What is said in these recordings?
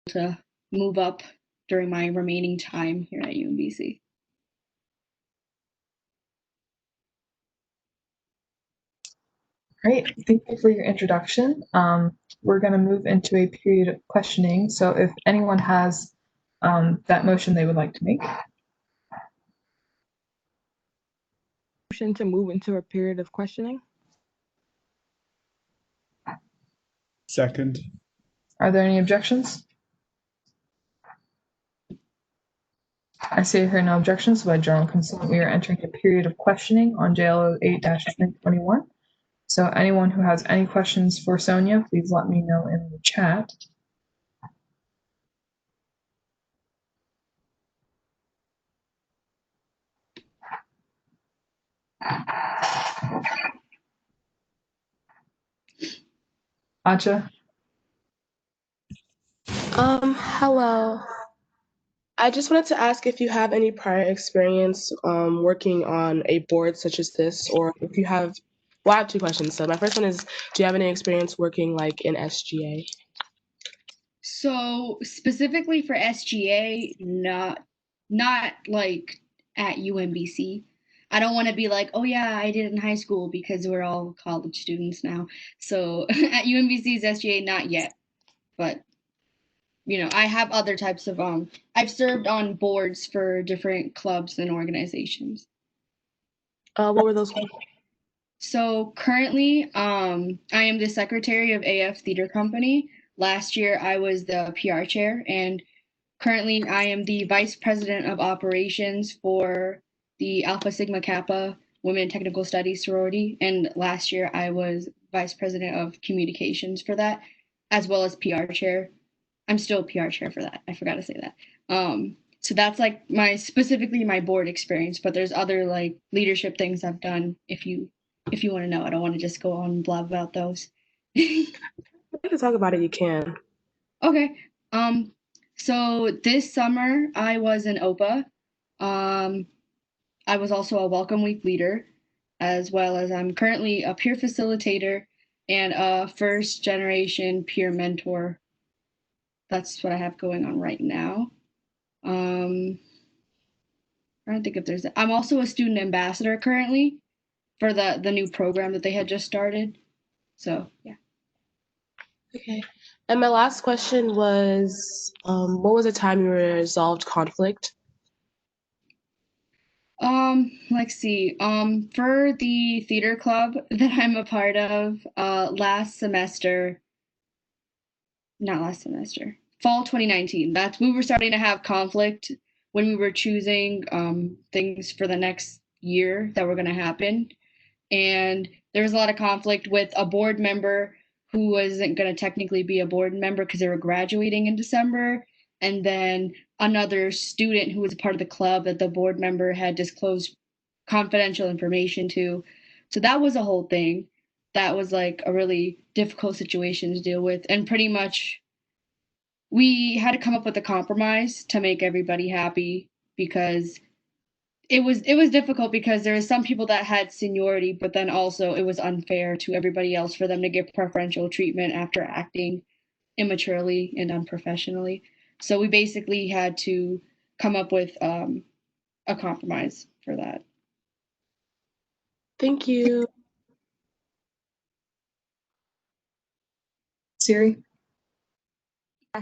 to move up during my remaining time here at UMBC. Great, thank you for your introduction. We're going to move into a period of questioning. So if anyone has that motion they would like to make. Motion to move into a period of questioning. Second. Are there any objections? I see here no objections. By general consent, we are entering a period of questioning on JLO 8-2021. So anyone who has any questions for Sonia, please let me know in the chat. Acha? Hello. I just wanted to ask if you have any prior experience working on a board such as this, or if you have, well, I have two questions. So my first one is, do you have any experience working like in SGA? So specifically for SGA, not like at UMBC. I don't want to be like, oh yeah, I did it in high school because we're all college students now. So at UMBC's SGA, not yet. But I have other types of I've served on boards for different clubs and organizations. What were those? So currently, I am the secretary of AF Theater Company. Last year, I was the PR chair, and currently, I am the vice president of operations for the Alpha Sigma Kappa Women in Technical Studies sorority. And last year, I was vice president of communications for that, as well as PR chair. I'm still PR chair for that. I forgot to say that. So that's like specifically my board experience, but there's other like leadership things I've done if you want to know. I don't want to just go on and blab about those. If you can talk about it, you can. Okay. So this summer I was an OPA. I was also a Welcome Week leader, as well as I'm currently a peer facilitator and a first generation peer mentor. That's what I have going on right now. I don't think if there's. I'm also a student ambassador currently for the new program that they had just started. So yeah. Okay. And my last question was, what was the time you resolved conflict? Let's see. For the theater club that I'm a part of, fall 2019. That's we were starting to have conflict when we were choosing things for the next year that were going to happen, and there was a lot of conflict with a board member who wasn't going to technically be a board member because they were graduating in December, and then another student who was a part of the club that the board member had disclosed confidential information to. So that was a whole thing. That was like a really difficult situation to deal with, and pretty much we had to come up with a compromise to make everybody happy because it was difficult because there were some people that had seniority, but then also it was unfair to everybody else for them to get preferential treatment after acting immaturely and unprofessionally. So we basically had to come up with a compromise for that. Thank you. Siri?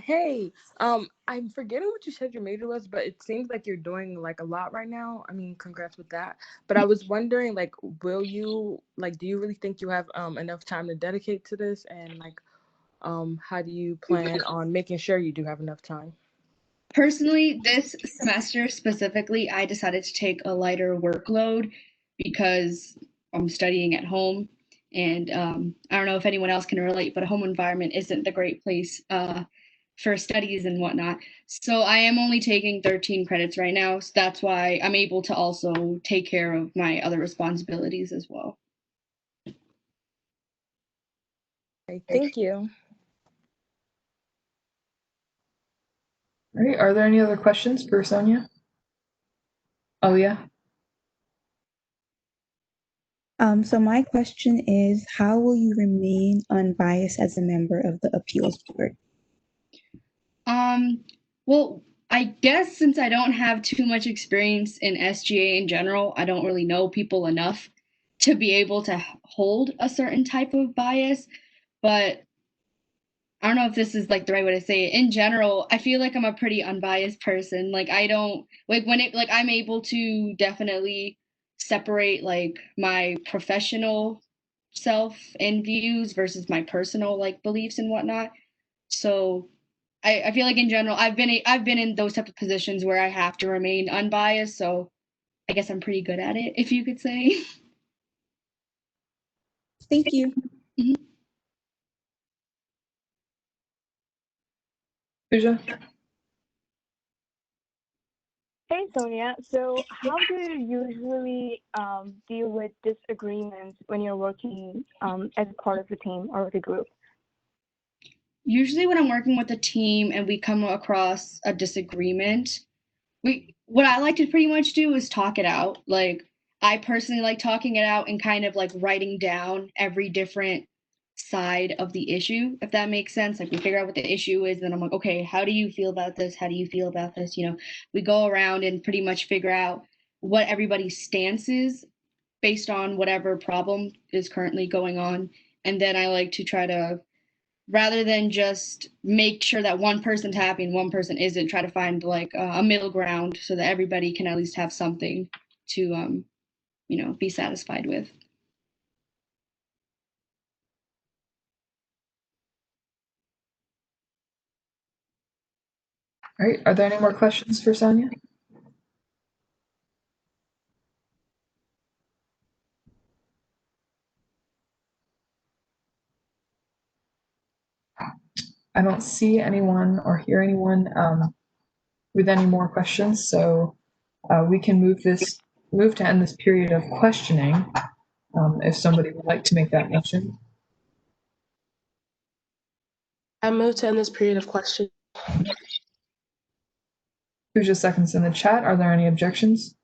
Hey, I'm forgetting what you said your major was, but it seems like you're doing like a lot right now. I mean, congrats with that. But I was wondering, like, do you really think you have enough time to dedicate to this? And like, how do you plan on making sure you do have enough time? Personally, this semester specifically, I decided to take a lighter workload because I'm studying at home. And I don't know if anyone else can relate, but a home environment isn't the great place for studies and whatnot. So I am only taking 13 credits right now. So that's why I'm able to also take care of my other responsibilities as well. Okay, thank you. All right, are there any other questions for Sonia? Oh, yeah. So my question is, how will you remain unbiased as a member of the appeals board? Well, I guess since I don't have too much experience in SGA in general, I don't really know people enough to be able to hold a certain type of bias. But I don't know if this is like the right way to say it. In general, I feel like I'm a pretty unbiased person. Like I don't like when it like I'm able to definitely separate like my professional self and views versus my personal like beliefs and whatnot. So I feel like in general I've been in those type of positions where I have to remain unbiased. So I guess I'm pretty good at it, if you could say. Thank you. Pooja? Hey Sonia, so how do you usually deal with disagreements when you're working as part of a team or with a group? Usually when I'm working with a team and we come across a disagreement, what I like to pretty much do is talk it out. Like I personally like talking it out and kind of like writing down every different side of the issue, if that makes sense. Like we figure out what the issue is, then I'm like, okay, how do you feel about this? How do you feel about this? You know, we go around and pretty much figure out what everybody's stance is based on whatever problem is currently going on. And then I like to try to, rather than just make sure that one person's happy and one person isn't, try to find like a middle ground so that everybody can at least have something to you know, be satisfied with. All right, are there any more questions for Sonia? I don't see anyone or hear anyone with any more questions, so we can move to end this period of questioning. If somebody would like to make that motion. I move to end this period of question. Pooja seconds in the chat. Are there any objections?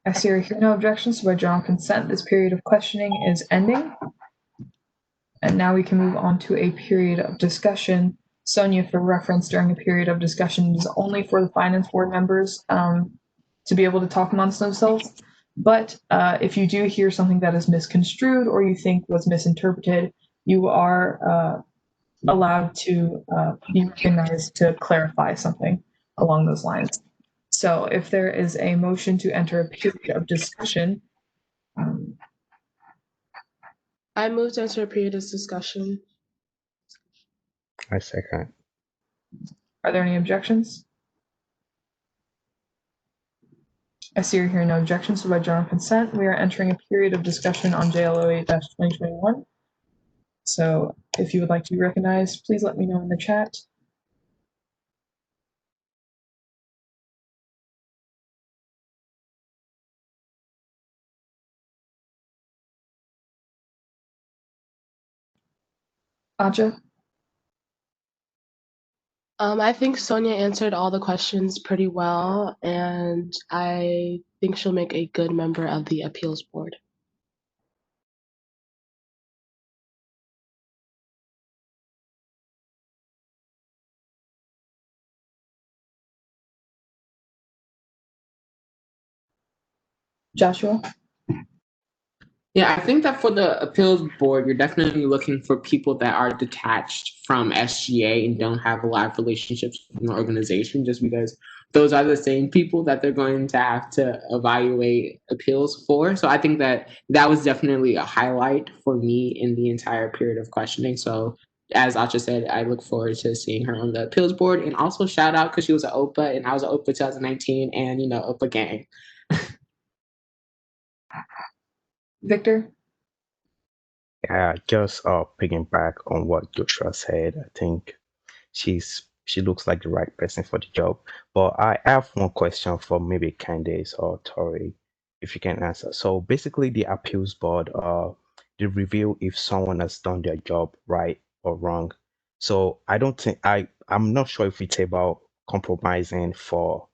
I see or hear no objections, so by general consent, this period of questioning is ending. And now we can move on to a period of discussion. Sonia, for reference, during a period of discussion is only for the finance board members to be able to talk amongst themselves. But if you do hear something that is misconstrued or you think was misinterpreted, you are allowed to be recognized to clarify something along those lines. So if there is a motion to enter a period of discussion, I move to enter a period of discussion. I second. are there any objections? I see or hear no objections, so by general consent, we are entering a period of discussion on JLO 8-2021. So if you would like to be recognized, please let me know in the chat. Aja? I think Sonia answered all the questions pretty well, and I think she'll make a good member of the appeals board. Joshua? Yeah, I think that for the appeals board, you're definitely looking for people that are detached from SGA and don't have a lot of relationships with the organization, just because those are the same people that they're going to have to evaluate appeals for. So I think that that was definitely a highlight for me in the entire period of questioning. So as Acha said, I look forward to seeing her on the appeals board, and also shout out because she was an OPA and I was an OPA 2019 and, OPA gang. Victor? Just piggyback on what Joshua said. I think she looks like the right person for the job. But I have one question for maybe Candace or Tori, if you can answer. So basically, the appeals board they review if someone has done their job right or wrong. So I don't think I'm not sure if it's about compromising for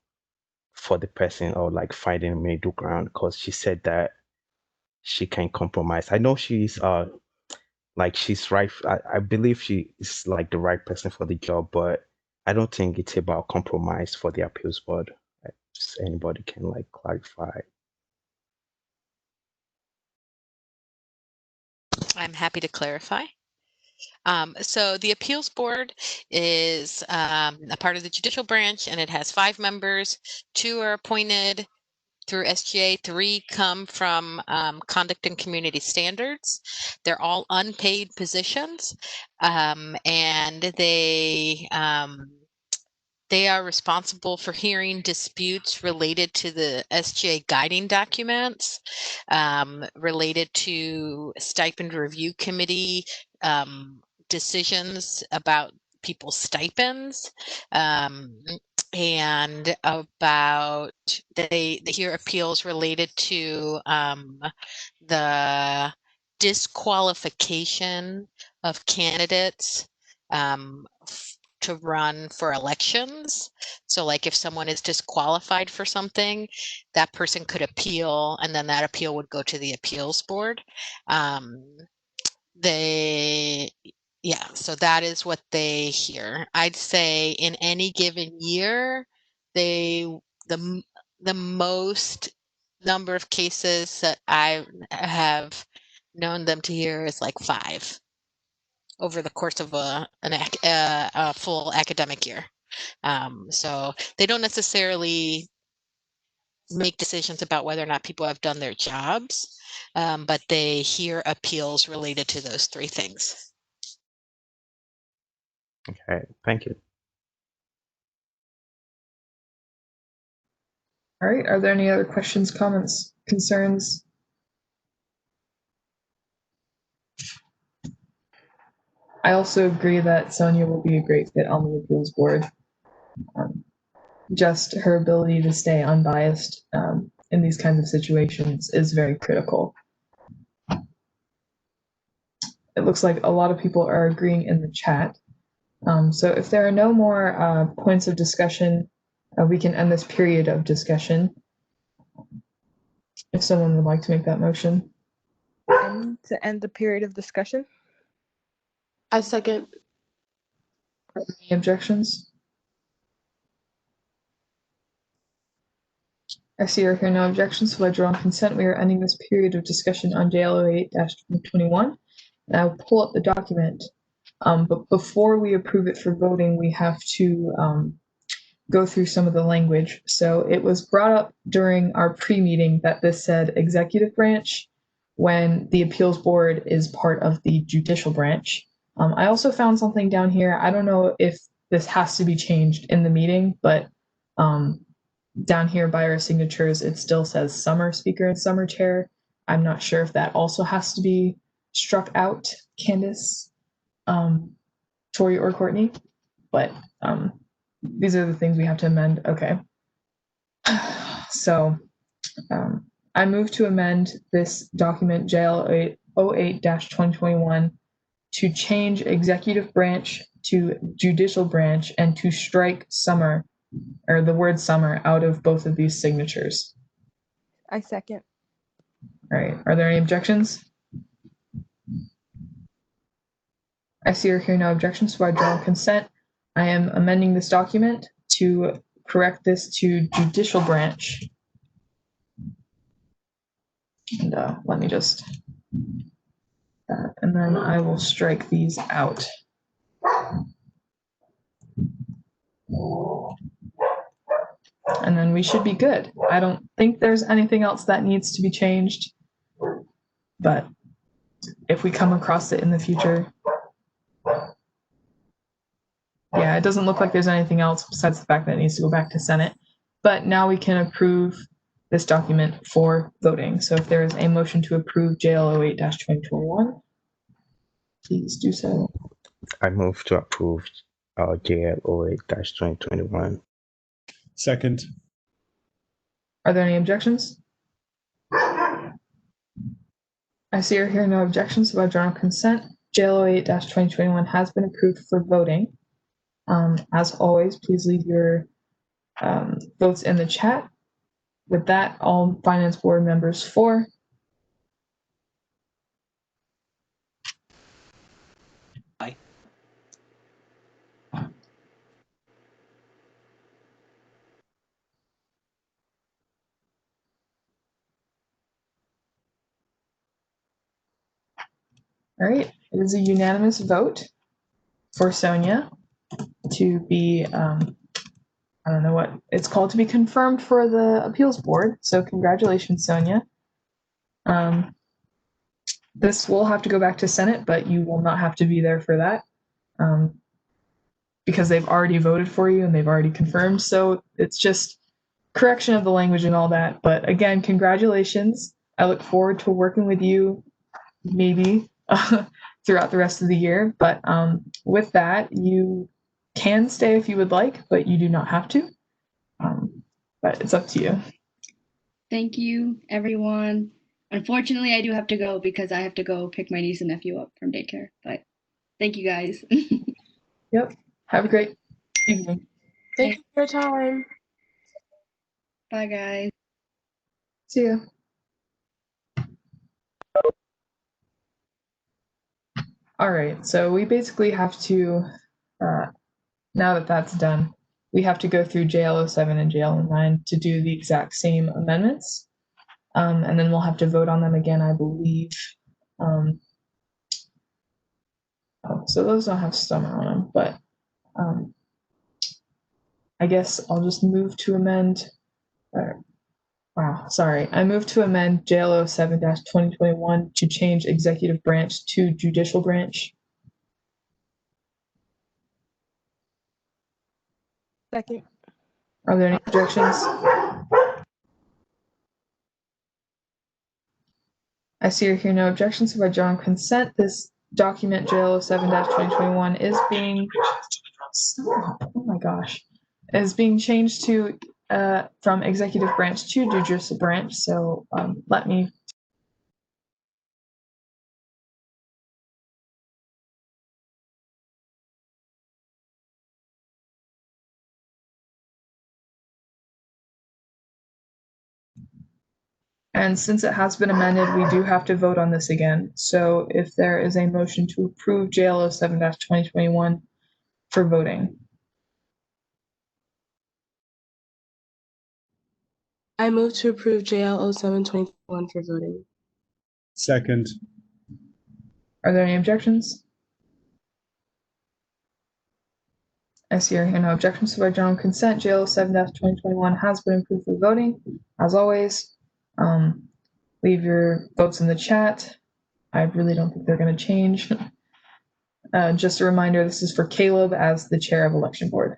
the person or like finding a middle ground, because she said that she can compromise. I know she's Like she's right. I believe she is like the right person for the job, but I don't think it's about compromise for the appeals board. Just anybody can like clarify. I'm happy to clarify. So the appeals board is a part of the judicial branch, and it has 5 members. 2 are appointed through SGA, 3 come from conduct and community standards. They're all unpaid positions, and they are responsible for hearing disputes related to the SGA guiding documents, related to stipend review committee decisions about people's stipends, and about they hear appeals related to the disqualification of candidates to run for elections. So like if someone is disqualified for something, that person could appeal, and then that appeal would go to the appeals board. So that is what they hear. I'd say in any given year, the most number of cases that I have known them to hear is like 5 over the course of a full academic year. So they don't necessarily make decisions about whether or not people have done their jobs, but they hear appeals related to those 3 things. Okay, thank you. All right, are there any other questions, comments, concerns? I also agree that Sonia will be a great fit on the appeals board. Just her ability to stay unbiased in these kinds of situations is very critical. It looks like a lot of people are agreeing in the chat. So if there are no more points of discussion, we can end this period of discussion. If someone would like to make that motion. And to end the period of discussion. I second. Any objections? I see or hear no objections, so by drawn consent, we are ending this period of discussion on JLO 8-2021. And I'll pull up the document. But before we approve it for voting, we have to go through some of the language. So it was brought up during our pre-meeting that this said executive branch when the appeals board is part of the judicial branch. I also found something down here. I don't know if this has to be changed in the meeting, but down here by our signatures, it still says summer speaker and summer chair. I'm not sure if that also has to be struck out, Candace, Tori, or Courtney, but these are the things we have to amend. Okay. So I move to amend this document JL 08-2021 to change executive branch to judicial branch and to strike summer, or the word summer, out of both of these signatures. I second. All right, are there any objections? I see or hear no objections, so by draw consent, I am amending this document to correct this to judicial branch. And let me just, and then I will strike these out. And then we should be good. I don't think there's anything else that needs to be changed, but if we come across it in the future, yeah, it doesn't look like there's anything else besides the fact that it needs to go back to Senate. But now we can approve this document for voting. So if there is a motion to approve JL 08-2021, please do so. I move to approve JL 08-2021. Second. Are there any objections? I see or hear no objections, so by drawn consent, JL 08-2021 has been approved for voting. As always, please leave your votes in the chat. With that, all finance board members for. All right, it is a unanimous vote for Sonia to be, I don't know what it's called, to be confirmed for the appeals board. So congratulations, Sonia. This will have to go back to Senate, but you will not have to be there for that because they've already voted for you and they've already confirmed. So it's just correction of the language and all that. But again, congratulations. I look forward to working with you maybe throughout the rest of the year. But with that, you can stay if you would like, but you do not have to. But it's up to you. Thank you, everyone. Unfortunately, I do have to go because I have to go pick my niece and nephew up from daycare. But thank you guys. Yep. Have a great evening. Thank you for your time. Bye, guys. See you. All right, so we basically have to, now that that's done, we have to go through JL07 and JL09 to do the exact same amendments. And then we'll have to vote on them again, I believe. So those don't have summer on them, but I guess I'll just move to amend. I move to amend JL07-2021 to change executive branch to judicial branch. Second. Are there any objections? I see or hear no objections, so by general consent, this document JL07-2021 is being is being changed to from executive branch to judicial branch. So let me. And since it has been amended, we do have to vote on this again. So if there is a motion to approve JL07-2021 for voting. I move to approve JL 07-2021 for voting. Second. Are there any objections? I see or hear no objections, so by general consent, JL 7-2021 has been approved for voting. As always, leave your votes in the chat. I really don't think they're going to change. Just a reminder, this is for Caleb as the chair of election board.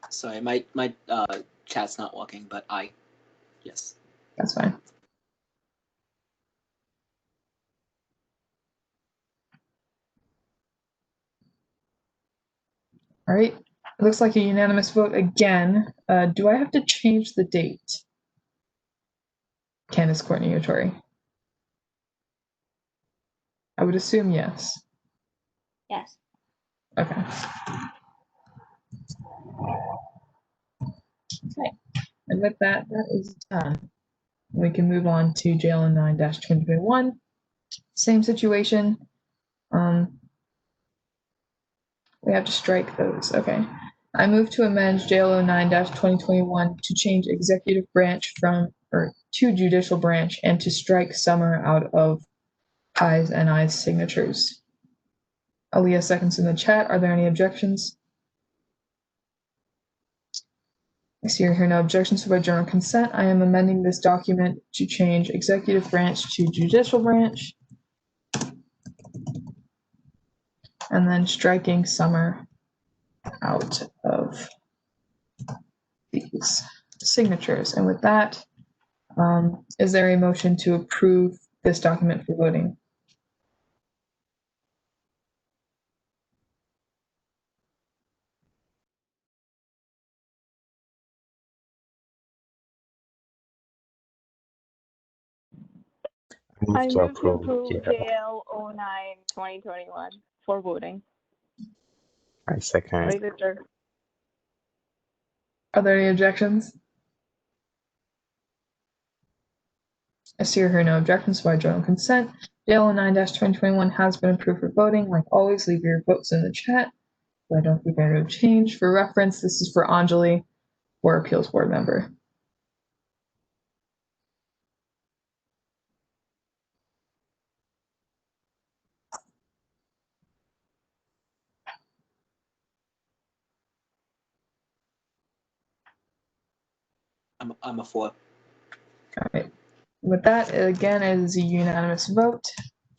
Sorry, my chat's not working, but yes. That's fine. All right, it looks like a unanimous vote again. Do I have to change the date? Candace Courtney Otori. I would assume yes. Yes. Okay. Okay, and with that, that is done. We can move on to JL09-2021. Same situation. We have to strike those. Okay. I move to amend JL09-2021 to change executive branch to judicial branch and to strike Summer out of Kai's and I's signatures. Aaliyah seconds in the chat. Are there any objections? I see or hear no objections, so by general consent, I am amending this document to change executive branch to judicial branch. And then striking Summer out of these signatures. And with that, is there a motion to approve this document for voting? I Move to move to approve approve JL. JL 09-2021 for voting. I second. Sorry, Victor. Are there any objections? I see or hear no objections, so by general consent, JL 09-2021 has been approved for voting. Like always, leave your votes in the chat. So I don't think I'm going to change. For reference, this is for Anjali. or appeals board member. I'm a 4. All right. With that, again, it is a unanimous vote.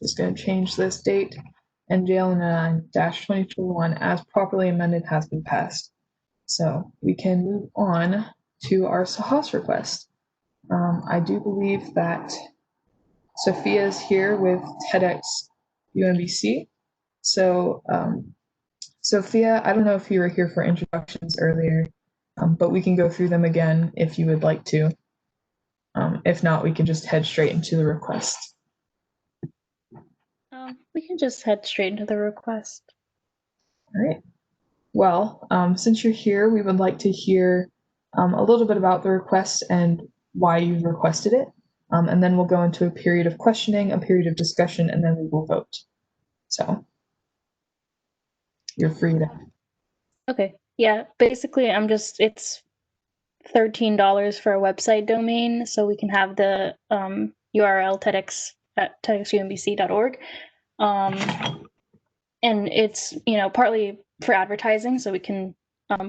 Just going to change this date. And JL 9-2021 as properly amended has been passed. So we can move on to our Sahas request. I do believe that Sophia is here with TEDx UMBC. So Sophia, I don't know if you were here for introductions earlier, but we can go through them again if you would like to. If not, we can just head straight into the request. We can just head straight into the request. All right. Well, since you're here, we would like to hear a little bit about the request and why you've requested it. And then we'll go into a period of questioning, a period of discussion, and then we will vote. So you're free to. Okay. Yeah, basically it's $13 for a website domain, so we can have the URL TEDx at TEDxUMBC.org. And it's, partly for advertising, so we can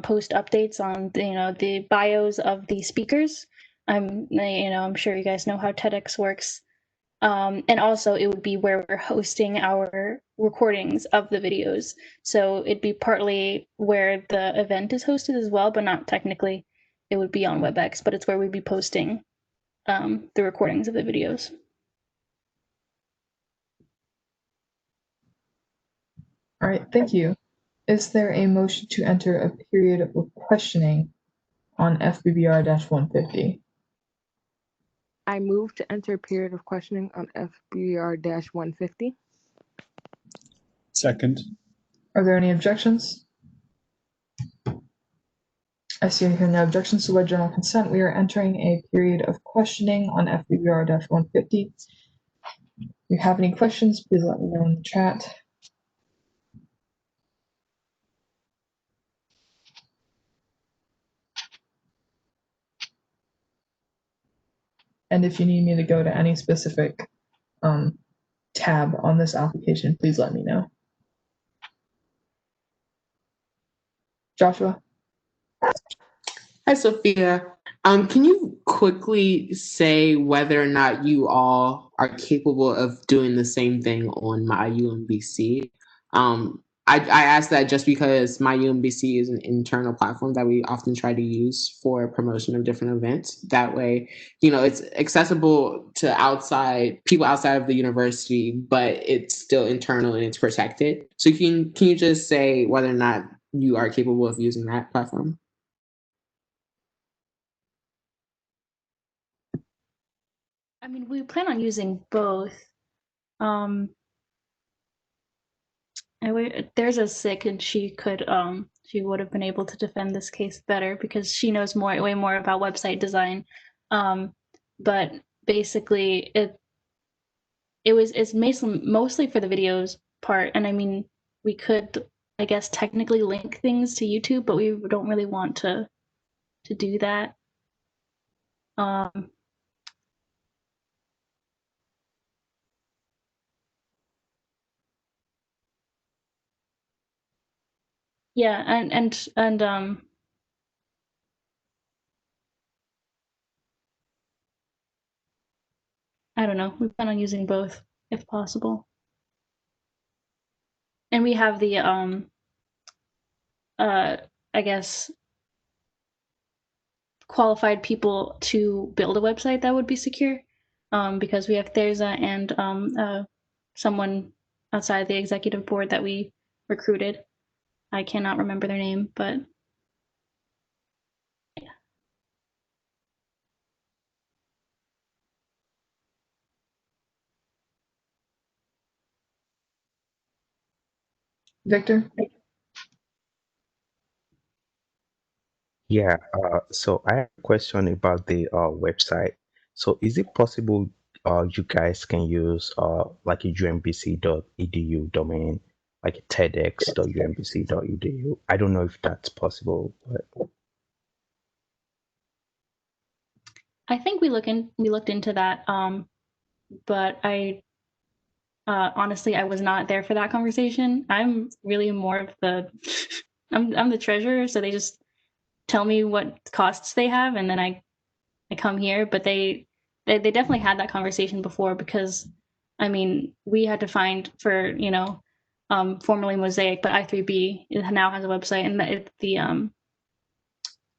post updates on the bios of the speakers. I'm sure you guys know how TEDx works. And also it would be where we're hosting our recordings of the videos. So it'd be partly where the event is hosted as well, but not technically. It would be on WebEx, but it's where we'd be posting the recordings of the videos. All right, thank you. Is there a motion to enter a period of questioning on FBBR-150? I move to enter a period of questioning on FBR-150. Second. Are there any objections? I see here no objections, so by general consent, we are entering a period of questioning on FBBR-150. If you have any questions, please let me know in the chat. And if you need me to go to any specific tab on this application, please let me know. Joshua? Hi, Sophia. Can you quickly say whether or not you all are capable of doing the same thing on my UMBC? I asked that just because my UMBC is an internal platform that we often try to use for promotion of different events. That way, it's accessible to people outside of the university, but it's still internal and it's protected. So can you just say whether or not you are capable of using that platform? I mean, we plan on using both. There's a sick, and she would have been able to defend this case better because she knows way more about website design. But basically, it's mostly for the videos part, and I mean, we could, I guess, technically link things to YouTube, but we don't really want to do that. Yeah, and I don't know. We plan on using both if possible. And we have the I guess qualified people to build a website that would be secure, because we have Thirza and someone outside the executive board that we recruited. I cannot remember their name, but yeah. Victor? Yeah, so I have a question about the website. So is it possible you guys can use like a umbc.edu domain, like a tedx.umbc.edu? I don't know if that's possible, but I think we looked into that, but I honestly I was not there for that conversation. I'm really more of the I'm the treasurer, so they just tell me what costs they have, and then I come here. But they definitely had that conversation before, because I mean we had to find for formerly Mosaic, but I3B now has a website, and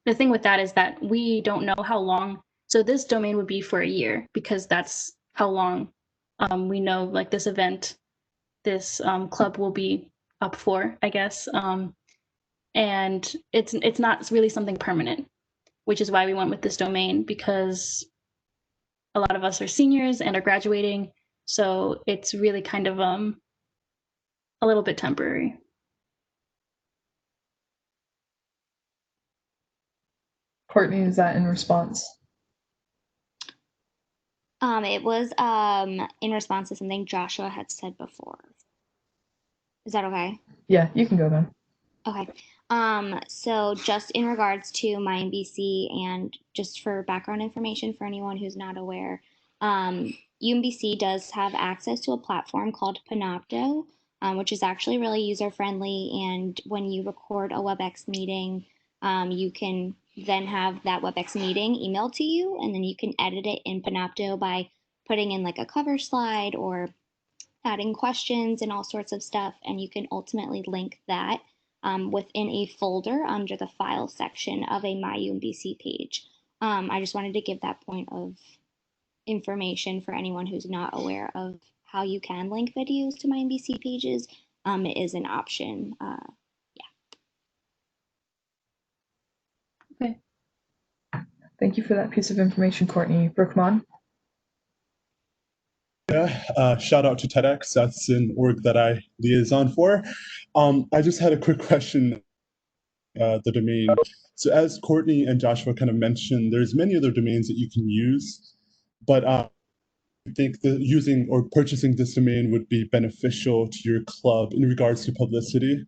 the thing with that is that we don't know how long. So this domain would be for a year, because that's how long we know like this event, this club will be up for, I guess. And it's not really something permanent, which is why we went with this domain, because a lot of us are seniors and are graduating, so it's really kind of a little bit temporary. Courtney, is that in response? It was in response to something Joshua had said before. Is that okay? Yeah, you can go then. Okay. So just in regards to my MBC, and just for background information for anyone who's not aware, UMBC does have access to a platform called Panopto, which is actually really user friendly. And when you record a WebEx meeting, you can then have that WebEx meeting emailed to you, and then you can edit it in Panopto by putting in like a cover slide or adding questions and all sorts of stuff. And you can ultimately link that within a folder under the file section of a My UMBC page. I just wanted to give that point of information for anyone who's not aware of how you can link videos to My UMBC pages. It is an option. Okay. Thank you for that piece of information, Courtney. Brookman? Yeah, shout out to TEDx. That's an org that I liaison for. I just had a quick question. The domain. So as Courtney and Joshua kind of mentioned, there's many other domains that you can use, but I think that using or purchasing this domain would be beneficial to your club in regards to publicity.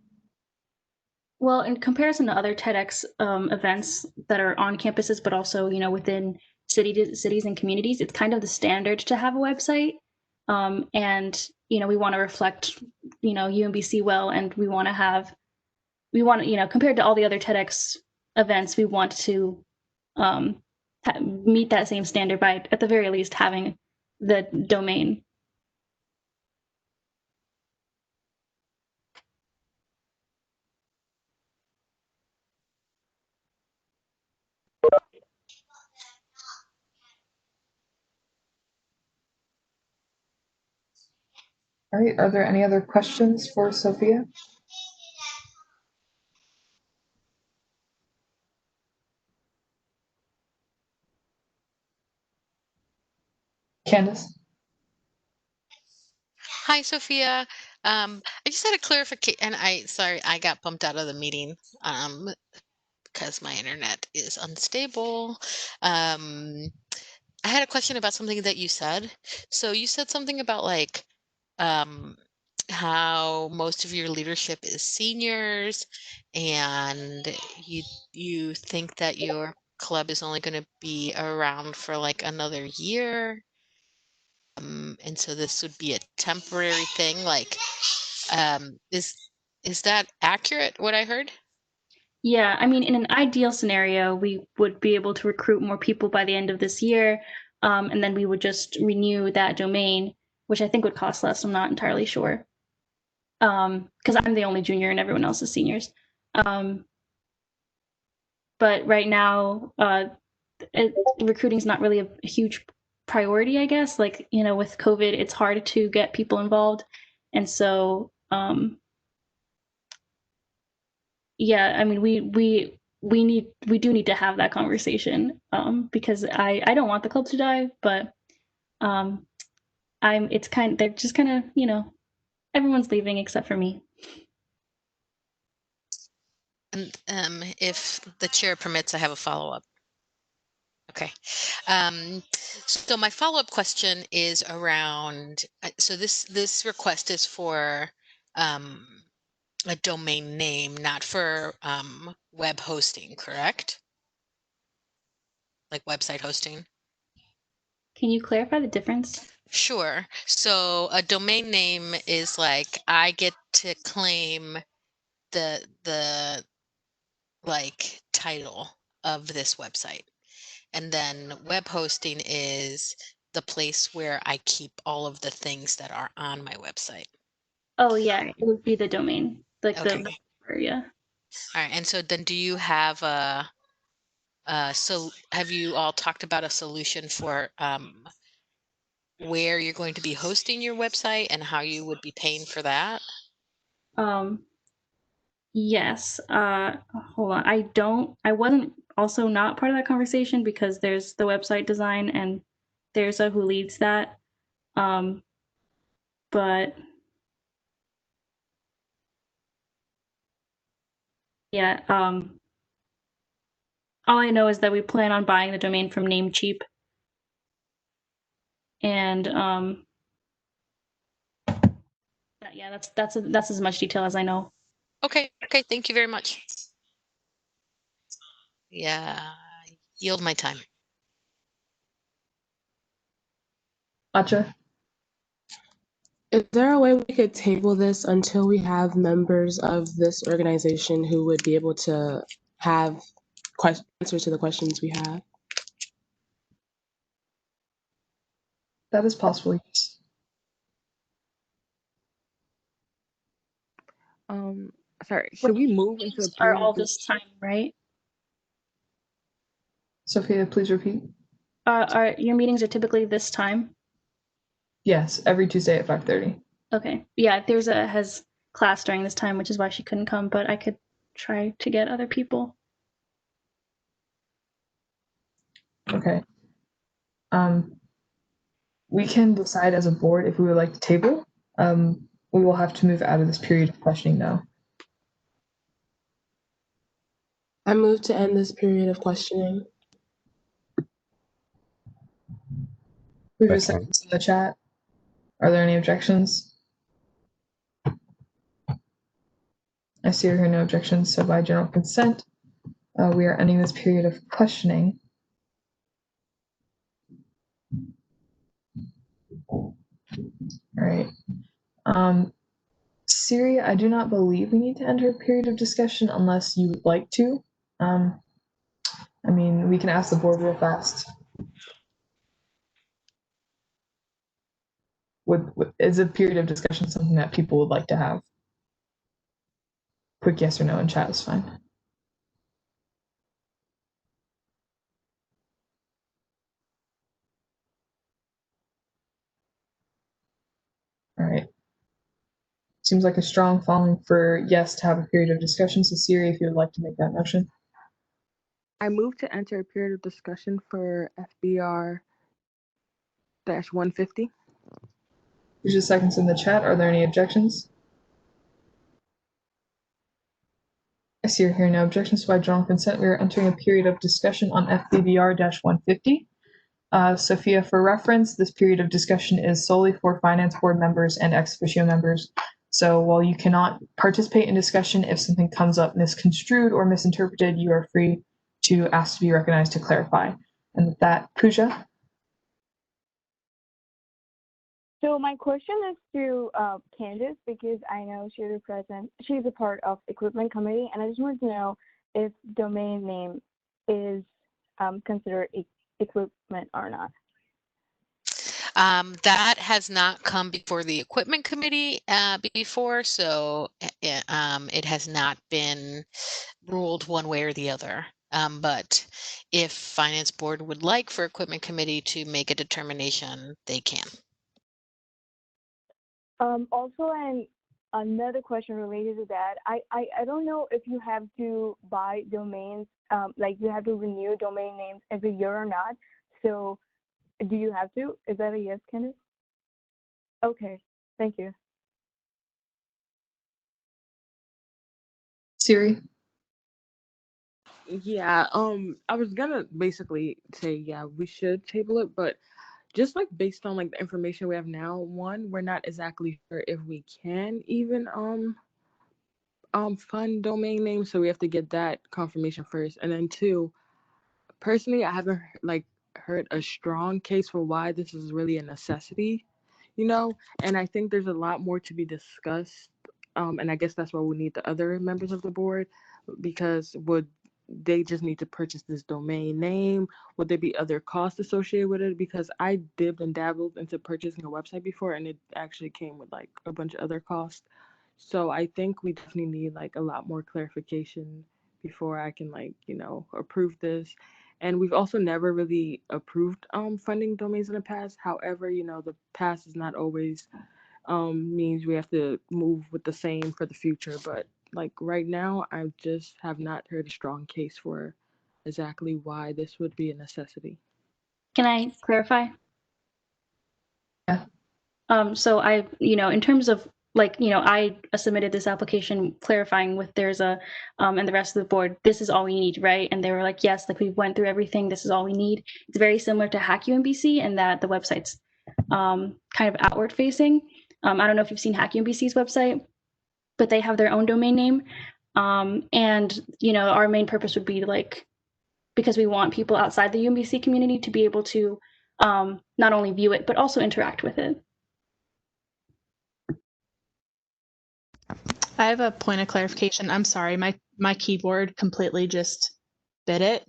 Well, in comparison to other TEDx events that are on campuses, but also within cities and communities, it's kind of the standard to have a website. And we want to reflect UMBC well, and we want to compared to all the other TEDx events, we want to meet that same standard by at the very least having the domain. All right, are there any other questions for Sophia? Candace? Hi, Sophia. I just had a clarification, and sorry, I got bumped out of the meeting because my internet is unstable. I had a question about something that you said. So you said something about like how most of your leadership is seniors, and you think that your club is only going to be around for like another year. And so this would be a temporary thing. Like, is that accurate, what I heard? Yeah, I mean, in an ideal scenario, we would be able to recruit more people by the end of this year, and then we would just renew that domain, which I think would cost less. I'm not entirely sure, because I'm the only junior and everyone else is seniors. But right now, recruiting is not really a huge priority, I guess. Like, with COVID, it's hard to get people involved, and so yeah, I mean, we do need to have that conversation, because I don't want the club to die, but they're just kind of everyone's leaving except for me. And if the chair permits, I have a follow-up. Okay. So my follow-up question is around, so this request is for a domain name, not for web hosting, correct? Like website hosting? Can you clarify the difference? Sure. So a domain name is like I get to claim the like title of this website. And then web hosting is the place where I keep all of the things that are on my website. Oh yeah, it would be the domain, like Okay. yeah. All right. And so then do you have so have you all talked about a solution for where you're going to be hosting your website and how you would be paying for that? Yes. Hold on. I wasn't also not part of that conversation because there's the website design and there's a who leads that. But yeah, all I know is that we plan on buying the domain from Namecheap. And yeah, that's as much detail as I know. Okay. Okay. Thank you very much. Yeah. Yield my time. Acha? Is there a way we could table this until we have members of this organization who would be able to have answers to the questions we have? That is possible, yes. Sorry, should we move into a Are period all of this time, right? Sophia, please repeat. Are your meetings are typically this time? Yes, every Tuesday at 5:30. Okay. Yeah, has class during this time, which is why she couldn't come, but I could try to get other people. Okay. We can decide as a board if we would like to table. We will have to move out of this period of questioning though. I move to end this period of questioning. We have a second in the chat. Are there any objections? I see or hear no objections, so by general consent, we are ending this period of questioning. All right. Siri, I do not believe we need to enter a period of discussion unless you would like to. I mean, we can ask the board real fast. Is a period of discussion something that people would like to have? Quick yes or no in chat is fine. All right. Seems like a strong following for yes to have a period of discussion. So Siri, if you would like to make that motion. I move to enter a period of discussion for FBR-150. There's just seconds in the chat. Are there any objections? I see or hear no objections, so by general consent, we are entering a period of discussion on FBBR-150. Sophia, for reference, this period of discussion is solely for finance board members and ex officio members. So while you cannot participate in discussion, if something comes up misconstrued or misinterpreted, you are free to ask to be recognized to clarify. And with that, Pooja. So my question is to Candace, because I know she's a part of equipment committee, and I just wanted to know if domain name is considered equipment or not. That has not come before the equipment committee before, so it has not been ruled one way or the other. But if finance board would like for equipment committee to make a determination, they can. Also, another question related to that, I don't know if you have to buy domains, like you have to renew domain names every year or not. So do you have to? Is that a yes, Candace? Okay, thank you. Siri. Yeah, I was gonna basically say, yeah, we should table it, but just like based on like the information we have now, one, we're not exactly sure if we can even fund domain names, so we have to get that confirmation first. And then two, personally, I haven't like heard a strong case for why this is really a necessity, you know, and I think there's a lot more to be discussed. And I guess that's why we need the other members of the board, because would they just need to purchase this domain name? Would there be other costs associated with it? Because I dipped and dabbled into purchasing a website before, and it actually came with like a bunch of other costs. So I think we definitely need like a lot more clarification before I can like, you know, approve this. And we've also never really approved funding domains in the past. However, you know, the past is not always means we have to move with the same for the future. But like right now, I just have not heard a strong case for exactly why this would be a necessity. Can I clarify? Yeah. So I, in terms of like, I submitted this application clarifying with there's a, and the rest of the board, this is all we need, right? And they were like, yes, like we went through everything. This is all we need. It's very similar to Hack UMBC in that the website's kind of outward facing. I don't know if you've seen Hack UMBC's website, but they have their own domain name. And, our main purpose would be like, because we want people outside the UMBC community to be able to not only view it, but also interact with it. I have a point of clarification. I'm sorry, my keyboard completely just bit it,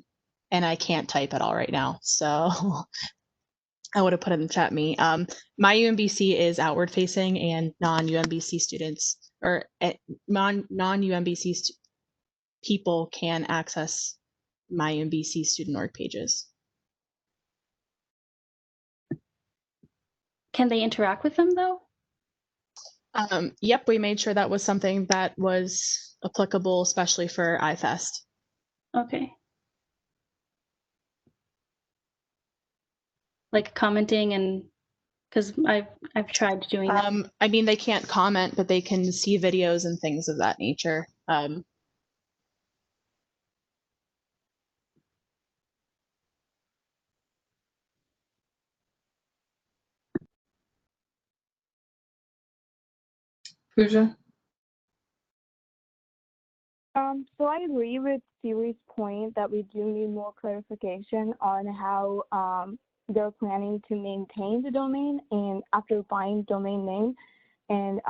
and I can't type at all right now. So I would have put it in the chat me. My UMBC is outward facing, and non-UMBC students or non-UMBC people can access my UMBC student org pages. Can they interact with them though? Yep, we made sure that was something that was applicable, especially for iFest. Okay. Like commenting and because I've tried doing that. I mean, they can't comment, but they can see videos and things of that nature. Pooja? So I agree with Siri's point that we do need more clarification on how they're planning to maintain the domain and after buying domain name, and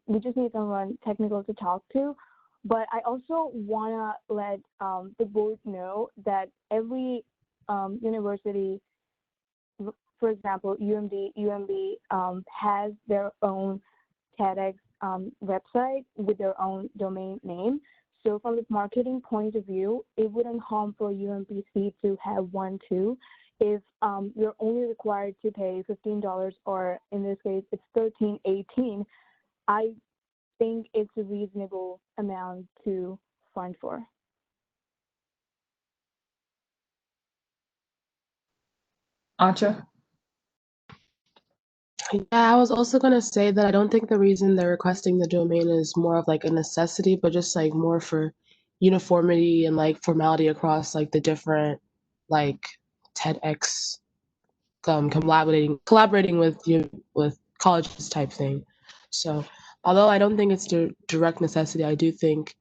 we just need someone technical to talk to. But I also wanna let the board know that every university, for example, UMB has their own TEDx website with their own domain name. So from the marketing point of view, it wouldn't harm for UMBC to have one too. If you're only required to pay $15, or in this case, it's $13.18, I think it's a reasonable amount to fund for. Acha? Yeah, I was also going to say that I don't think the reason they're requesting the domain is more of like a necessity, but just like more for uniformity and like formality across like the different like TEDx collaborating with colleges type thing. So although I don't think it's the direct necessity, I do think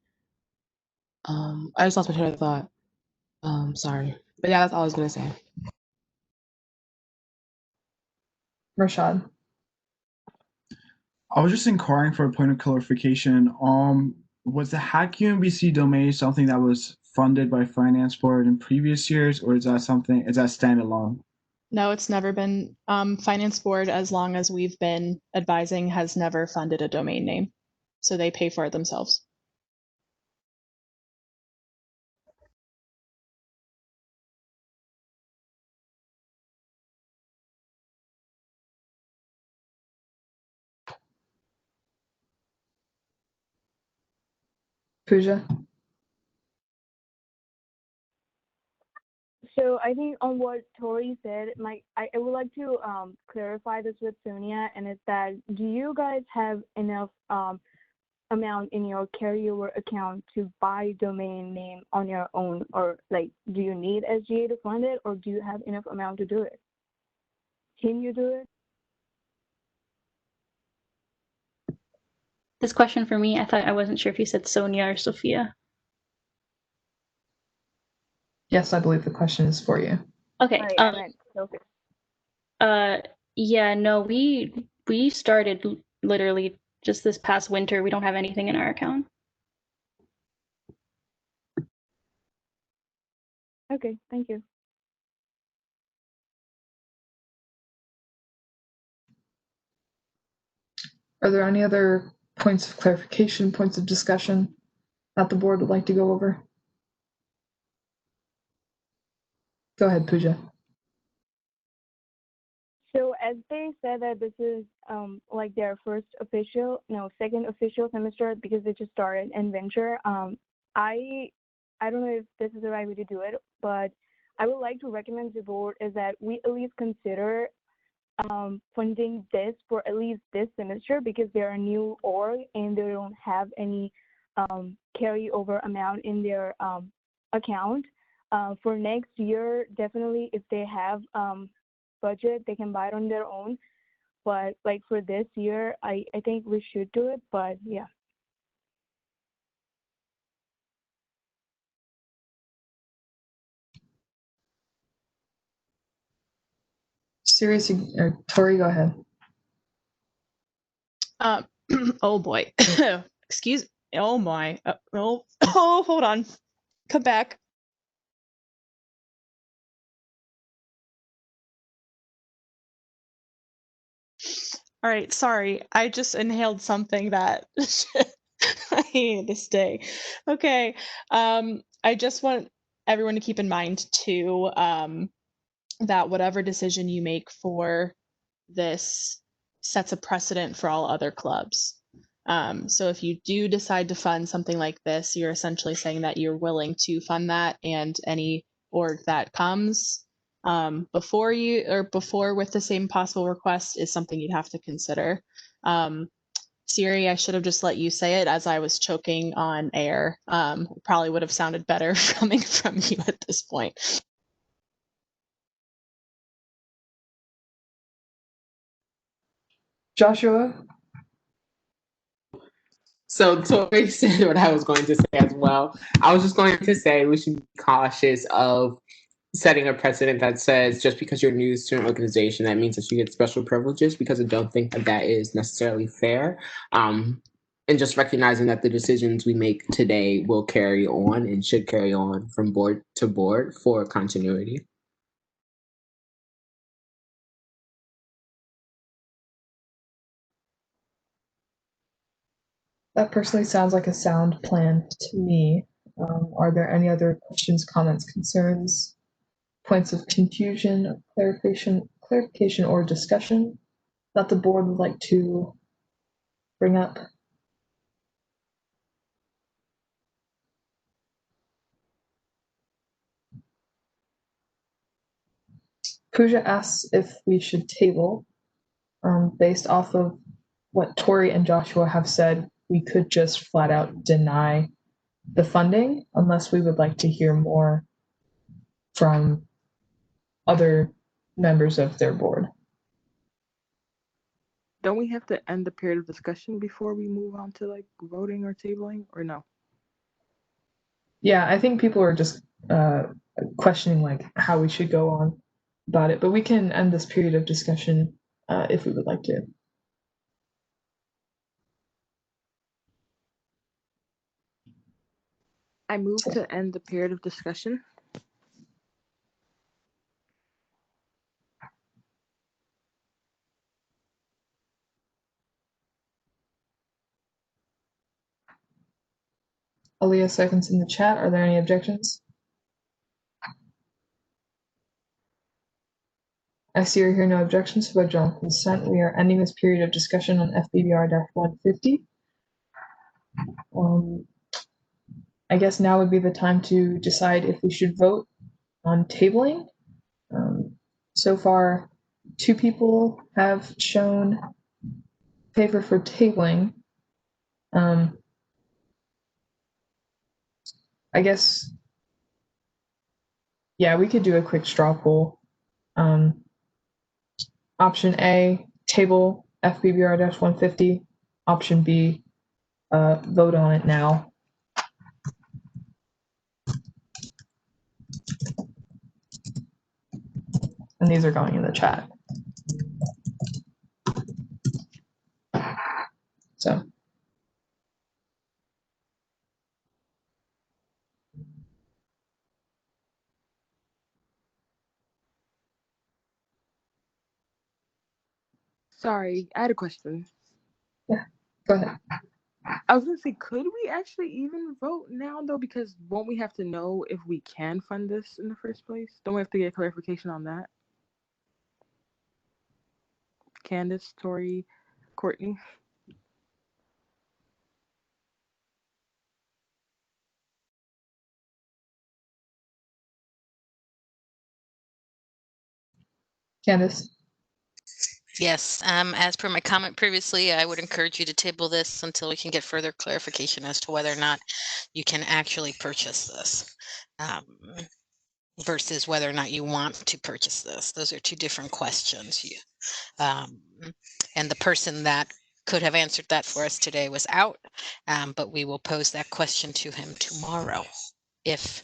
I just lost my train of thought. Sorry. But yeah, that's all I was gonna say. Rashad? I was just inquiring for a point of clarification. Was the Hack UMBC domain something that was funded by Finance Board in previous years, or is that standalone? No, it's never been. Finance Board, as long as we've been advising, has never funded a domain name. So they pay for it themselves. Pooja? So I think on what Tori said, I would like to clarify this with Sonia, and it's that do you guys have enough amount in your carryover account to buy domain name on your own, or like do you need SGA to fund it, or do you have enough amount to do it? Can you do it? This question for me, I wasn't sure if you said Sonia or Sophia. Yes, I believe the question is for you. Okay. Sorry, I meant Okay. Yeah, no, we started literally just this past winter. We don't have anything in our account. Okay, thank you. Are there any other points of clarification, points of discussion that the board would like to go over? Go ahead, Pooja. So as they said that this is like their second official semester because they just started in venture. I don't know if this is the right way to do it, but I would like to recommend to the board is that we at least consider funding this for at least this semester because they're a new org and they don't have any carryover amount in their account. For next year, definitely if they have budget, they can buy it on their own. But like for this year, I think we should do it, but yeah. Sirius or Tori, go ahead. Oh boy. Excuse. Oh my. Oh, hold on. Come back. All right, sorry. I just inhaled something that I needed to stay. Okay. I just want everyone to keep in mind too, that whatever decision you make for this sets a precedent for all other clubs. So if you do decide to fund something like this, you're essentially saying that you're willing to fund that, and any org that comes before with the same possible request is something you'd have to consider. Siri, I should have just let you say it as I was choking on air. Probably would have sounded better coming from you at this point. Joshua? So Tori said what I was going to say as well. I was just going to say we should be cautious of setting a precedent that says just because you're new to an organization, that means that you get special privileges, because I don't think that that is necessarily fair. And just recognizing that the decisions we make today will carry on and should carry on from board to board for continuity. That personally sounds like a sound plan to me. Are there any other questions, comments, concerns, points of confusion, clarification, or discussion that the board would like to bring up? Pooja asks if we should table. Based off of what Tori and Joshua have said, we could just flat out deny the funding unless we would like to hear more from other members of their board. Don't we have to end the period of discussion before we move on to like voting or tabling, or no? Yeah, I think people are just questioning like how we should go on about it, but we can end this period of discussion if we would like to. I move to end the period of discussion. Aaliyah seconds in the chat. Are there any objections? I see or hear no objections, so by general consent, we are ending this period of discussion on FBBR-150. I guess now would be the time to decide if we should vote on tabling. So far, 2 people have shown favor for tabling. I guess, yeah, we could do a quick straw poll. Option A, table FBBR-150. Option B, vote on it now. And these are going in the chat. So. Sorry, I had a question. Yeah, go ahead. I was gonna say, could we actually even vote now though? Because won't we have to know if we can fund this in the first place? Don't we have to get clarification on that? Candace, Tori, Courtney. Candace? Yes, as per my comment previously, I would encourage you to table this until we can get further clarification as to whether or not you can actually purchase this, versus whether or not you want to purchase this. Those are two different questions. And the person that could have answered that for us today was out, but we will pose that question to him tomorrow if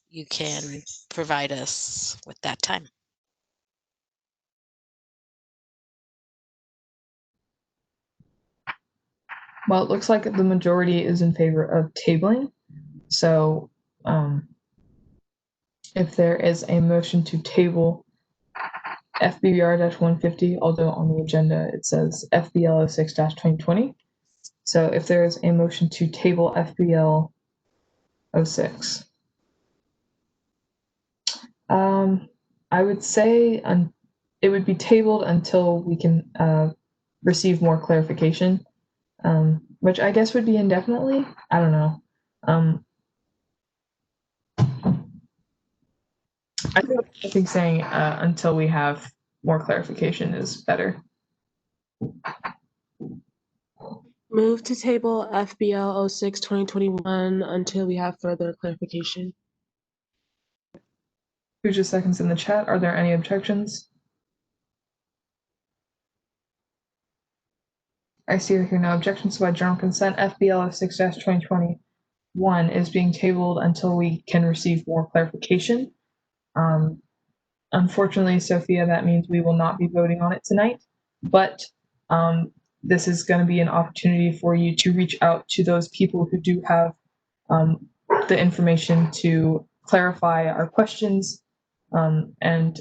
you can provide us with that time. Well, it looks like the majority is in favor of tabling. So if there is a motion to table FBR-150, although on the agenda it says FBL 06-2020. So if there is a motion to table FBL 06, I would say it would be tabled until we can receive more clarification, which I guess would be indefinitely. I don't know. I think saying until we have more clarification is better. Move to table FBL 06-2021 until we have further clarification. Who just seconds in the chat? Are there any objections? I see or hear no objections, so by general consent, FBL 06-2021 is being tabled until we can receive more clarification. Unfortunately, Sophia, that means we will not be voting on it tonight, but this is going to be an opportunity for you to reach out to those people who do have the information to clarify our questions and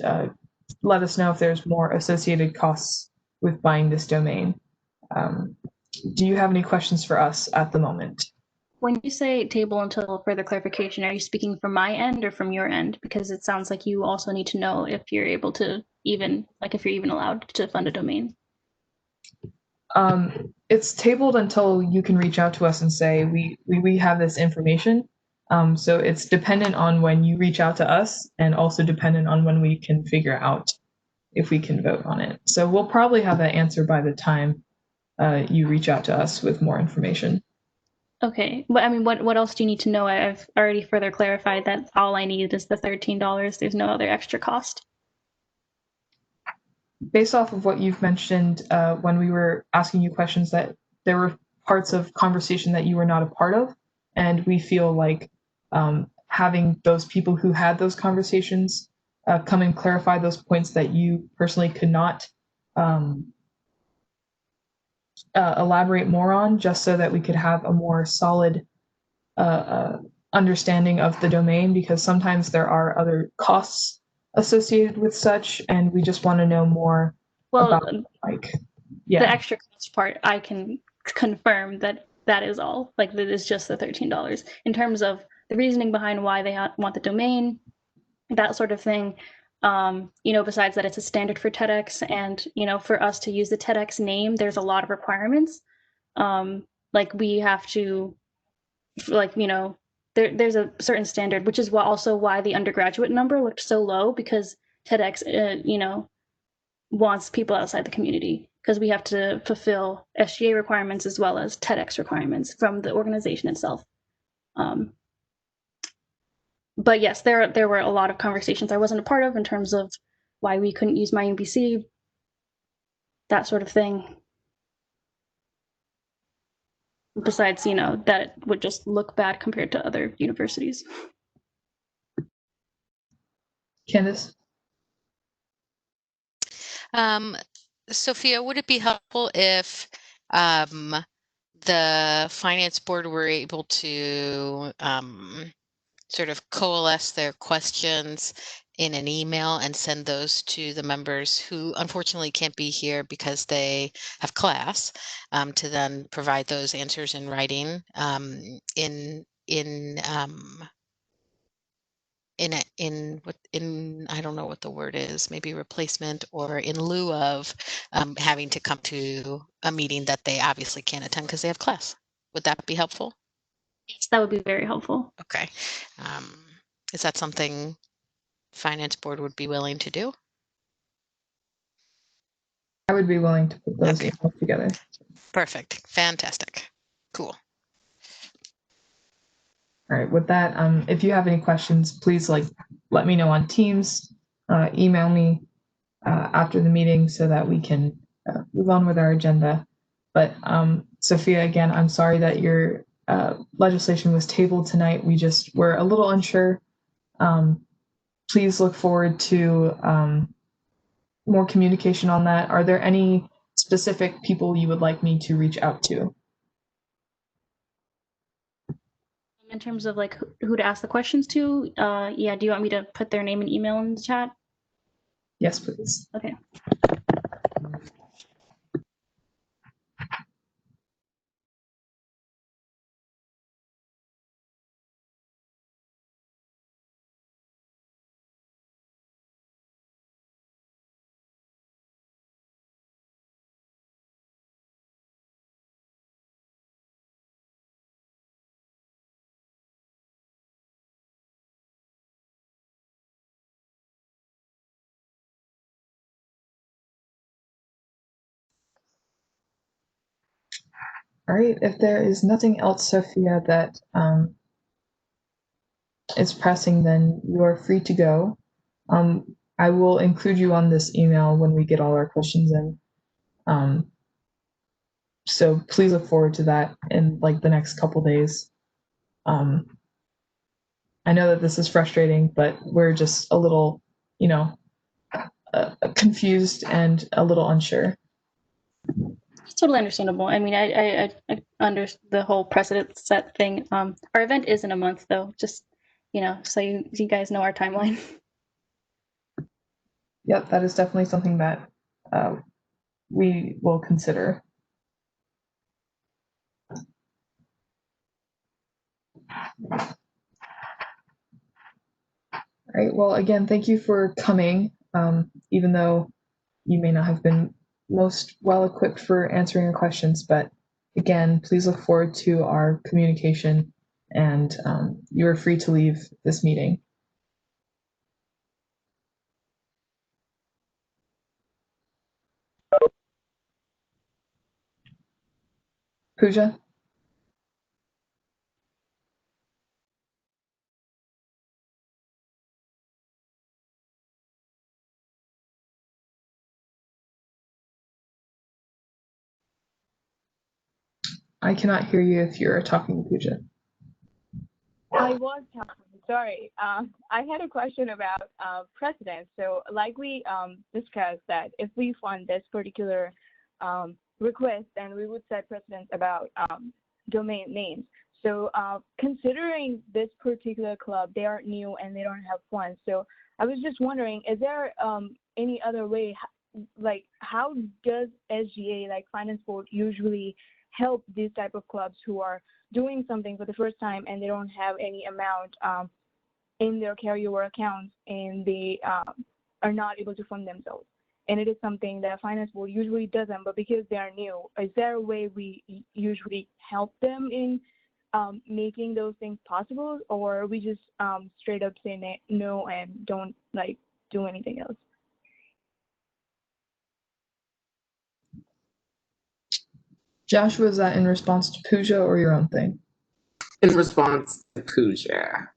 let us know if there's more associated costs with buying this domain. Do you have any questions for us at the moment? When you say table until further clarification, are you speaking from my end or from your end? Because it sounds like you also need to know if you're able to even, like if you're even allowed to fund a domain. It's tabled until you can reach out to us and say, we have this information. So it's dependent on when you reach out to us and also dependent on when we can figure out if we can vote on it. So we'll probably have that answer by the time you reach out to us with more information. Okay, but I mean, what else do you need to know? I've already further clarified that all I need is the $13. There's no other extra cost. Based off of what you've mentioned when we were asking you questions, that there were parts of conversation that you were not a part of, and we feel like having those people who had those conversations come and clarify those points that you personally could not elaborate more on, just so that we could have a more solid understanding of the domain, because sometimes there are other costs associated with such, and we just want to know more about, like, the extra cost part. I can confirm that that is all. Like, that is just the $13. In terms of the reasoning behind why they want the domain, that sort of thing. Besides that, it's a standard for TEDx, and for us to use the TEDx name, there's a lot of requirements. Like, we have to, there's a certain standard, which is also why the undergraduate number looked so low, because TEDx, wants people outside the community, because we have to fulfill SGA requirements as well as TEDx requirements from the organization itself. But yes, there were a lot of conversations I wasn't a part of in terms of why we couldn't use my UMBC, that sort of thing. Besides, that it would just look bad compared to other universities. Candace? Sophia, would it be helpful if the finance board were able to sort of coalesce their questions in an email and send those to the members who unfortunately can't be here because they have class, to then provide those answers in writing in I don't know what the word is, maybe replacement or in lieu of having to come to a meeting that they obviously can't attend because they have class. Would that be helpful? Yes, that would be very helpful. Okay. Is that something finance board would be willing to do? I would be willing to put those emails together. Perfect. Fantastic. Cool. All right, with that, if you have any questions, please let me know on Teams, email me after the meeting so that we can move on with our agenda. But Sophia, again, I'm sorry that your legislation was tabled tonight. We just were a little unsure. Please look forward to more communication on that. Are there any specific people you would like me to reach out to? In terms of like who to ask the questions to, yeah, do you want me to put their name and email in the chat? Yes, please. Okay. All right, if there is nothing else, Sophia, that is pressing, then you are free to go. I will include you on this email when we get all our questions in. So please look forward to that in like the next couple days. I know that this is frustrating, but we're just a little, confused and a little unsure. It's totally understandable. I mean, I under the whole precedent set thing. Our event is in a month, though. Just so you guys know our timeline. Yep, that is definitely something that we will consider. All right. Well, again, thank you for coming. Even though you may not have been most well equipped for answering your questions, but again, please look forward to our communication, and you are free to leave this meeting. Pooja? I cannot hear you if you're talking, Pooja. I was talking. Sorry. I had a question about precedence. So like we discussed that if we fund this particular request, then we would set precedence about domain names. So considering this particular club, they are new and they don't have funds. So I was just wondering, is there any other way, like how does SGA, like Finance Board, usually help these type of clubs who are doing something for the first time and they don't have any amount in their carryover accounts and they are not able to fund themselves? And it is something that Finance Board usually doesn't, but because they are new, is there a way we usually help them in making those things possible, or we just straight up say no and don't like do anything else? Joshua, is that in response to Pooja or your own thing? In response to Pooja.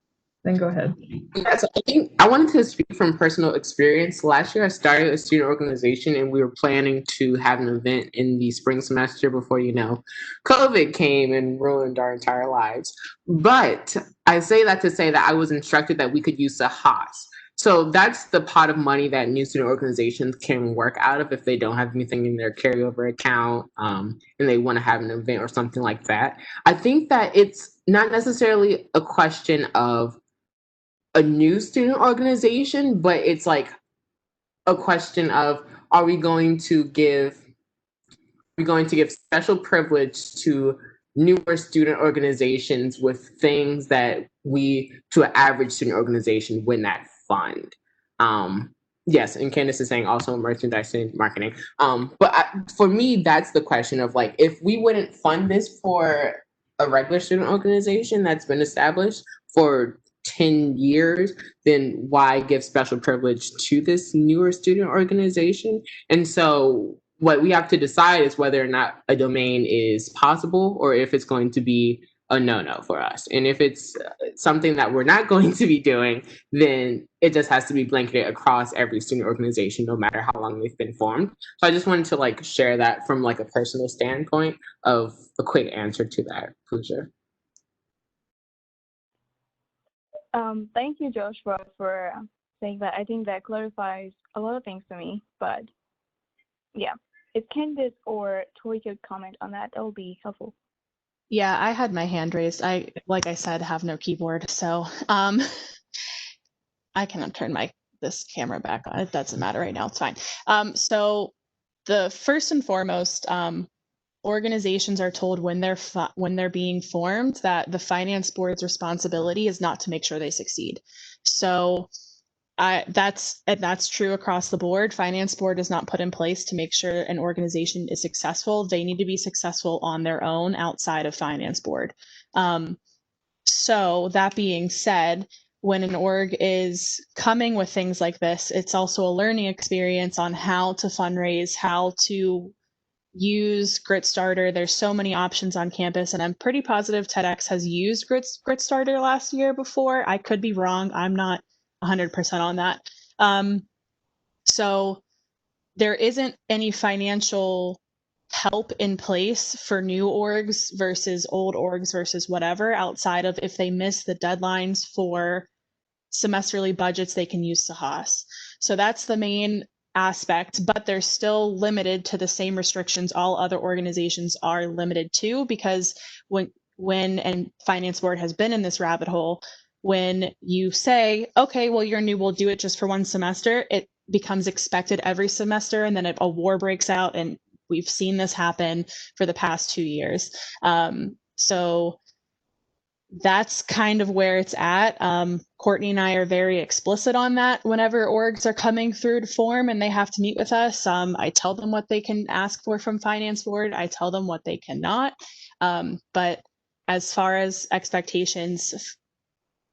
Then go ahead. Yeah, so I think I wanted to speak from personal experience. Last year, I started a student organization, and we were planning to have an event in the spring semester before, COVID came and ruined our entire lives. But I say that to say that I was instructed that we could use the Haas. So that's the pot of money that new student organizations can work out of if they don't have anything in their carryover account, and they want to have an event or something like that. I think that it's not necessarily a question of a new student organization, but it's like a question of, are we going to give special privilege to newer student organizations with things that to an average student organization would not fund? Yes, and Candace is saying also merchandise and marketing. For me, that's the question of like, if we wouldn't fund this for a regular student organization that's been established for 10 years, then why give special privilege to this newer student organization? And so what we have to decide is whether or not a domain is possible or if it's going to be a no-no for us. And if it's something that we're not going to be doing, then it just has to be blanketed across every student organization, no matter how long they've been formed. So I just wanted to like share that from like a personal standpoint of a quick answer to that, Pooja. Thank you, Joshua, for saying that. I think that clarifies a lot of things to me. But yeah, if Candice or Tori could comment on that, that would be helpful. Yeah, I had my hand raised. Like I said, have no keyboard, so I cannot turn this camera back on. It doesn't matter right now. It's fine. So the first and foremost, organizations are told when they're being formed that the finance board's responsibility is not to make sure they succeed. So that's true across the board. Finance board is not put in place to make sure an organization is successful. They need to be successful on their own outside of finance board. So that being said, when an org is coming with things like this, it's also a learning experience on how to fundraise, how to use GritStarter. There's so many options on campus, and I'm pretty positive TEDx has used GritStarter last year before. I could be wrong. I'm not 100% on that. So there isn't any financial help in place for new orgs versus old orgs versus whatever, outside of if they miss the deadlines for semesterly budgets, they can use Sahas. So that's the main aspect, but they're still limited to the same restrictions all other organizations are limited to, because when and finance board has been in this rabbit hole, when you say, okay, well, you're new, we'll do it just for one semester, it becomes expected every semester, and then a war breaks out, and we've seen this happen for the past 2 years. So that's kind of where it's at. Courtney and I are very explicit on that whenever orgs are coming through to form and they have to meet with us. I tell them what they can ask for from finance board. I tell them what they cannot. But as far as expectations,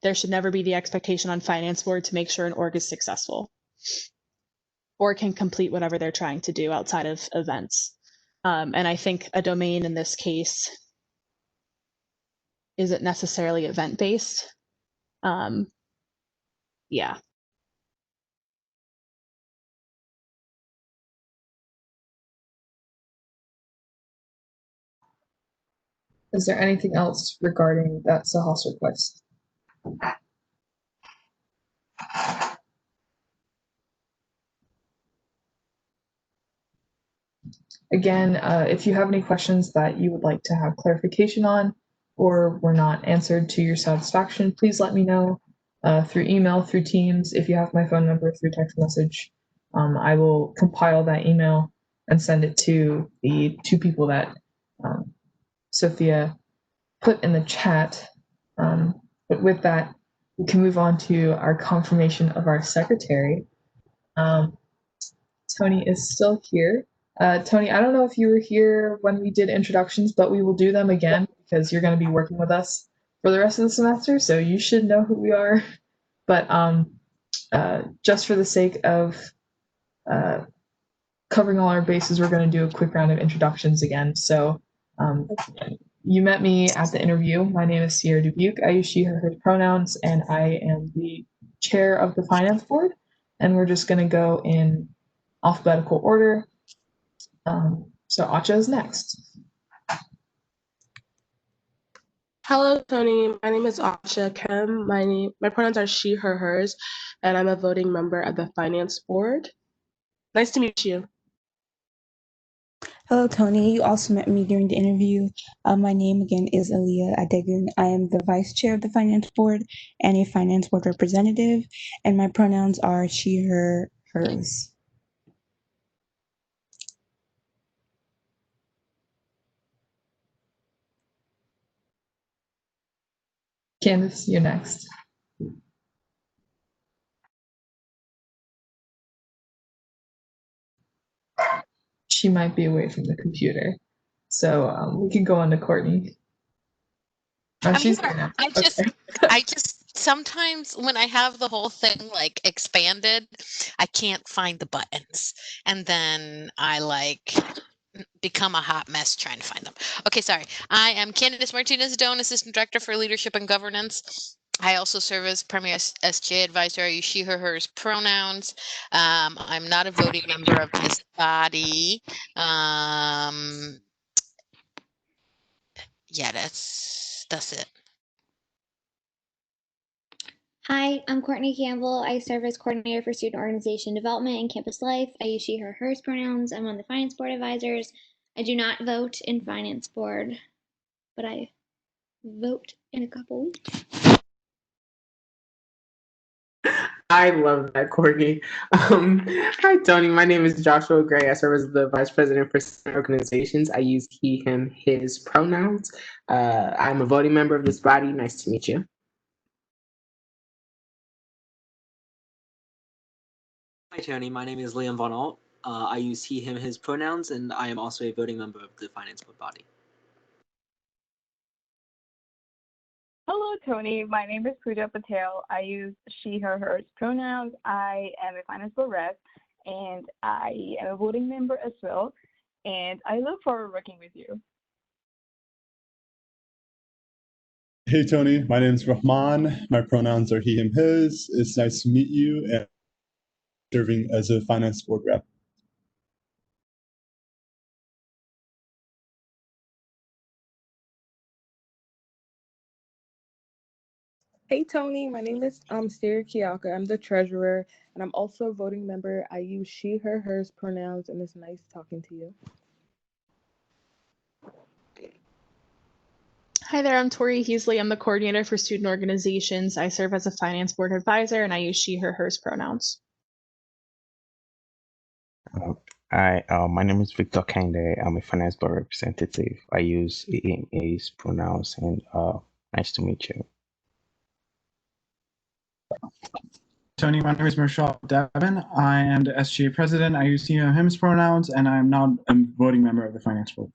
there should never be the expectation on finance board to make sure an org is successful or can complete whatever they're trying to do outside of events. And I think a domain in this case isn't necessarily event-based. Yeah. Is there anything else regarding that Sahas request? Again, if you have any questions that you would like to have clarification on or were not answered to your satisfaction, please let me know through email, through Teams. If you have my phone number, through text message, I will compile that email and send it to the 2 people that Sophia put in the chat. But with that, we can move on to our confirmation of our secretary. Tony is still here. Tony, I don't know if you were here when we did introductions, but we will do them again because you're going to be working with us for the rest of the semester, so you should know who we are. But just for the sake of covering all our bases, we're going to do a quick round of introductions again. So you met me at the interview. My name is Sierra Dubuque. I use she, her pronouns, and I am the chair of the finance board. And we're just going to go in alphabetical order. So Acha is next. Hello, Tony. My name is Asha Kim. My pronouns are she, her, hers, and I'm a voting member at the Finance Board. Nice to meet you. Hello, Tony. You also met me during the interview. My name again is Aaliyah Adegun. I am the vice chair of the Finance Board and a Finance Board representative, and my pronouns are she, her, hers. Candace, you're next. She might be away from the computer. So we can go on to Courtney. Oh, I'm she's here. here now. I just sometimes when I have the whole thing like expanded, I can't find the buttons. And then I like become a hot mess trying to find them. Okay, sorry. I am Candace Martinez Doan, Assistant Director for Leadership and Governance. I also serve as Premier SGA Advisor. I use she, her, hers pronouns. I'm not a voting member of this body. Yeah, that's it. Hi, I'm Courtney Campbell. I serve as coordinator for student organization development and campus life. I use she, her, hers pronouns. I'm on the finance board advisors. I do not vote in finance board, but I vote in a couple weeks. I love that, Courtney. Hi, Tony. My name is Joshua Gray. I serve as the Vice President for Student Organizations. I use he, him, his pronouns. I'm a voting member of this body. Nice to meet you. Hi, Tony. My name is Liam Von Alt. I use he, him, his pronouns, and I am also a voting member of the Finance Board body. Hello, Tony. My name is Pooja Patel. I use she, her, hers pronouns. I am a finance board rep, and I am a voting member as well. And I look forward to working with you. Hey, Tony. My name is Rahman. My pronouns are he, him, his. It's nice to meet you and serving as a finance board rep. Hey Tony, my name is Sarah Kialka. I'm the treasurer and I'm also a voting member. I use she, her, hers pronouns, and it's nice talking to you. Hi there, I'm Tori Heasley. I'm the coordinator for student organizations. I serve as a finance board advisor and I use she, her, hers pronouns. My name is Victor Kende. I'm a finance board representative. I use he, his pronouns, and nice to meet you. Tony, my name is Marshall Devin. I am the SGA president. I use he, him, his pronouns, and I'm now a voting member of the Finance Board.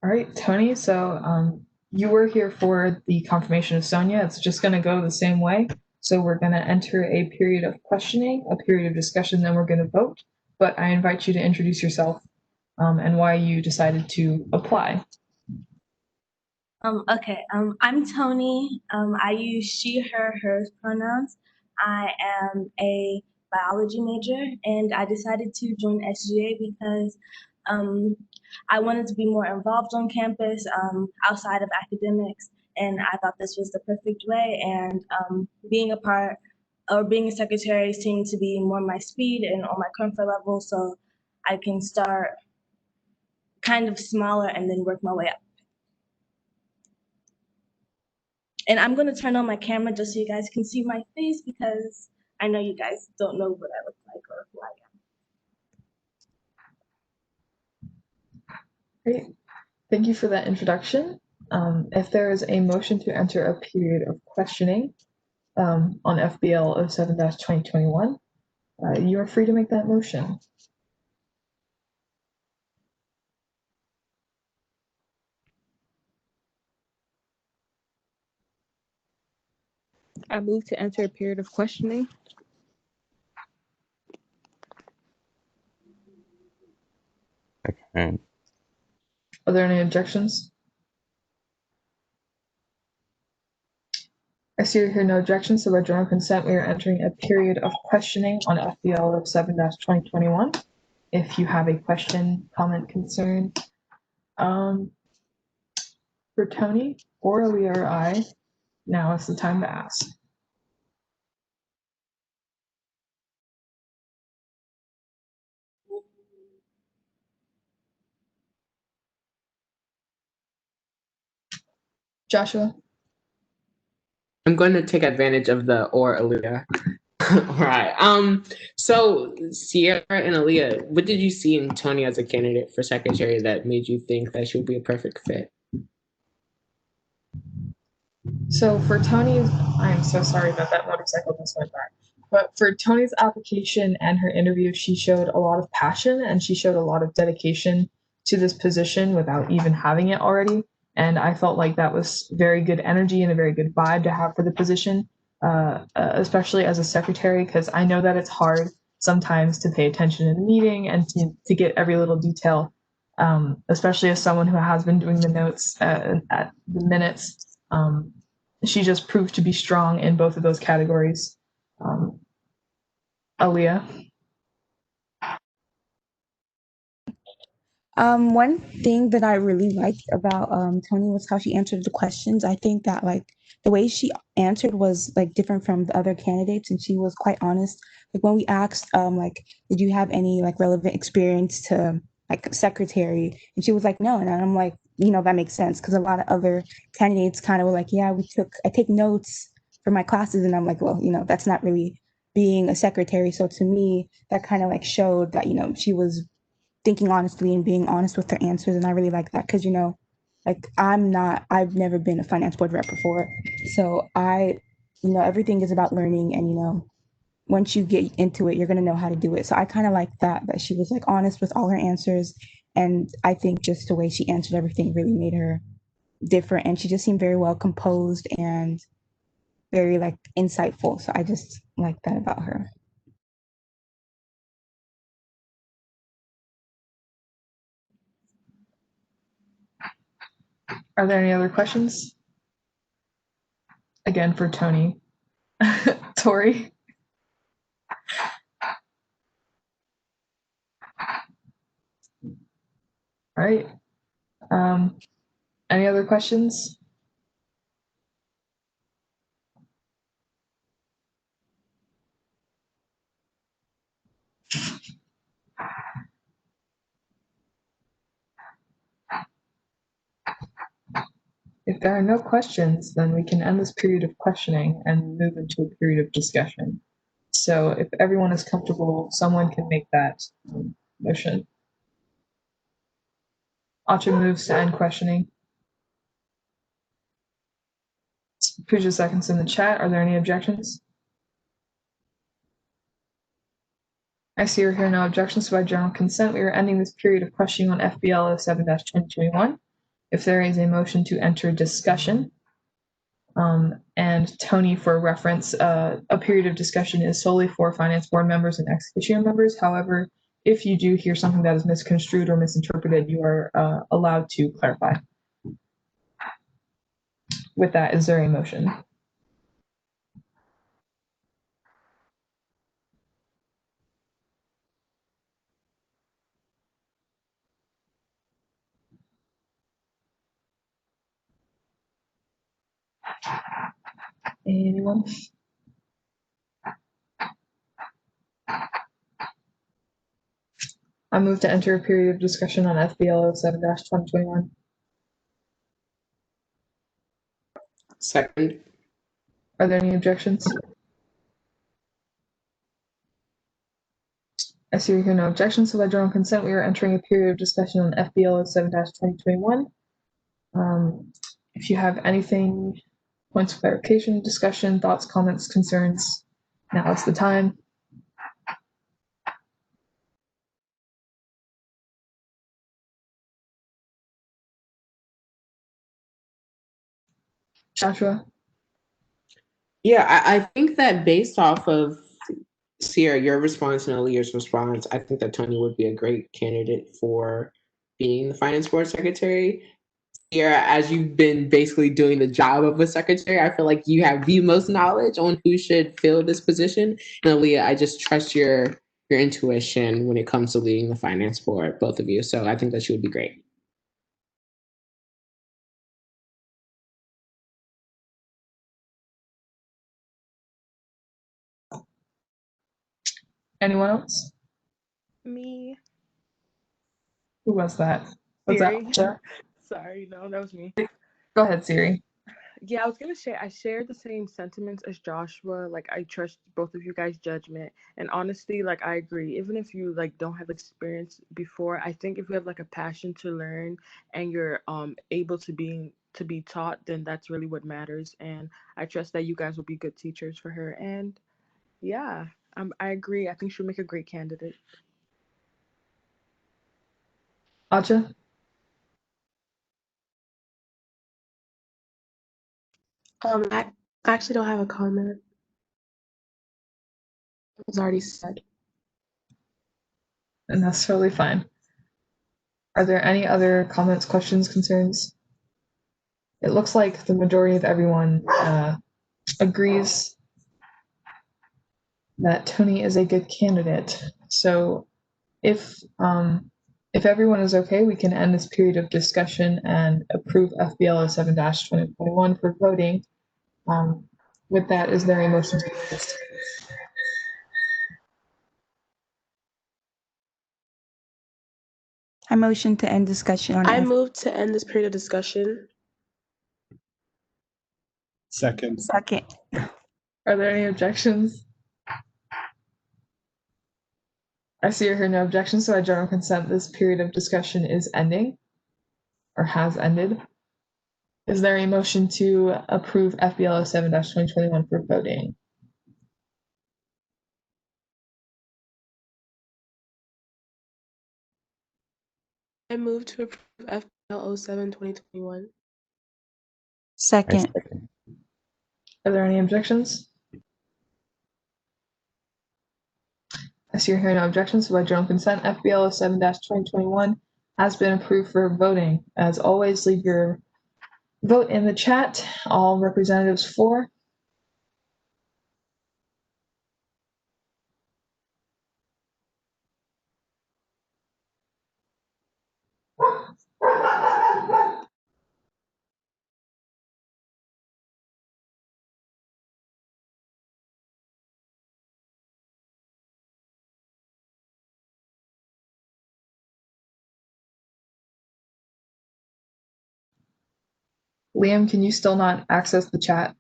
All right, Tony. So you were here for the confirmation of Sonia. It's just going to go the same way. So we're going to enter a period of questioning, a period of discussion, then we're going to vote. But I invite you to introduce yourself and why you decided to apply. I'm Tony. I use she, her, hers pronouns. I am a biology major, and I decided to join SGA because I wanted to be more involved on campus outside of academics, and I thought this was the perfect way. And being a part or being a secretary seemed to be more my speed and on my comfort level, so I can start kind of smaller and then work my way up. And I'm going to turn on my camera just so you guys can see my face because I know you guys don't know what I look like or who I am. Great. Thank you for that introduction. If there is a motion to enter a period of questioning on FBL 07-2021, you are free to make that motion. I move to enter a period of questioning. Okay. Are there any objections? I see or hear no objections, so by general consent, we are entering a period of questioning on FBL 07-2021. If you have a question, comment, concern, For Tony or Aaliyah or I, now is the time to ask. Joshua? I'm going to take advantage of the or Aaliyah. All right. So Sierra and Aaliyah, what did you see in Tony as a candidate for secretary that made you think that she would be a perfect fit? So for Tony's, I'm so sorry that that motorcycle just went by. But for Tony's application and her interview, she showed a lot of passion and she showed a lot of dedication to this position without even having it already. And I felt like that was very good energy and a very good vibe to have for the position, especially as a secretary, because I know that it's hard sometimes to pay attention in the meeting and to get every little detail, especially as someone who has been doing the notes at the minutes. She just proved to be strong in both of those categories. Aaliyah? One thing that I really liked about Tony was how she answered the questions. I think that like the way she answered was like different from the other candidates, and she was quite honest. Like when we asked, like, did you have any like relevant experience to like secretary? And she was like, no. And I'm like, that makes sense because a lot of other candidates kind of were like, yeah, I take notes for my classes, and I'm like, well, that's not really being a secretary. So to me, that kind of like showed that she was thinking honestly and being honest with her answers. And I really like that because, like I've never been a finance board rep before. So everything is about learning. And, once you get into it, you're going to know how to do it. So I kind of like that she was like honest with all her answers. And I think just the way she answered everything really made her different. And she just seemed very well composed and very like insightful. So I just like that about her. Are there any other questions? Again, for Tony. Tori? All right. Any other questions? If there are no questions, then we can end this period of questioning and move into a period of discussion. So if everyone is comfortable, someone can make that motion. Acha moves to end questioning. Pooja seconds in the chat. Are there any objections? I see or hear no objections, so by general consent, we are ending this period of questioning on FBL 07-2021. If there is a motion to enter discussion, and Tony, for reference, a period of discussion is solely for finance board members and ex officio members. However, if you do hear something that is misconstrued or misinterpreted, you are allowed to clarify. With that, is there a motion? Anyone? I move to enter a period of discussion on FBL 07-2021. Second. Are there any objections? I see we hear no objections, so by general consent, we are entering a period of discussion on FBL 07-2021. If you have anything, points of clarification, discussion, thoughts, comments, concerns, now is the time. Joshua? Yeah, I think that based off of Sierra, your response and Aaliyah's response, I think that Tony would be a great candidate for being the finance board secretary. Sierra, as you've been basically doing the job of a secretary, I feel like you have the most knowledge on who should fill this position. And Aaliyah, I just trust your intuition when it comes to leading the finance board, both of you. So I think that she would be great. Anyone else? Me. Who was that? Was that Siri. Acha? Sorry, no, that was me. Go ahead, Siri. Yeah, I was gonna share. I share the same sentiments as Joshua. Like, I trust both of you guys' judgment, and honestly, like, I agree. Even if you like don't have experience before, I think if you have like a passion to learn and you're able to be taught, then that's really what matters. And I trust that you guys will be good teachers for her. And yeah, I agree. I think she'll make a great candidate. Acha? I actually don't have a comment. It was already said. And that's totally fine. Are there any other comments, questions, concerns? It looks like the majority of everyone agrees that Tony is a good candidate. So if everyone is okay, we can end this period of discussion and approve FBL 07-2021 for voting. With that, is there a motion to this? I motion to end discussion on I F. move to end this period of discussion. Second. Second. Are there any objections? I see or hear no objections, so by general consent, this period of discussion is ending or has ended. Is there a motion to approve FBL 07-2021 for voting? I move to approve FPL 07-2021. Second. Are there any objections? I see or hear no objections, so by general consent, FBL 07-2021 has been approved for voting. As always, leave your vote in the chat. All representatives for. Liam, can you still not access the chat?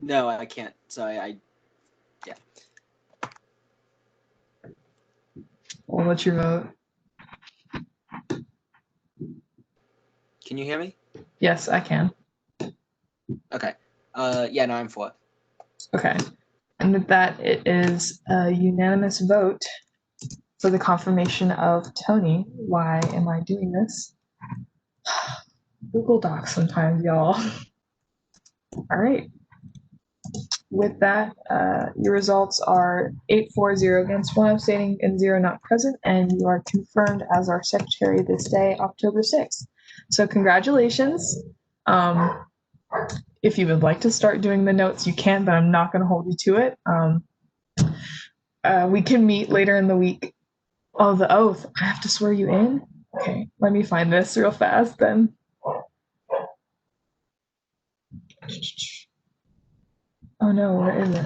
No, I can't. So yeah. Well, what's your vote? Can you hear me? Yes, I can. Okay. Yeah, no, I'm for. Okay. And with that, it is a unanimous vote for the confirmation of Tony. Why am I doing this? Google Docs sometimes, y'all. All right. With that, your results are 8-4-0 against 1 abstaining and 0 not present, and you are confirmed as our secretary this day, October 6th. So congratulations. If you would like to start doing the notes, you can, but I'm not going to hold you to it. We can meet later in the week. Oh, the oath. I have to swear you in? Okay, let me find this real fast then. Oh no, where is it?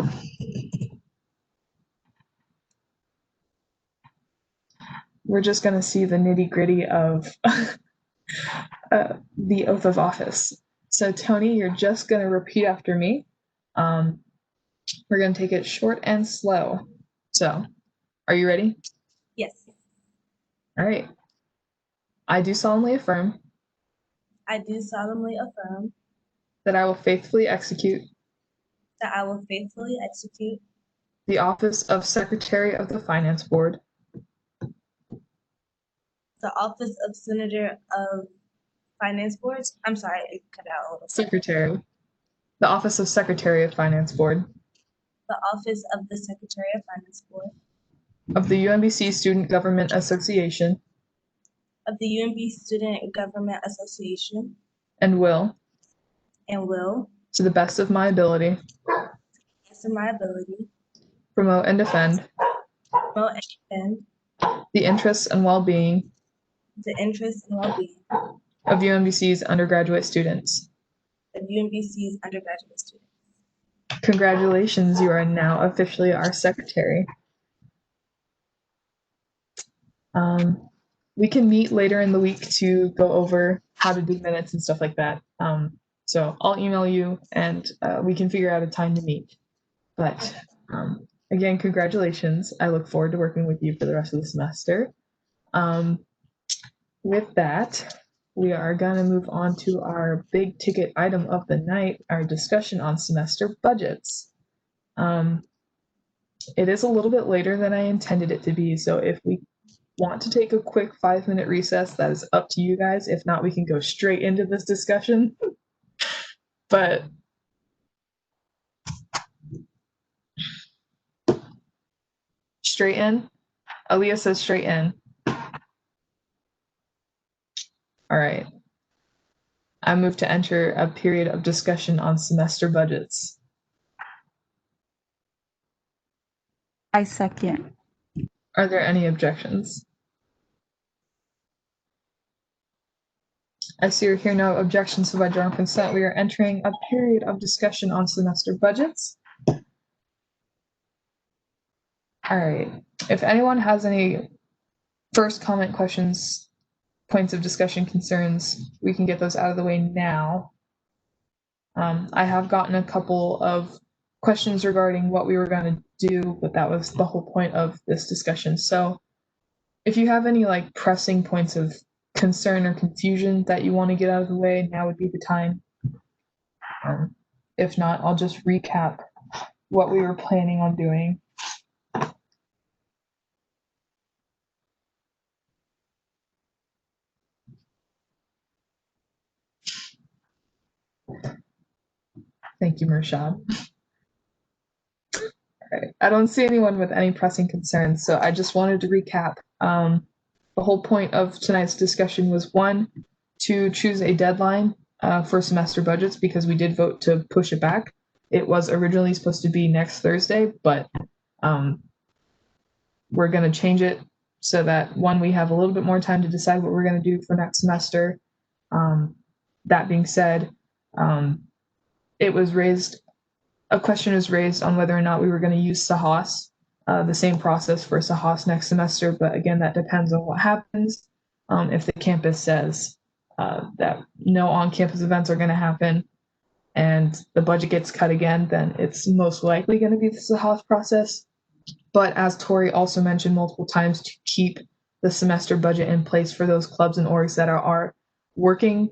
We're just going to see the nitty gritty of the oath of office. So, Tony, you're just going to repeat after me. We're going to take it short and slow. So, are you ready? Yes. All right. I do solemnly affirm I do solemnly affirm that I will faithfully execute that I will faithfully execute the office of Secretary of the Finance Board the office of Senator of Finance Board. I'm sorry, it cut out a little. Secretary. The office of Secretary of Finance Board The office of the Secretary of Finance Board of the UMBC Student Government Association of the UMB Student Government Association and will, to to the best of my ability, the best of my ability, promote and defend promote and defend the interests and well-being the interests and well-being of UMBC's undergraduate students. of UMBC's undergraduate students. Congratulations, you are now officially our secretary. We can meet later in the week to go over how to do minutes and stuff like that. So I'll email you and we can figure out a time to meet. But again, congratulations. I look forward to working with you for the rest of the semester. With that, we are going to move on to our big ticket item of the night, our discussion on semester budgets. It is a little bit later than I intended it to be, so if we want to take a quick 5-minute recess, that is up to you guys. If not, we can go straight into this discussion. But straight in? Aaliyah says straight in. All right. I move to enter a period of discussion on semester budgets. I second. Are there any objections? I see or hear no objections, so by general consent, we are entering a period of discussion on semester budgets. All right. If anyone has any first comment, questions, points of discussion, concerns, we can get those out of the way now. I have gotten a couple of questions regarding what we were going to do, but that was the whole point of this discussion. So if you have any like pressing points of concern or confusion that you want to get out of the way, now would be the time. If not, I'll just recap what we were planning on doing. Thank you, Mershad. Right. I don't see anyone with any pressing concerns, so I just wanted to recap. The whole point of tonight's discussion was, one, to choose a deadline for semester budgets, because we did vote to push it back. It was originally supposed to be next Thursday, but we're going to change it so that, one, we have a little bit more time to decide what we're going to do for next semester. That being said, it was raised, a question was raised on whether or not we were going to use Sahas, the same process for Sahas next semester, but again, that depends on what happens. If the campus says that no on-campus events are going to happen and the budget gets cut again, then it's most likely going to be the Sahas process. But as Tori also mentioned multiple times, to keep the semester budget in place for those clubs and orgs that are working,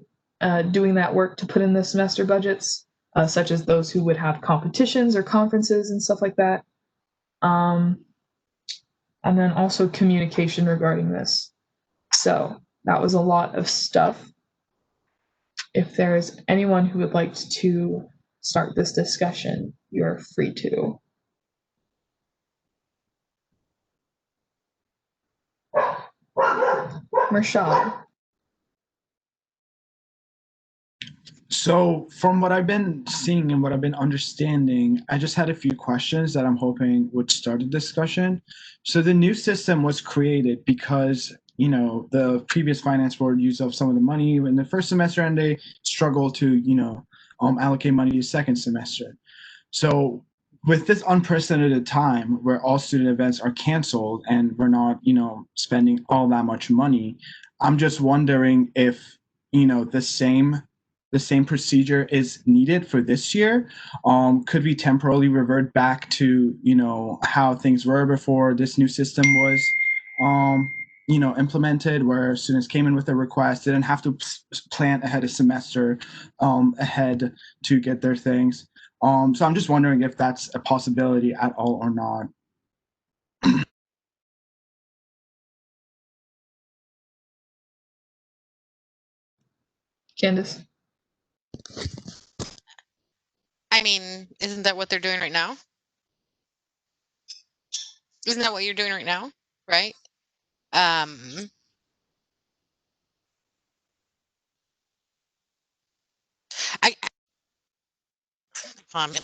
doing that work to put in the semester budgets, such as those who would have competitions or conferences and stuff like that. And then also communication regarding this. So that was a lot of stuff. If there's anyone who would like to start this discussion, you're free to. Mershad. So from what I've been seeing and what I've been understanding, I just had a few questions that I'm hoping would start a discussion. So the new system was created because, you know, the previous finance board used up some of the money in the first semester and they struggled to, you know, allocate money to second semester. So with this unprecedented time where all student events are canceled and we're not, you know, spending all that much money, I'm just wondering if, you know, the same procedure is needed for this year. Could we temporarily revert back to, you know, how things were before this new system was, you know, implemented, where students came in with a request, didn't have to plan ahead a semester ahead to get their things. So I'm just wondering if that's a possibility at all or not. Candace. I mean, isn't that what they're doing right now? Isn't that what you're doing right now? Right? I'm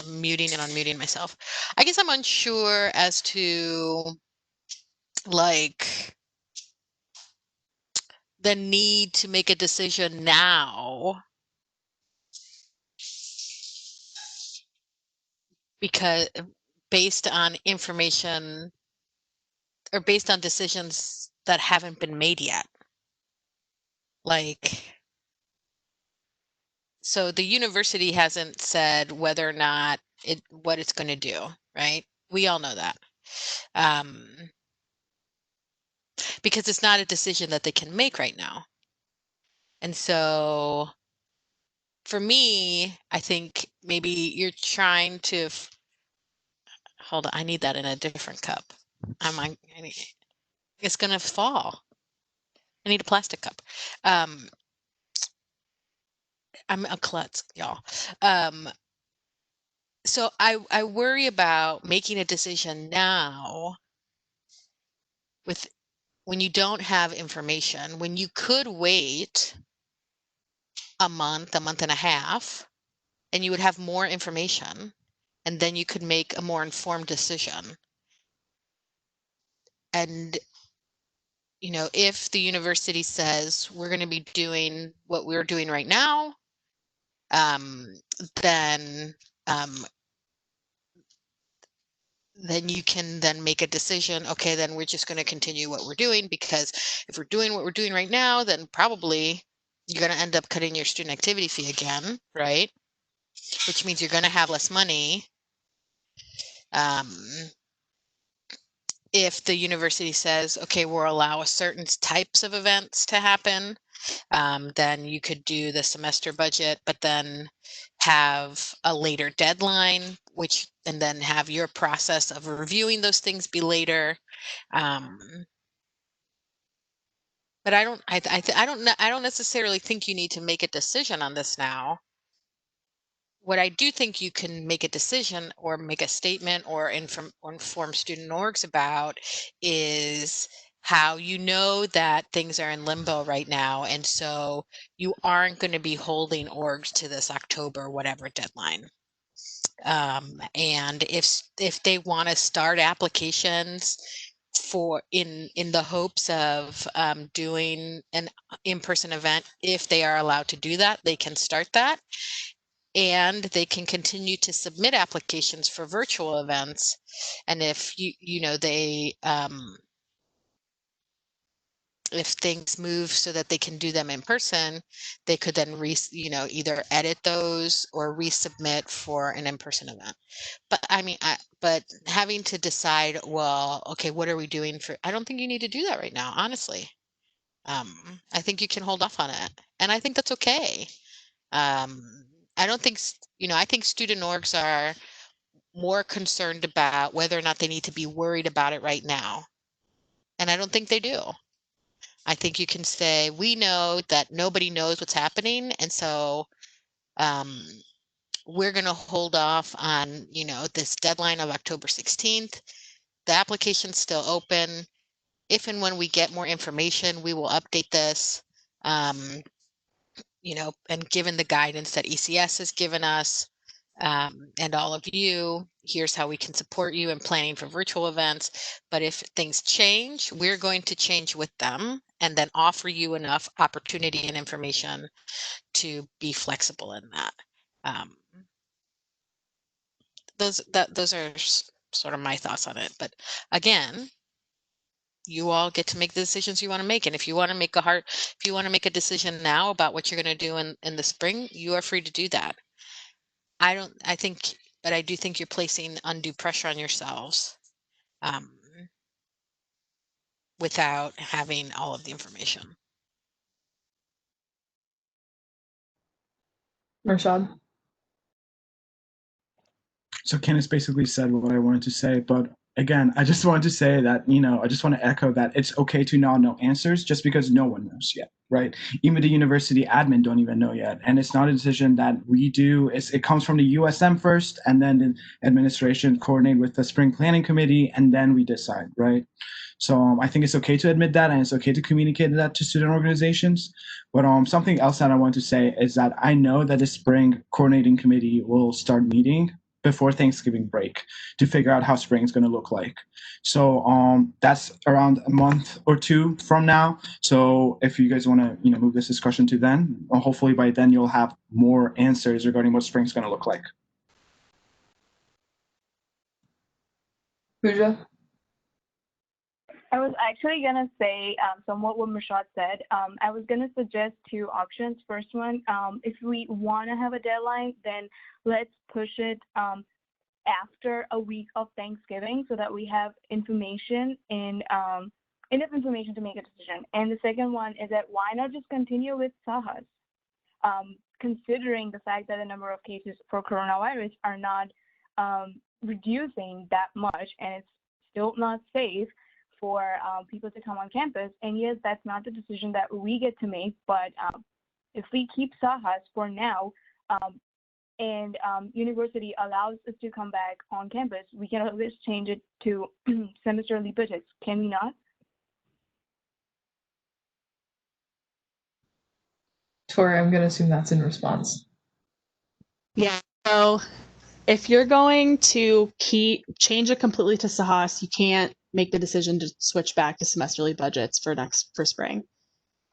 muting and unmuting myself. I guess I'm unsure as to like the need to make a decision now because based on information or based on decisions that haven't been made yet. Like, so the university hasn't said whether or not what it's going to do, right? We all know that. Because it's not a decision that they can make right now. And so for me, I think maybe you're trying to hold on, I need that in a different cup. It's gonna fall. I need a plastic cup. I'm a klutz, y'all. So I worry about making a decision now when you don't have information, when you could wait a month and a half, and you would have more information, and then you could make a more informed decision. And if the university says we're going to be doing what we're doing right now, then you can then make a decision. Okay, then we're just going to continue what we're doing, because if we're doing what we're doing right now, then probably you're going to end up cutting your student activity fee again, right? Which means you're going to have less money. If the university says, okay, we'll allow certain types of events to happen, then you could do the semester budget, but then have a later deadline, and then have your process of reviewing those things be later. But I don't necessarily think you need to make a decision on this now. What I do think you can make a decision or make a statement or inform student orgs about is how you know that things are in limbo right now, and so you aren't going to be holding orgs to this October whatever deadline. And if they want to start applications in the hopes of doing an in-person event, if they are allowed to do that, they can start that. And they can continue to submit applications for virtual events. And if if things move so that they can do them in person, they could then either edit those or resubmit for an in-person event. But but having to decide, well, okay, what are we doing I don't think you need to do that right now, honestly. I think you can hold off on it, and I think that's okay. I don't think, I think student orgs are more concerned about whether or not they need to be worried about it right now. And I don't think they do. I think you can say, we know that nobody knows what's happening. And so we're going to hold off on, this deadline of October 16th. The application's still open. If and when we get more information, we will update this. And given the guidance that ECS has given us, and all of you, here's how we can support you in planning for virtual events. But if things change, we're going to change with them and then offer you enough opportunity and information to be flexible in that. Those are sort of my thoughts on it. But again, you all get to make the decisions you want to make. And if you want to make a decision now about what you're going to do in the spring, you are free to do that. But I do think you're placing undue pressure on yourselves without having all of the information. Rashad? So Candace basically said what I wanted to say, but again, I just wanted to say that, I just want to echo that it's okay to not know answers just because no one knows yet, right? Even the university admin don't even know yet. And it's not a decision that we do. It comes from the USM first, and then the administration coordinate with the spring planning committee, and then we decide, right? So I think it's okay to admit that, and it's okay to communicate that to student organizations. But something else that I want to say is that I know that the spring coordinating committee will start meeting before Thanksgiving break to figure out how spring is going to look like. So that's around a month or two from now. So if you guys want to move this discussion to then, hopefully by then you'll have more answers regarding what spring is going to look like. Pooja? I was actually gonna say somewhat what Mashad said. I was gonna suggest two options. First one, if we want to have a deadline, then let's push it after a week of Thanksgiving so that we have information and enough information to make a decision. And the second one is that why not just continue with Sahas, considering the fact that the number of cases for coronavirus are not reducing that much, and it's still not safe for people to come on campus. And yes, that's not the decision that we get to make, but if we keep Sahas for now, and university allows us to come back on campus, we can always change it to semesterly budgets, can we not? Tori, I'm gonna assume that's in response. Yeah. So if you're going to change it completely to Sahas, you can't make the decision to switch back to semesterly budgets for spring.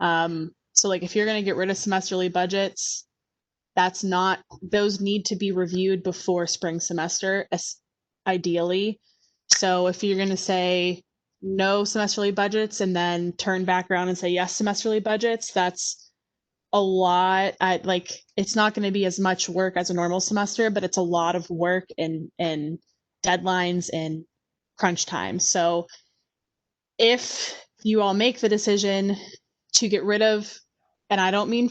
So like if you're going to get rid of semesterly budgets, those need to be reviewed before spring semester, ideally. So if you're going to say no semesterly budgets and then turn back around and say yes semesterly budgets, that's a lot. It's not going to be as much work as a normal semester, but it's a lot of work and deadlines and crunch time. So if you all make the decision to get rid of, and I don't mean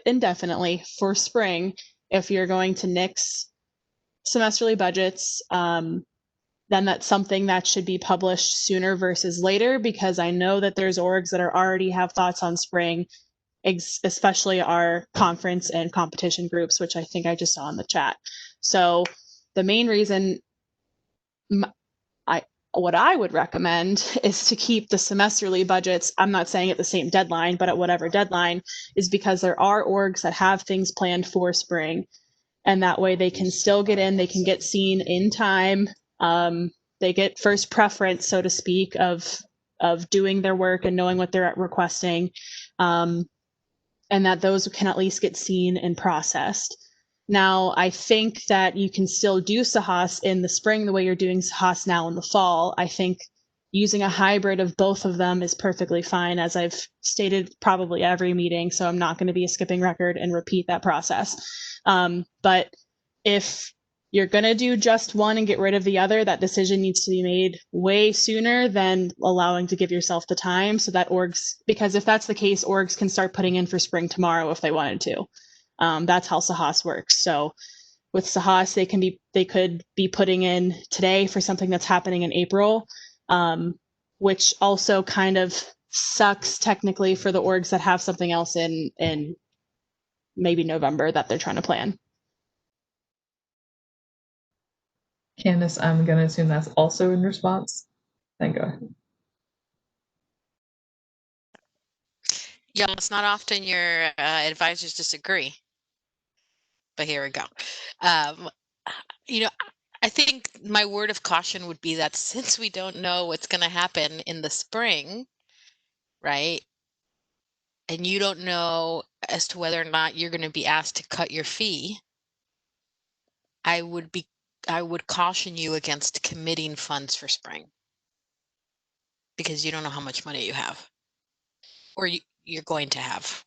indefinitely, for spring, if you're going to nix semesterly budgets, then that's something that should be published sooner versus later, because I know that there's orgs that already have thoughts on spring, especially our conference and competition groups, which I think I just saw in the chat. So the main reason what I would recommend is to keep the semesterly budgets, I'm not saying at the same deadline, but at whatever deadline, is because there are orgs that have things planned for spring, and that way they can still get in, they can get seen in time, they get first preference, so to speak, of doing their work and knowing what they're requesting, and that those can at least get seen and processed. Now, I think that you can still do Sahas in the spring the way you're doing Sahas now in the fall. I think using a hybrid of both of them is perfectly fine, as I've stated probably every meeting, so I'm not going to be a skipping record and repeat that process. But if you're going to do just one and get rid of the other, that decision needs to be made way sooner than allowing to give yourself the time, so that orgs, because if that's the case, orgs can start putting in for spring tomorrow if they wanted to. That's how Sahas works. So with Sahas, they could be putting in today for something that's happening in April, which also kind of sucks technically for the orgs that have something else in maybe November that they're trying to plan. Candace, I'm gonna assume that's also in response. Then go ahead. Yeah, it's not often your advisors disagree, but here we go. I think my word of caution would be that since we don't know what's going to happen in the spring, right? And you don't know as to whether or not you're going to be asked to cut your fee, I would caution you against committing funds for spring, because you don't know how much money you have, or you're going to have.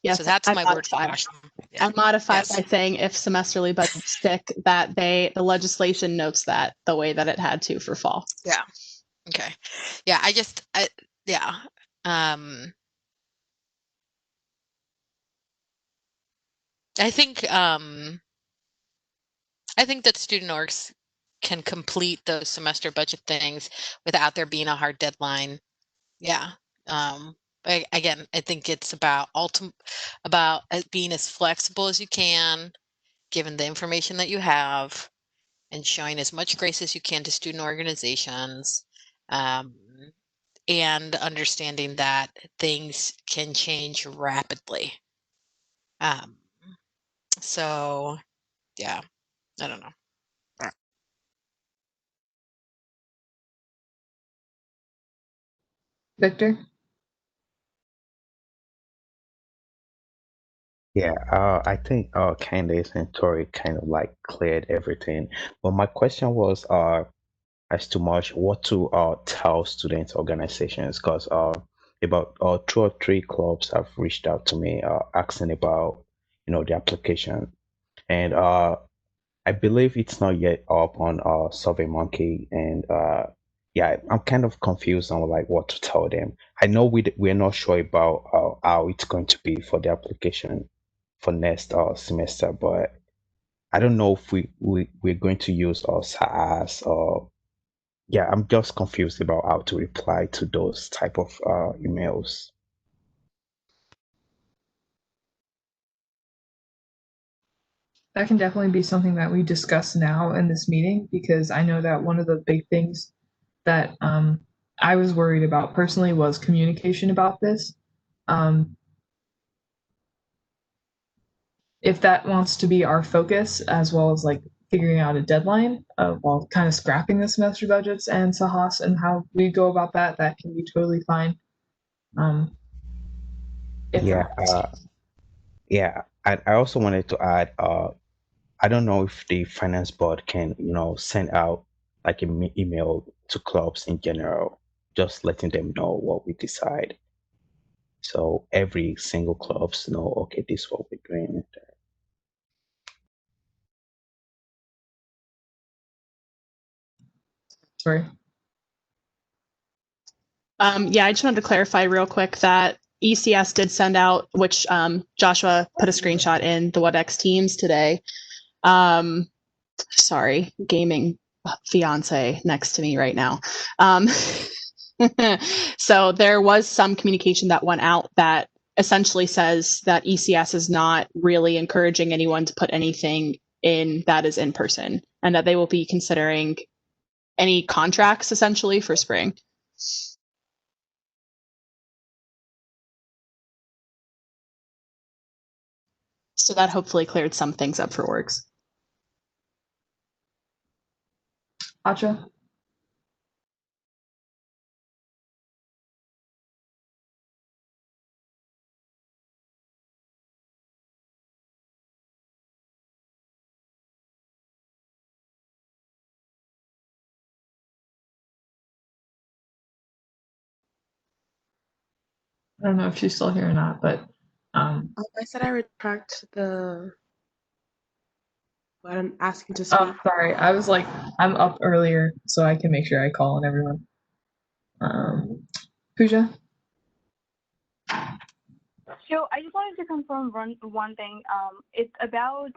Yes, so that's my word of caution. Yeah. I modified Yes. by saying if semesterly budgets stick, that the legislation notes that the way that it had to for fall. Yeah. Okay. Yeah. Yeah. I think that student orgs can complete those semester budget things without there being a hard deadline. Yeah. Again, I think it's about being as flexible as you can, given the information that you have, and showing as much grace as you can to student organizations, and understanding that things can change rapidly. So yeah, I don't know. Victor? Yeah, I think Candace and Tori kind of like cleared everything. But my question was, as to much what to tell student organizations, because about 2 or 3 clubs have reached out to me asking about the application, and I believe it's not yet up on SurveyMonkey, and yeah, I'm kind of confused on like what to tell them. I know we're not sure about how it's going to be for the application for next semester, but I don't know if we're going to use SaaS or yeah, I'm just confused about how to reply to those type of emails. That can definitely be something that we discuss now in this meeting, because I know that one of the big things that I was worried about personally was communication about this. If that wants to be our focus, as well as like figuring out a deadline while kind of scrapping the semester budgets and Sahas and how we go about that, that can be totally fine. Yeah, yeah. I also wanted to add, I don't know if the finance board can, send out like an email to clubs in general, just letting them know what we decide. So every single clubs know, okay, this is what we're doing. Sorry. Yeah, I just wanted to clarify real quick that ECS did send out, which Joshua put a screenshot in the WebEx Teams today. Sorry, gaming fiance next to me right now. So there was some communication that went out that essentially says that ECS is not really encouraging anyone to put anything in that is in person, and that they will be considering any contracts essentially for spring. So that hopefully cleared some things up for orgs. Acha? I don't know if she's still here or not, but I said I retract what I'm asking to oh, speak. sorry. I was like, I'm up earlier, so I can make sure I call on everyone. Pooja? So I just wanted to confirm one thing. It's about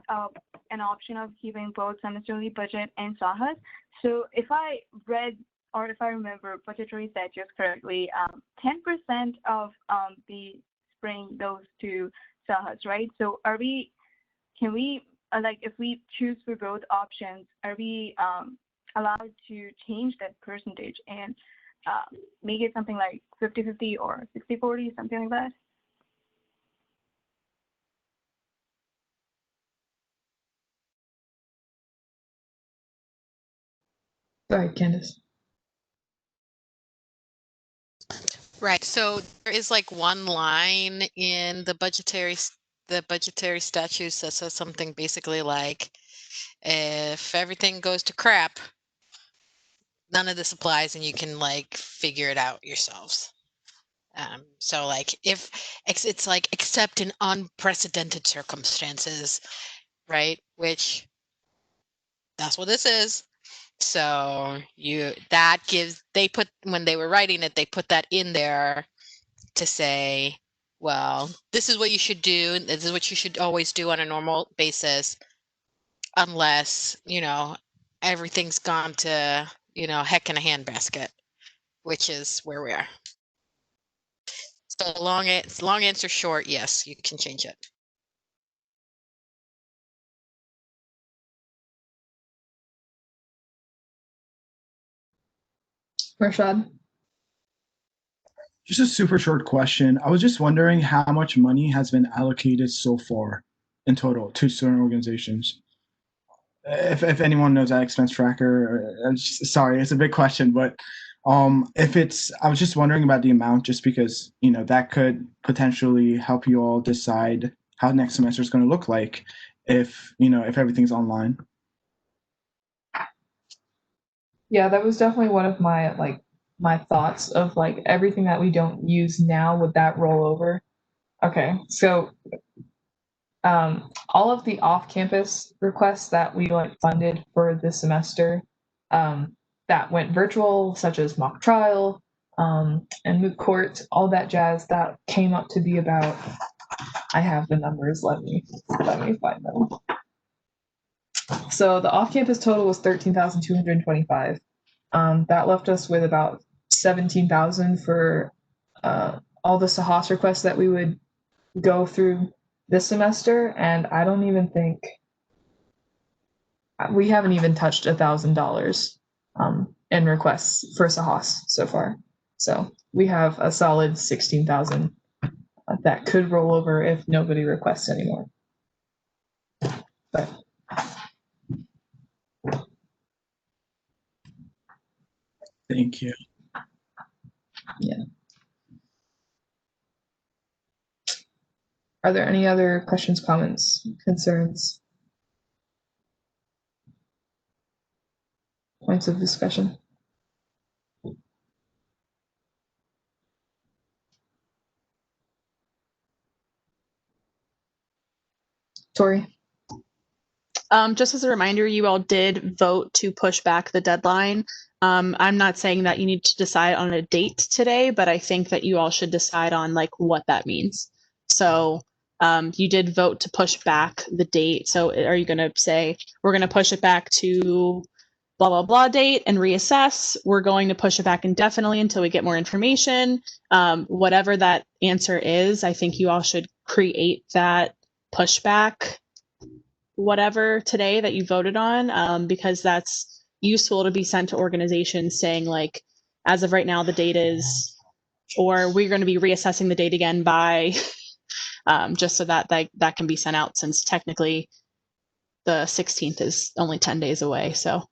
an option of keeping both semesterly budget and Sahas. So if I read or if I remember budgetary statutes correctly, 10% of the spring goes to Sahas, right? So can we like if we choose for both options, are we allowed to change that percentage and make it something like 50-50 or 60-40, something like that? Sorry, Candace. Right. So there is like one line in the budgetary statutes that says something basically like, if everything goes to crap, none of this applies, and you can like figure it out yourselves. So like if it's like except in unprecedented circumstances, right? Which that's what this is. So they put when they were writing it, they put that in there to say, well, this is what you should do. This is what you should always do on a normal basis, unless, everything's gone to, heck in a handbasket, which is where we are. So long answer short, yes, you can change it. Rashad? Just a super short question. I was just wondering how much money has been allocated so far in total to student organizations. If anyone knows that expense tracker, sorry, it's a big question, but I was just wondering about the amount, just because that could potentially help you all decide how next semester is going to look like if everything's online. Yeah, that was definitely one of my thoughts of like everything that we don't use now, would that roll over? Okay, so all of the off-campus requests that we like funded for this semester, that went virtual, such as mock trial, and moot court, all that jazz, that came up to be about, I have the numbers, let me find them. So the off-campus total was 13,225. That left us with about 17,000 for all the Sahas requests that we would go through this semester, and I don't even think we haven't even touched $1,000 in requests for Sahas so far. So we have a solid 16,000 that could roll over if nobody requests anymore. But Thank you. yeah. Are there any other questions, comments, concerns, points of discussion? Tori? Just as a reminder, you all did vote to push back the deadline. I'm not saying that you need to decide on a date today, but I think that you all should decide on like what that means. So you did vote to push back the date. So are you going to say we're going to push it back to blah, blah, blah date and reassess? We're going to push it back indefinitely until we get more information. Whatever that answer is, I think you all should create that pushback whatever today that you voted on, because that's useful to be sent to organizations saying like, as of right now, the date is, or we're going to be reassessing the date again by, just so that that can be sent out, since technically the 16th is only 10 days away. So.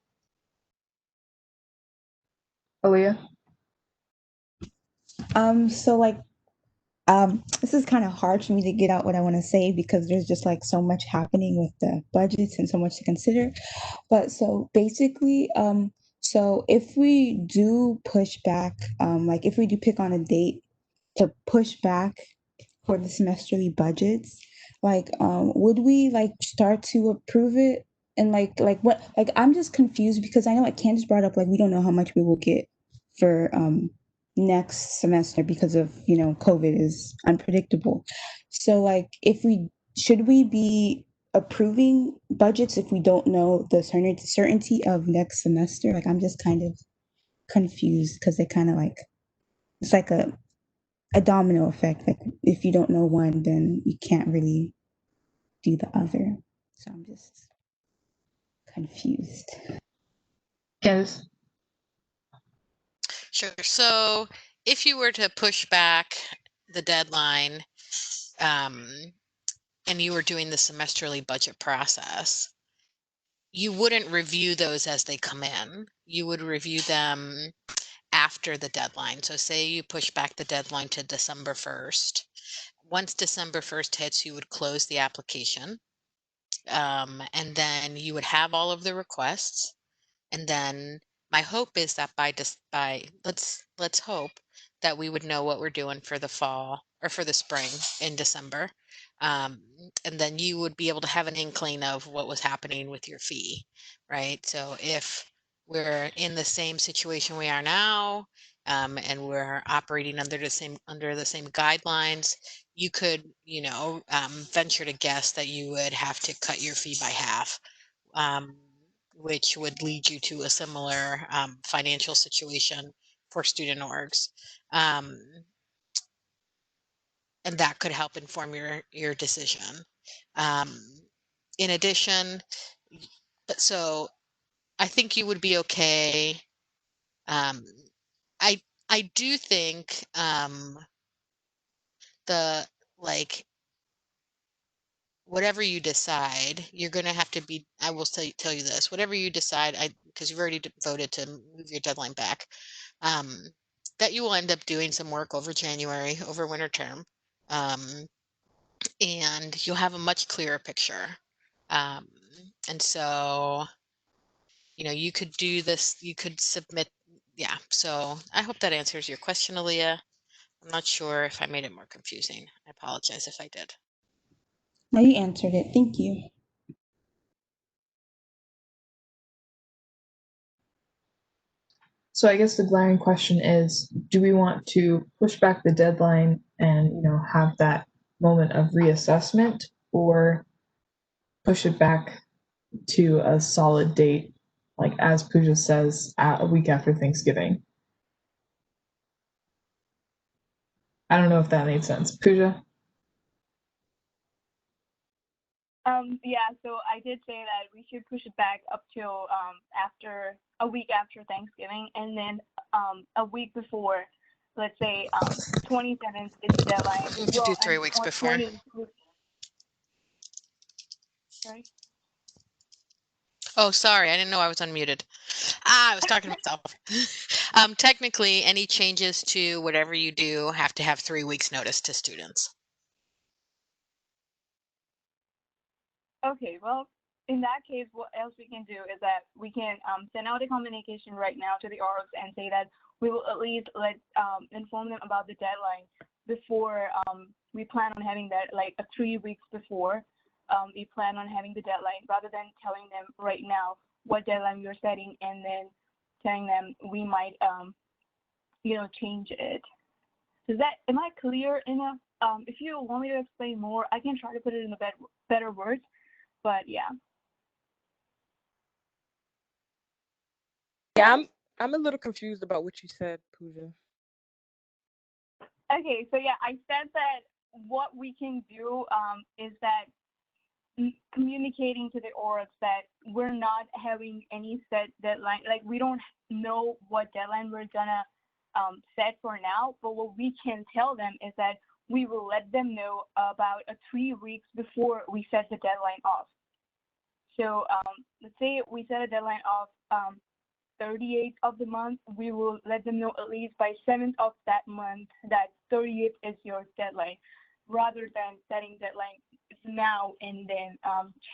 Aaliyah? So like, this is kind of hard for me to get out what I want to say because there's just like so much happening with the budgets and so much to consider. But so basically, so if we do push back, like if we do pick on a date to push back for the semesterly budgets, like, would we like start to approve it? And like what, like, I'm just confused because I know like Candace brought up, like, we don't know how much we will get for, next semester because of, COVID is unpredictable. So like, if we, should we be approving budgets if we don't know the certainty of next semester? Like, I'm just kind of confused because they kind of like, it's like a domino effect. Like, if you don't know one, then you can't really do the other. So I'm just confused. Candace? Sure. So if you were to push back the deadline, and you were doing the semesterly budget process, you wouldn't review those as they come in. You would review them after the deadline. So say you push back the deadline to December 1st. Once December 1st hits, you would close the application. And then you would have all of the requests. And then my hope is that by let's hope that we would know what we're doing for the fall or for the spring in December. And then you would be able to have an inkling of what was happening with your fee, right? So if we're in the same situation we are now, and we're operating under the same guidelines, you could, venture to guess that you would have to cut your fee by half. Which would lead you to a similar financial situation for student orgs. And that could help inform your decision. In addition, so I think you would be okay. I do think the like whatever you decide, you're going to have to be, I will tell you this, whatever you decide, because you've already voted to move your deadline back, that you will end up doing some work over January, over winter term, and you'll have a much clearer picture. And so, you could do this, you could submit. Yeah. So I hope that answers your question, Aaliyah. I'm not sure if I made it more confusing. I apologize if I did. No, you answered it. Thank you. So I guess the glaring question is, do we want to push back the deadline and, have that moment of reassessment, or push it back to a solid date, like as Pooja says, a week after Thanksgiving? I don't know if that made sense. Pooja? Yeah, so I did say that we should push it back up till after a week after Thanksgiving, and then a week before, let's say 27th is the deadline. We should do 3 weeks before. 20. Sorry. Oh, sorry. I didn't know I was unmuted. I was talking to myself. Technically, any changes to whatever you do have to have 3 weeks notice to students. Okay, well, in that case, what else we can do is that we can send out a communication right now to the orgs and say that we will at least inform them about the deadline before we plan on having that, like 3 weeks before we plan on having the deadline, rather than telling them right now what deadline we're setting and then telling them we might, change it. Am I clear enough? If you want me to explain more, I can try to put it in better words. But yeah. Yeah, I'm a little confused about what you said, Pooja. Okay, so yeah, I said that what we can do is that communicating to the orgs that we're not having any set deadline. Like, we don't know what deadline we're gonna set for now, but what we can tell them is that we will let them know about 3 weeks before we set the deadline off. So let's say we set a deadline of 38th of the month, we will let them know at least by 7th of that month that 38th is your deadline, rather than setting deadline now and then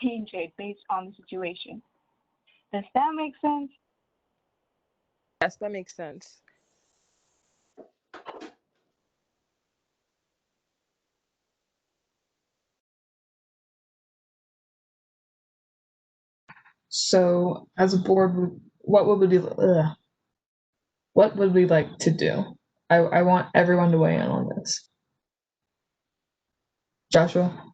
change it based on the situation. Does that make sense? Yes, that makes sense. So as a board, what would we like to do? I want everyone to weigh in on this. Joshua?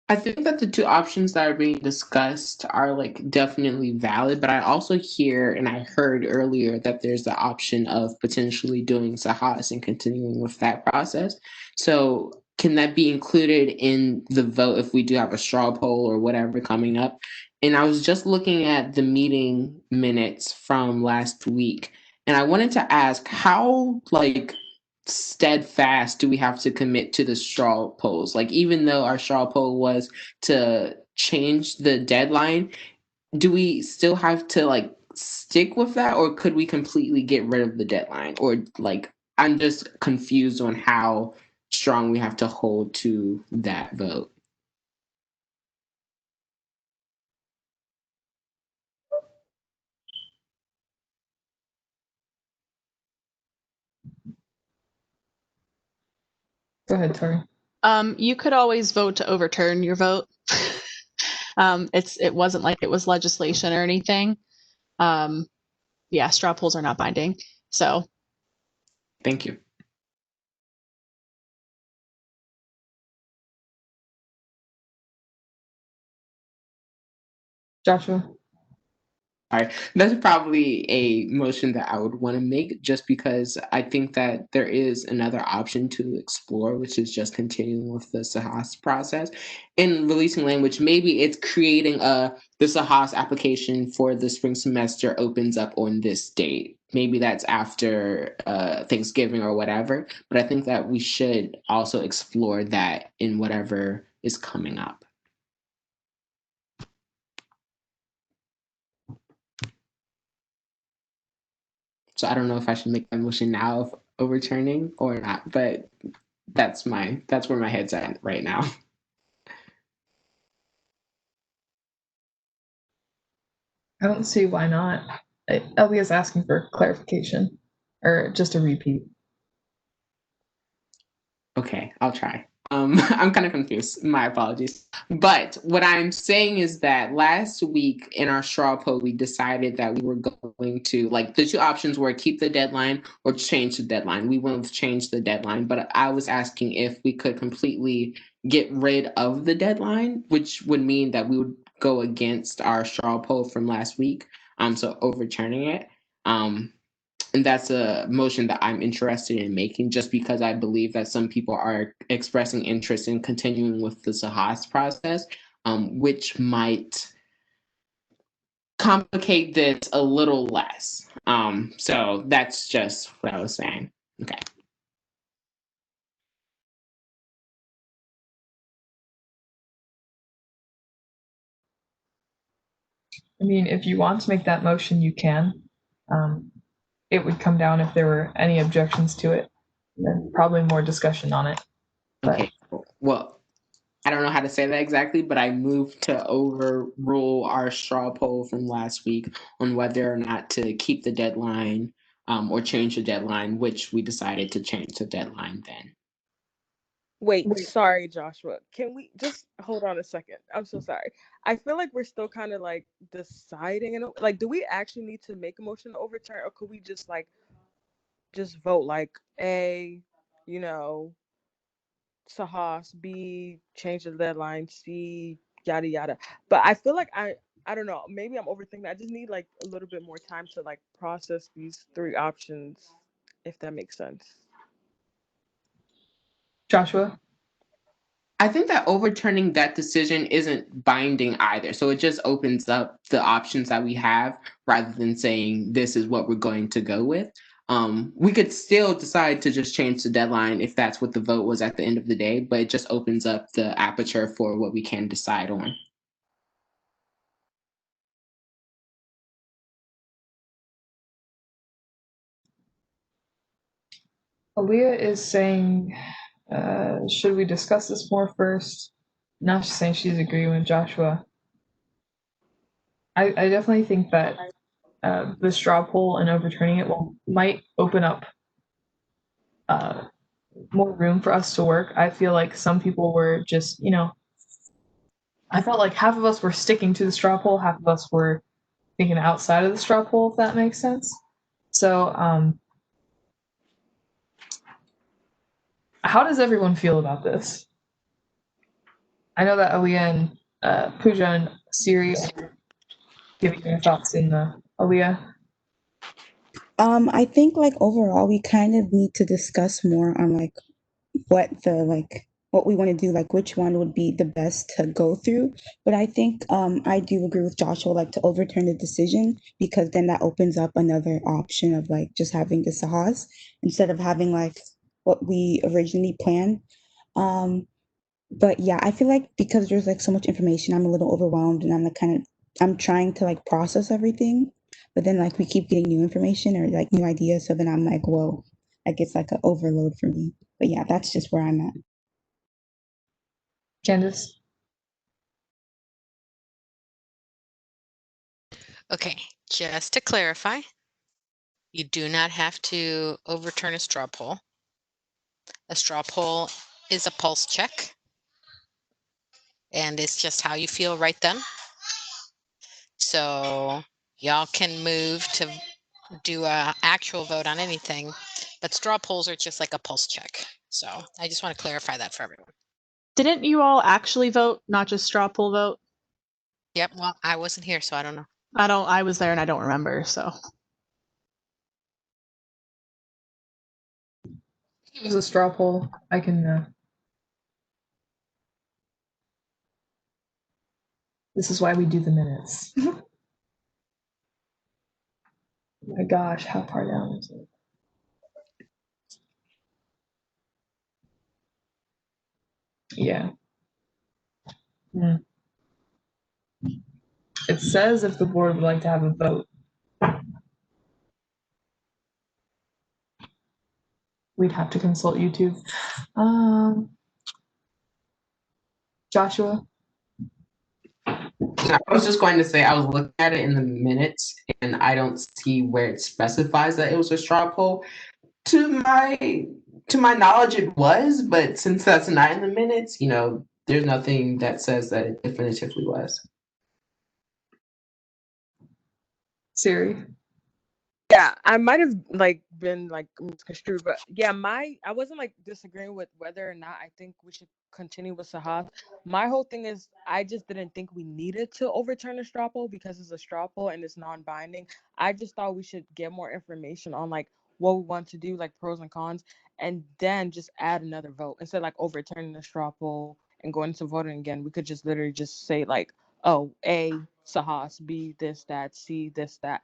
I think that the two options that are being discussed are definitely valid, but I also hear and I heard earlier that there's the option of potentially doing Sahas and continuing with that process. So can that be included in the vote if we do have a straw poll or whatever coming up? And I was just looking at the meeting minutes from last week, and I wanted to ask how steadfast do we have to commit to the straw polls? Even though our straw poll was to change the deadline, do we still have to stick with that, or could we completely get rid of the deadline? Or I'm just confused on how strong we have to hold to that vote. Go ahead, Tori. You could always vote to overturn your vote. It wasn't like it was legislation or anything. Yeah, straw polls are not binding. So thank you. Joshua? All right. That's probably a motion that I would want to make, just because I think that there is another option to explore, which is just continuing with the Sahas process. In releasing language, maybe it's creating the Sahas application for the spring semester opens up on this date. Maybe that's after Thanksgiving or whatever. But I think that we should also explore that in whatever is coming up. So I don't know if I should make that motion now of overturning or not, but that's where my head's at right now. I don't see why not. Elia's asking for clarification or just a repeat. Okay, I'll try. I'm kind of confused. My apologies. But what I'm saying is that last week in our straw poll, we decided that we were going to, like, the two options were keep the deadline or change the deadline. We went with change the deadline, but I was asking if we could completely get rid of the deadline, which would mean that we would go against our straw poll from last week. So overturning it. And that's a motion that I'm interested in making just because I believe that some people are expressing interest in continuing with the Sahas process, which might complicate this a little less. So that's just what I was saying. Okay. I mean, if you want to make that motion, you can. It would come down if there were any objections to it, and then probably more discussion on it. But Okay. Well, I don't know how to say that exactly, but I moved to overrule our straw poll from last week on whether or not to keep the deadline or change the deadline, which we decided to change the deadline then. Wait, sorry, Joshua. Can we just hold on a second? I'm so sorry. I feel like we're still kind of like deciding, and like, do we actually need to make a motion to overturn, or could we just like just vote like A, you know, Sahas, B, change the deadline, C, yada yada. But I feel like I don't know. Maybe I'm overthinking. I just need like a little bit more time to like process these three options, if that makes sense. Joshua? I think that overturning that decision isn't binding either. So it just opens up the options that we have rather than saying this is what we're going to go with. We could still decide to just change the deadline if that's what the vote was at the end of the day, but it just opens up the aperture for what we can decide on. Aaliyah is saying, should we discuss this more first? Not just saying she's agreeing with Joshua. I definitely think that the straw poll and overturning it might open up more room for us to work. I feel like some people were just, I felt like half of us were sticking to the straw poll, half of us were thinking outside of the straw poll, if that makes sense. So, how does everyone feel about this? I know that Aaliyah and Pooja and Siri are giving their thoughts in the Aaliyah. I think like overall we kind of need to discuss more on like what we want to do, like which one would be the best to go through. But I think I do agree with Joshua, like to overturn the decision, because then that opens up another option of like just having the Sahas instead of having like what we originally planned. But yeah, I feel like because there's like so much information, I'm a little overwhelmed and I'm like I'm trying to like process everything, but then like we keep getting new information or like new ideas. So then I'm like, whoa, like it's like an overload for me. But yeah, that's just where I'm at. Candace? Okay, just to clarify, you do not have to overturn a straw poll. A straw poll is a pulse check, and it's just how you feel right then. So y'all can move to do a actual vote on anything, but straw polls are just like a pulse check. So I just want to clarify that for everyone. Didn't you all actually vote, not just straw poll vote? Yep. Well, I wasn't here, so I don't know. I was there and I don't remember, so. It was a straw poll. I can. This is why we do the minutes. Oh my gosh, how far down is it? Yeah. It says if the board would like to have a vote. We'd have to consult YouTube. Joshua? I was just going to say I was looking at it in the minutes, and I don't see where it specifies that it was a straw poll. To my knowledge, it was, but since that's not in the minutes, there's nothing that says that it definitively was. Siri. Yeah, I might have been misconstrued, but yeah, I wasn't disagreeing with whether or not I think we should continue with Sahas. My whole thing is I just didn't think we needed to overturn a straw poll because it's a straw poll and it's non-binding. I just thought we should get more information on what we want to do, pros and cons, and then just add another vote instead of overturning the straw poll and going to voting again. We could just literally just say oh, A, Sahas, B, this, that, C, this, that.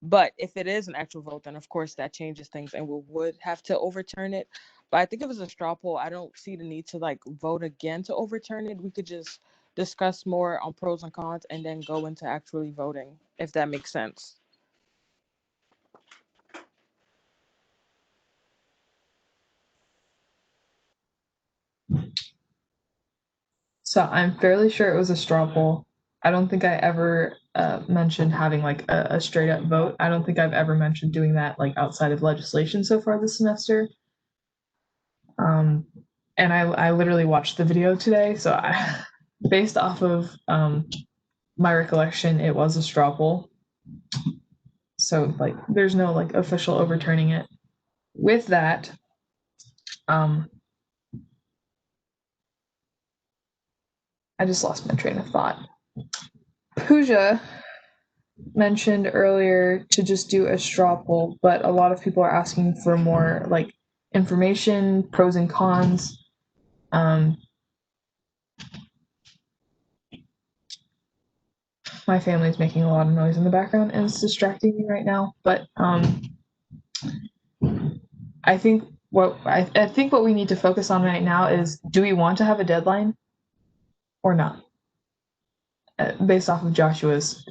But if it is an actual vote, then of course that changes things and we would have to overturn it. But I think if it's a straw poll, I don't see the need to vote again to overturn it. We could just discuss more on pros and cons and then go into actually voting, if that makes sense. So I'm fairly sure it was a straw poll. I don't think I ever mentioned having a straight up vote. I don't think I've ever mentioned doing that outside of legislation so far this semester. And I literally watched the video today, so based off of my recollection, it was a straw poll. So there's no official overturning it. With that, I just lost my train of thought. Pooja mentioned earlier to just do a straw poll, but a lot of people are asking for more information, pros and cons. My family's making a lot of noise in the background and it's distracting me right now. But I think what we need to focus on right now is, do we want to have a deadline or not? Based off of Joshua's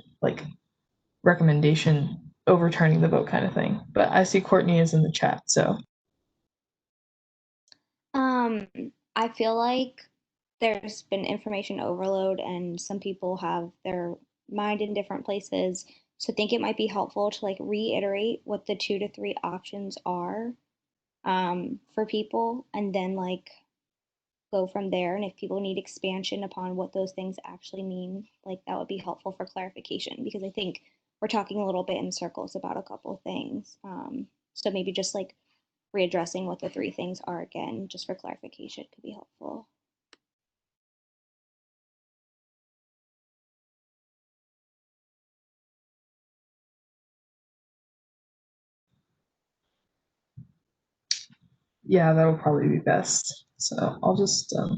recommendation, overturning the vote kind of thing. But I see Courtney is in the chat, so. I feel like there's been information overload and some people have their mind in different places. So I think it might be helpful to reiterate what the 2 to 3 options are for people and then go from there. And if people need expansion upon what those things actually mean, that would be helpful for clarification, because I think we're talking a little bit in circles about a couple things. So maybe just readdressing what the 3 things are again, just for clarification, could be helpful. Yeah, that'll probably be best. So I'll just all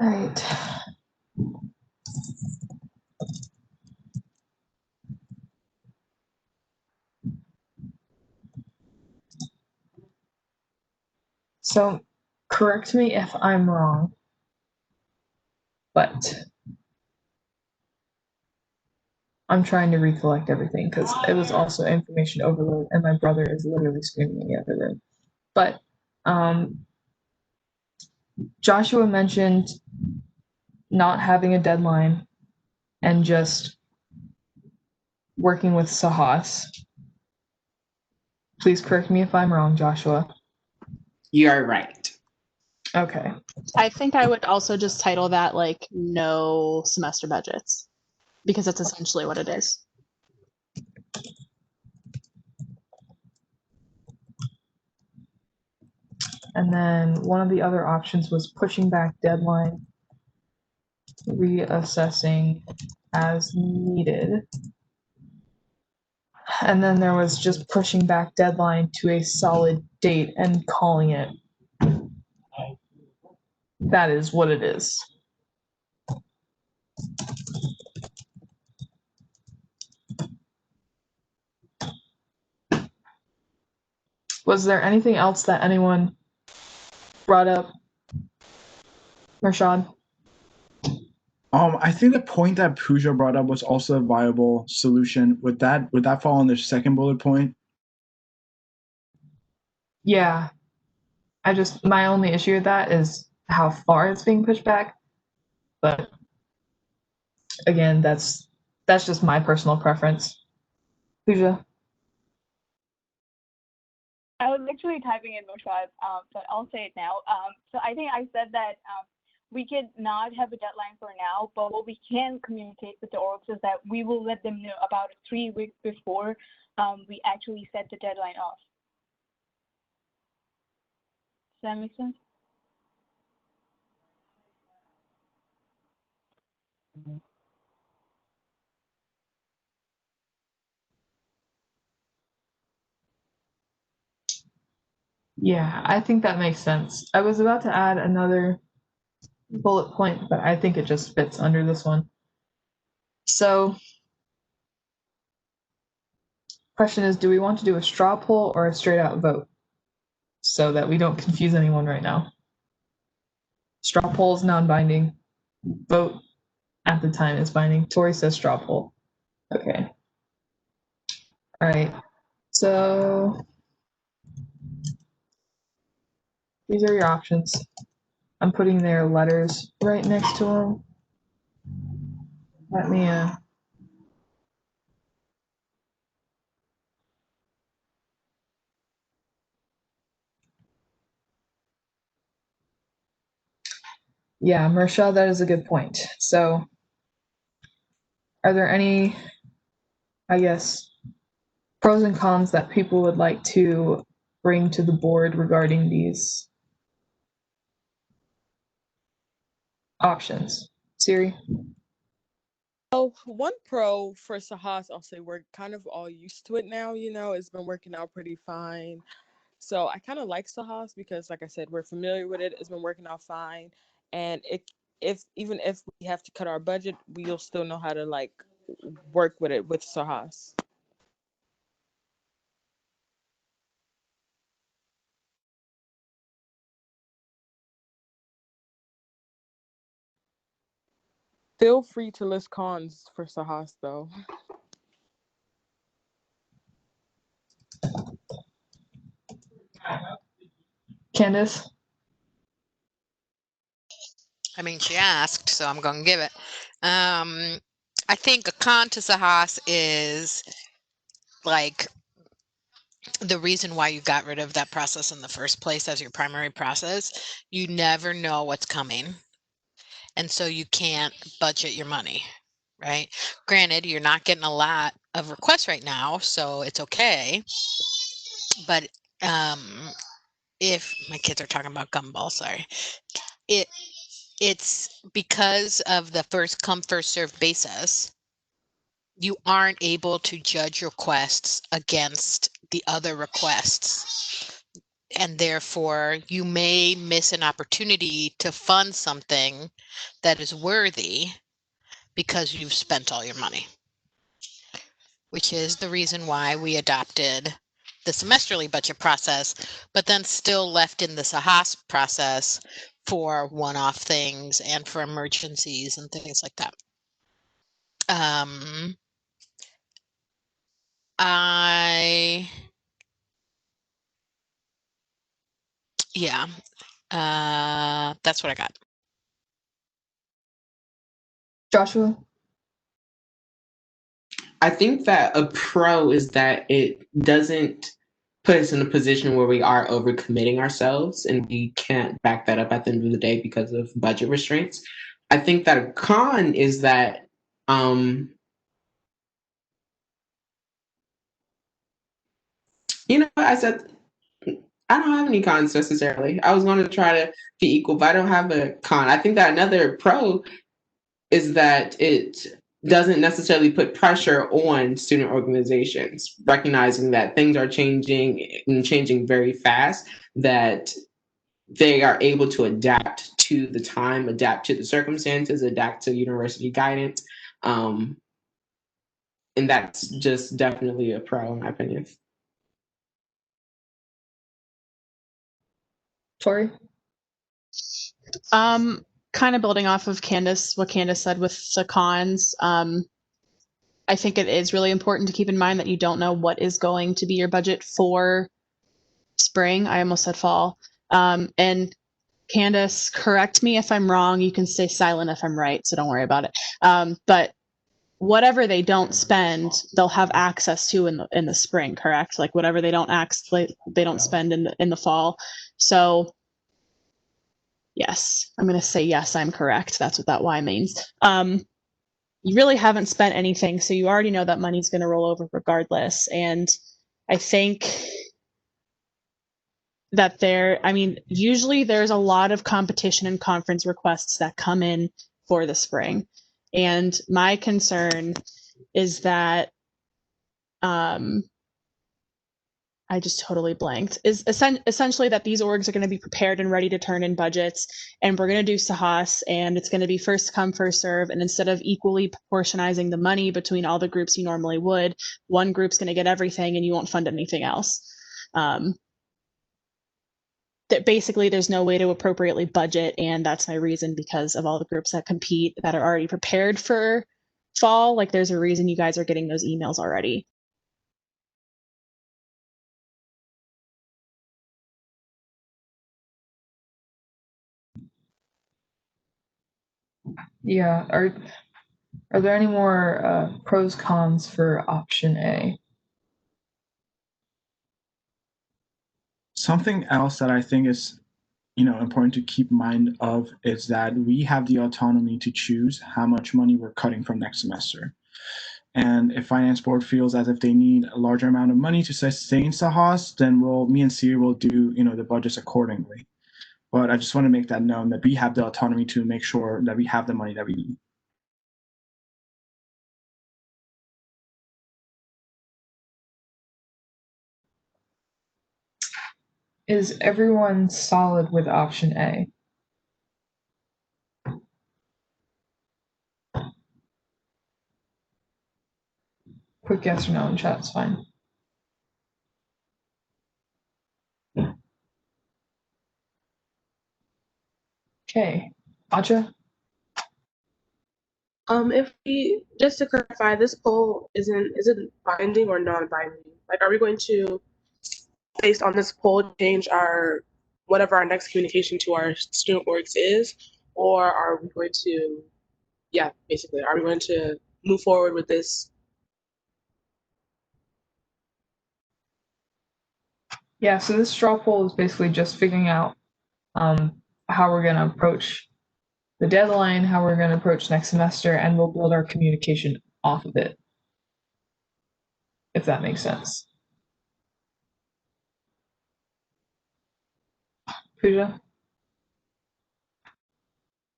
right. So correct me if I'm wrong, but I'm trying to recollect everything because it was also information overload and my brother is literally screaming in the other room. But Joshua mentioned not having a deadline and just working with Sahas. Please correct me if I'm wrong, Joshua. You are right. Okay. I think I would also just title that no semester budgets, because that's essentially what it is. And then one of the other options was pushing back deadline, reassessing as needed. And then there was just pushing back deadline to a solid date and calling it. That is what it is. Was there anything else that anyone brought up? Rashad? I think the point that Pooja brought up was also a viable solution. Would that fall on the second bullet point? Yeah. my only issue with that is how far it's being pushed back. But again, that's just my personal preference. Pooja? I was literally typing in Moshad, but I'll say it now. So I think I said that we could not have a deadline for now, but what we can communicate with the orgs is that we will let them know about 3 weeks before we actually set the deadline off. Does that make sense? Yeah, I think that makes sense. I was about to add another bullet point, but I think it just fits under this one. So, question is, do we want to do a straw poll or a straight out vote? So that we don't confuse anyone right now. Straw poll is non-binding. Vote at the time is binding. Tori says straw poll. Okay. All right. So these are your options. I'm putting their letters right next to them. Let me yeah, Marsha, that is a good point. So are there any, I guess, pros and cons that people would like to bring to the board regarding these options? Siri? Oh, one pro for Sahas, I'll say we're kind of all used to it now, it's been working out pretty fine. So I kind of like Sahas because, like I said, we're familiar with it. It's been working out fine. And even if we have to cut our budget, we'll still know how to work with it with Sahas. Feel free to list cons for Sahas, though. Candace? I mean, she asked, so I'm going to give it. I think a con to Sahas is like the reason why you got rid of that process in the first place as your primary process. You never know what's coming. And so you can't budget your money, right? Granted, you're not getting a lot of requests right now, so it's okay. But if my kids are talking about gumball, sorry. It's because of the first come first served basis. You aren't able to judge requests against the other requests. And therefore, you may miss an opportunity to fund something that is worthy because you've spent all your money, which is the reason why we adopted the semesterly budget process, but then still left in the Sahas process for one-off things and for emergencies and things like that. Yeah, that's what I got. Joshua? I think that a pro is that it doesn't put us in a position where we are overcommitting ourselves and we can't back that up at the end of the day because of budget restraints. I think that a con is that I said I don't have any cons necessarily. I was going to try to be equal, but I don't have a con. I think that another pro is that it doesn't necessarily put pressure on student organizations, recognizing that things are changing and changing very fast, that they are able to adapt to the time, adapt to the circumstances, adapt to university guidance. And that's just definitely a pro, in my opinion. Tori? Kind of building off of what Candace said with the cons. I think it is really important to keep in mind that you don't know what is going to be your budget for spring. I almost said fall. And Candace, correct me if I'm wrong. You can stay silent if I'm right, so don't worry about it. But whatever they don't spend, they'll have access to in the spring, correct? Like whatever they don't spend in the fall. So yes, I'm gonna say yes, I'm correct. That's what that Y means. You really haven't spent anything, so you already know that money's gonna roll over regardless. And I think that usually there's a lot of competition and conference requests that come in for the spring. And my concern is that I just totally blanked, is essentially that these orgs are going to be prepared and ready to turn in budgets, and we're going to do Sahas, and it's going to be first come, first serve. And instead of equally proportionizing the money between all the groups you normally would, one group's going to get everything and you won't fund anything else. That basically there's no way to appropriately budget, and that's my reason, because of all the groups that compete that are already prepared for fall. Like there's a reason you guys are getting those emails already. Yeah, are there any more pros cons for option A? Something else that I think is, important to keep mind of is that we have the autonomy to choose how much money we're cutting from next semester. And if finance board feels as if they need a larger amount of money to sustain Sahas, then me and Siri will do, the budgets accordingly. But I just want to make that known that we have the autonomy to make sure that we have the money that we need. Is everyone solid with option A? Quick yes or no in chat is fine. Okay, Aja? Just to clarify, this poll isn't binding or non-binding? Like, are we going to, based on this poll, change whatever our next communication to our student orgs is, or are we going to, basically, are we going to move forward with this? Yeah, so this straw poll is basically just figuring out how we're going to approach the deadline, how we're going to approach next semester, and we'll build our communication off of it, if that makes sense. Pooja?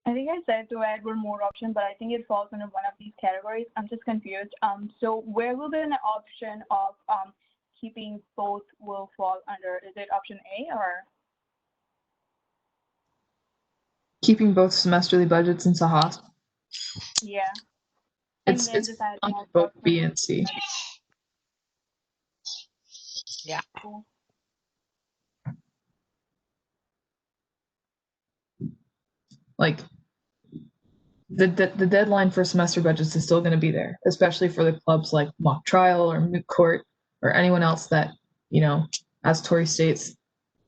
I think I said to add one more option, but I think it falls under one of these categories. I'm just confused. So where will the option of keeping both will fall under? Is it option A or? Keeping both semesterly budgets in Sahas. Yeah. It's on both B and C. Yeah. Cool. Like the deadline for semester budgets is still going to be there, especially for the clubs like Mock Trial or Moot Court or anyone else that, as Tori states,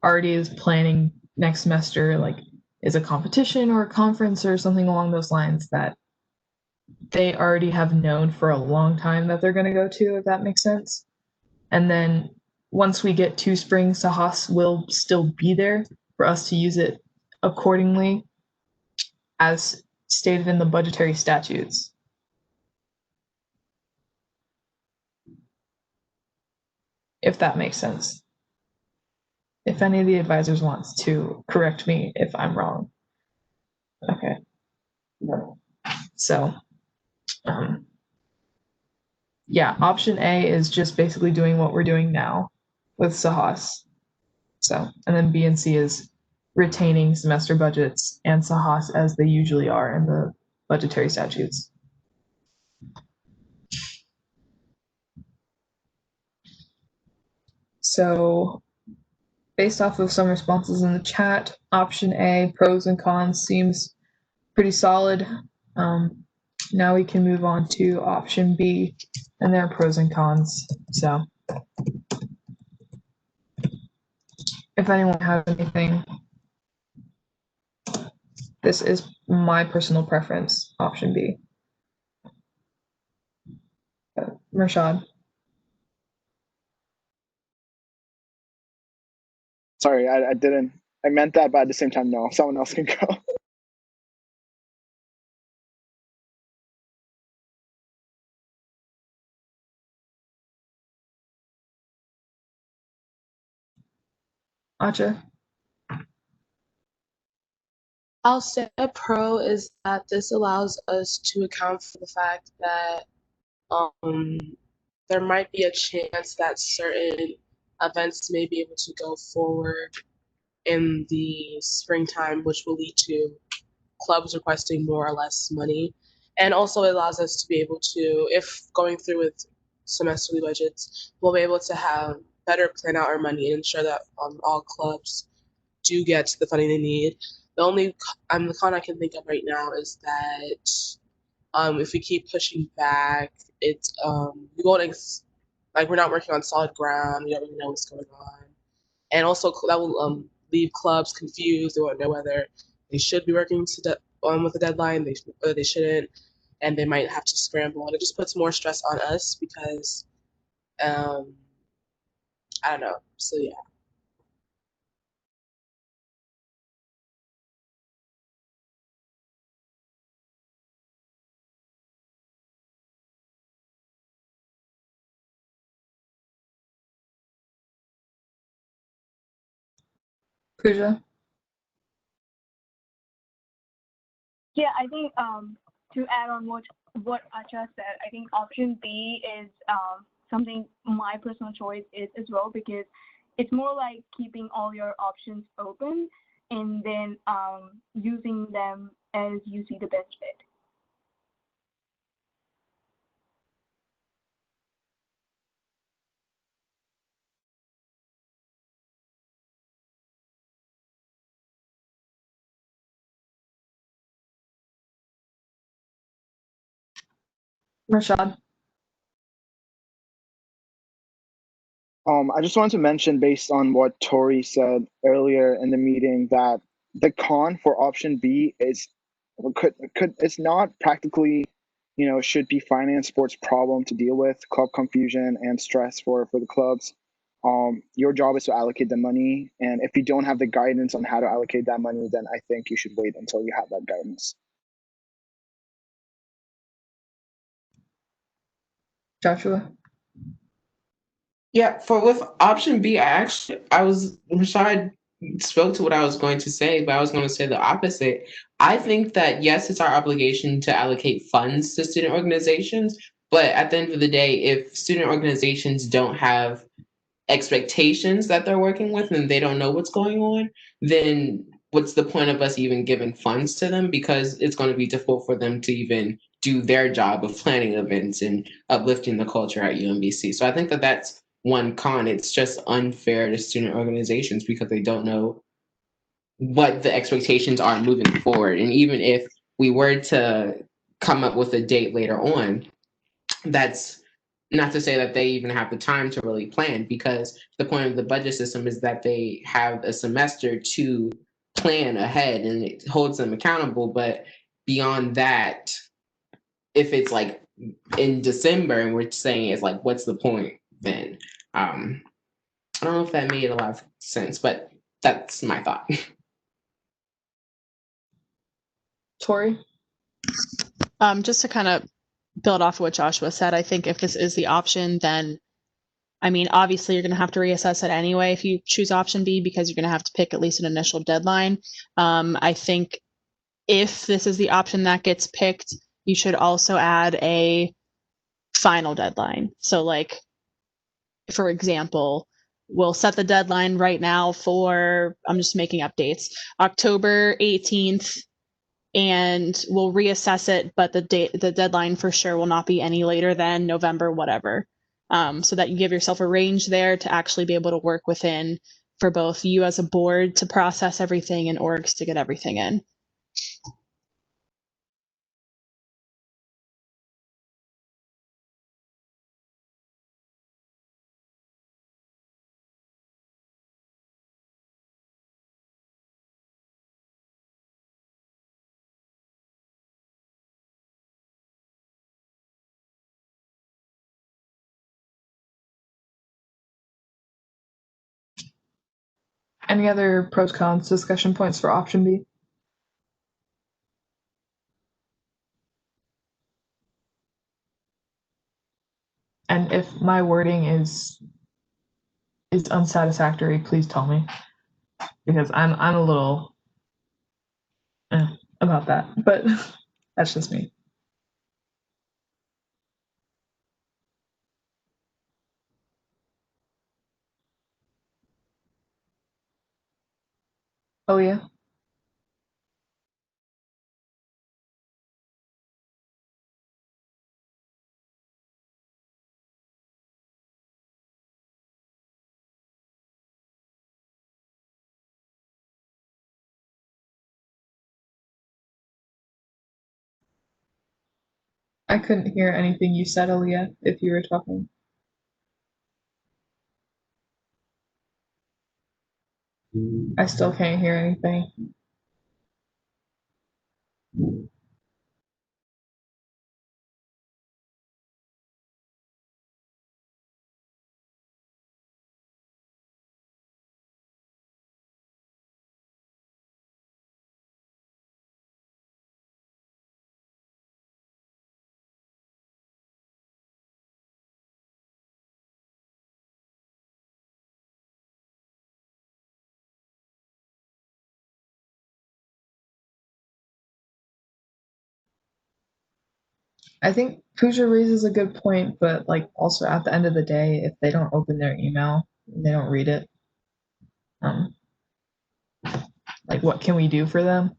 already is planning next semester, like is a competition or a conference or something along those lines that they already have known for a long time that they're going to go to, if that makes sense. And then once we get to spring, Sahas will still be there for us to use it accordingly as stated in the budgetary statutes. If that makes sense. If any of the advisors wants to correct me if I'm wrong. Okay. So, yeah, option A is just basically doing what we're doing now with Sahas. So, and then B and C is retaining semester budgets and Sahas as they usually are in the budgetary statutes. So, based off of some responses in the chat, option A, pros and cons, seems pretty solid. Now we can move on to option B, and there are pros and cons. So, If anyone has anything, this is my personal preference, option B. Rashad. Sorry, I didn't. I meant that, but at the same time, no. Someone else can go. Acha. I'll say a pro is that this allows us to account for the fact that um, there might be a chance that certain events may be able to go forward in the springtime, which will lead to clubs requesting more or less money. And also it allows us to be able to, if going through with semesterly budgets, we'll be able to have better plan out our money and ensure that all clubs do get the funding they need. The only the con I can think of right now is that if we keep pushing back, it's we won't like we're not working on solid ground. We don't really know what's going on, and also that will leave clubs confused. They won't know whether they should be working with a deadline, whether they shouldn't, and they might have to scramble. And it just puts more stress on us because I don't know. So yeah. Pooja. Yeah, I think to add on what Acha said, I think option B is something my personal choice is as well, because it's more like keeping all your options open and then using them as you see the best fit. Rashad. I just wanted to mention, based on what Tori said earlier in the meeting, that the con for option B is it's not practically, should be finance sports problem to deal with, club confusion and stress for the clubs. Your job is to allocate the money, and if you don't have the guidance on how to allocate that money, then I think you should wait until you have that guidance. Joshua. Yeah, for with option B, Rashad spoke to what I was going to say, but I was going to say the opposite. I think that yes, it's our obligation to allocate funds to student organizations, but at the end of the day, if student organizations don't have expectations that they're working with and they don't know what's going on, then what's the point of us even giving funds to them? Because it's going to be difficult for them to even do their job of planning events and uplifting the culture at UMBC. So I think that that's one con. It's just unfair to student organizations because they don't know what the expectations are moving forward. And even if we were to come up with a date later on, that's not to say that they even have the time to really plan, because the point of the budget system is that they have a semester to plan ahead and it holds them accountable. But beyond that, if it's like in December and we're saying it's like, what's the point then? I don't know if that made a lot of sense, but that's my thought. Tori. Just to kind of build off of what Joshua said, I think if this is the option, then I mean, obviously, you're going to have to reassess it anyway if you choose option B, because you're going to have to pick at least an initial deadline. I think if this is the option that gets picked, you should also add a final deadline. So, like, for example, we'll set the deadline right now for, I'm just making updates, October 18th, and we'll reassess it, but the deadline for sure will not be any later than November, whatever. So that you give yourself a range there to actually be able to work within for both you as a board to process everything and orgs to get everything in. Any other pros cons discussion points for option B? And if my wording is unsatisfactory, please tell me, because I'm a little about that, but that's just me. Oh yeah. I couldn't hear anything you said, Aaliyah, if you were talking. I still can't hear anything. I think Pooja raises a good point, but like also at the end of the day, if they don't open their email, they don't read it. Like what can we do for them?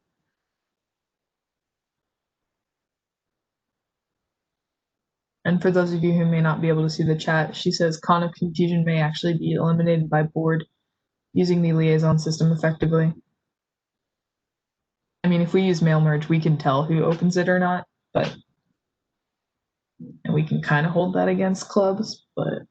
And for those of you who may not be able to see the chat, she says con of confusion may actually be eliminated by board using the liaison system effectively. I mean, if we use mail merge, we can tell who opens it or not, but and we can kind of hold that against clubs, but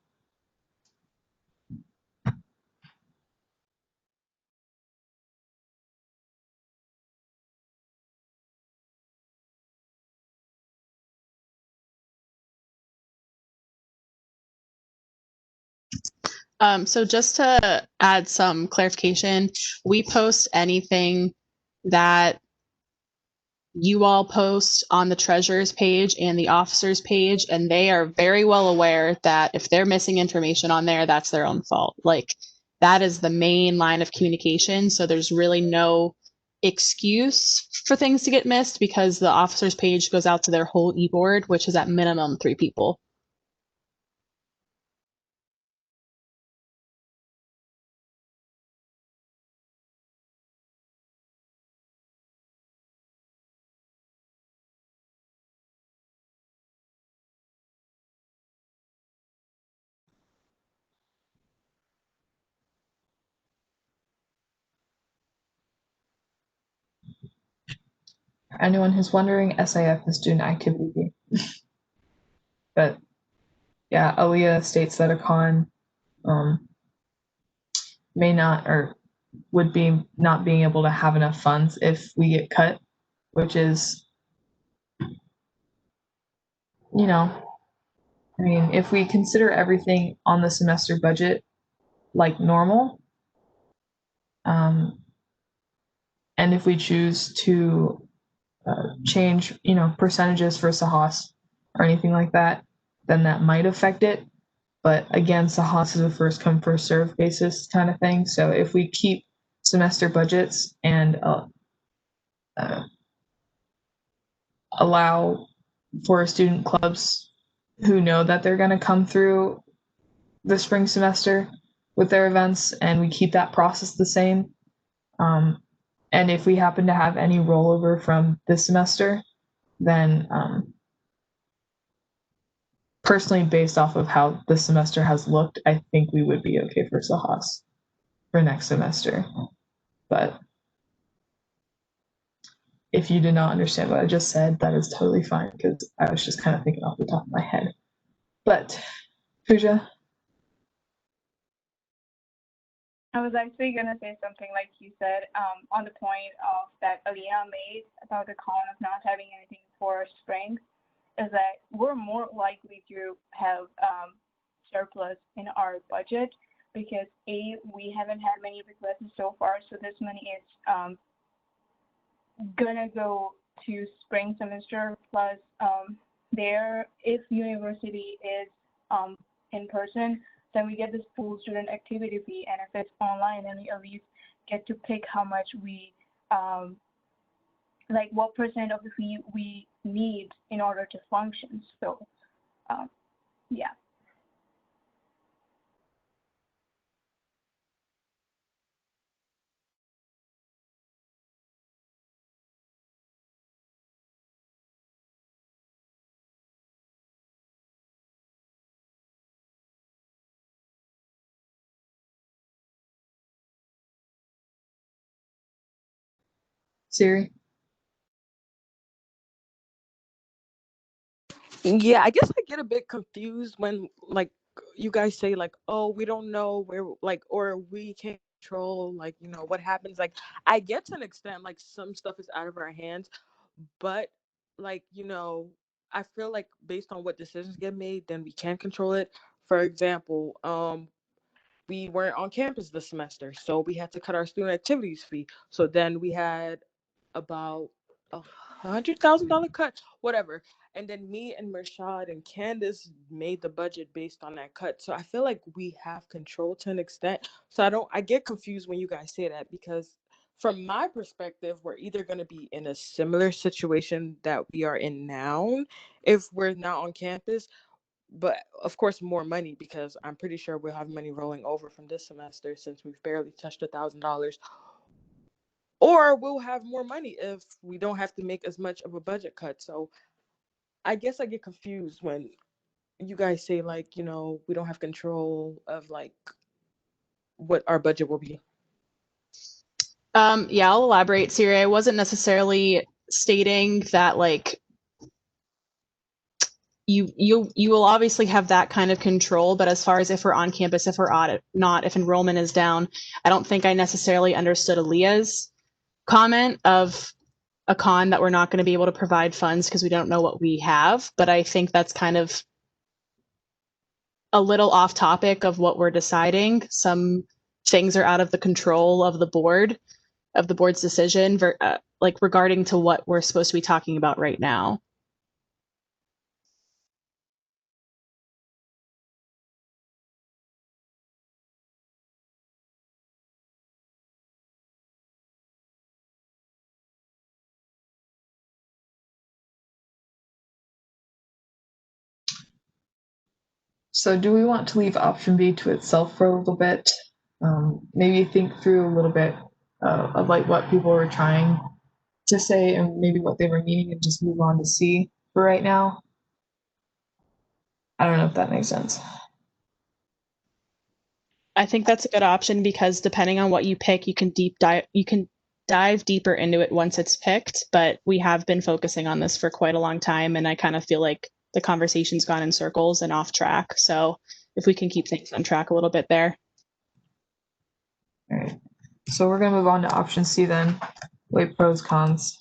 So just to add some clarification, we post anything that you all post on the treasurer's page and the officer's page, and they are very well aware that if they're missing information on there, that's their own fault. Like that is the main line of communication. So there's really no excuse for things to get missed because the officer's page goes out to their whole e-board, which is at minimum 3 people. anyone who's wondering, SIF is student activity. But yeah, Aaliyah states that a con may not or would be not being able to have enough funds if we get cut, which is, you know, I mean, if we consider everything on the semester budget like normal, and if we choose to change, percentages for Sahas or anything like that, then that might affect it. But again, Sahas is a first come first serve basis kind of thing. So if we keep semester budgets and allow for student clubs who know that they're going to come through the spring semester with their events, and we keep that process the same. And if we happen to have any rollover from this semester, then personally, based off of how the semester has looked, I think we would be okay for Sahas for next semester. But if you did not understand what I just said, that is totally fine because I was just kind of thinking off the top of my head. But Pooja? I was actually gonna say something like you said, on the point of that Alina made about the con of not having anything for spring, is that we're more likely to have surplus in our budget because we haven't had many requests so far, so this money is gonna go to spring semester plus there if university is in person, then we get this full student activity fee, and if it's online, then we at least get to pick how much we like what percent of the fee we need in order to function. So yeah. Siri? Yeah, I guess I get a bit confused when like you guys say like, oh, we don't know where like or we can't control like, you know, what happens. Like I get to an extent like some stuff is out of our hands, but like, you know, I feel like based on what decisions get made, then we can control it. For example, we weren't on campus this semester, so we had to cut our student activities fee. So then we had about $100,000 cut, whatever. And then me and Mershad and Candace made the budget based on that cut. So I feel like we have control to an extent. So I get confused when you guys say that because from my perspective, we're either going to be in a similar situation that we are in now if we're not on campus, but of course more money because I'm pretty sure we'll have money rolling over from this semester since we've barely touched $1,000, or we'll have more money if we don't have to make as much of a budget cut. So I guess I get confused when you guys say like, you know, we don't have control of like what our budget will be. Yeah, I'll elaborate, Siri. I wasn't necessarily stating that like you will obviously have that kind of control, but as far as if we're on campus, if we're not, if enrollment is down, I don't think I necessarily understood Aaliyah's comment of a con that we're not going to be able to provide funds because we don't know what we have. But I think that's kind of a little off topic of what we're deciding. Some things are out of the control of the board's decision, like regarding to what we're supposed to be talking about right now. So do we want to leave option B to itself for a little bit? Maybe think through a little bit of like what people were trying to say and maybe what they were meaning and just move on to C for right now. I don't know if that makes sense. I think that's a good option because depending on what you pick, you can dive deeper into it once it's picked, but we have been focusing on this for quite a long time and I kind of feel like the conversation's gone in circles and off track. So if we can keep things on track a little bit there. All right. So we're going to move on to option C then. Wait, pros, cons.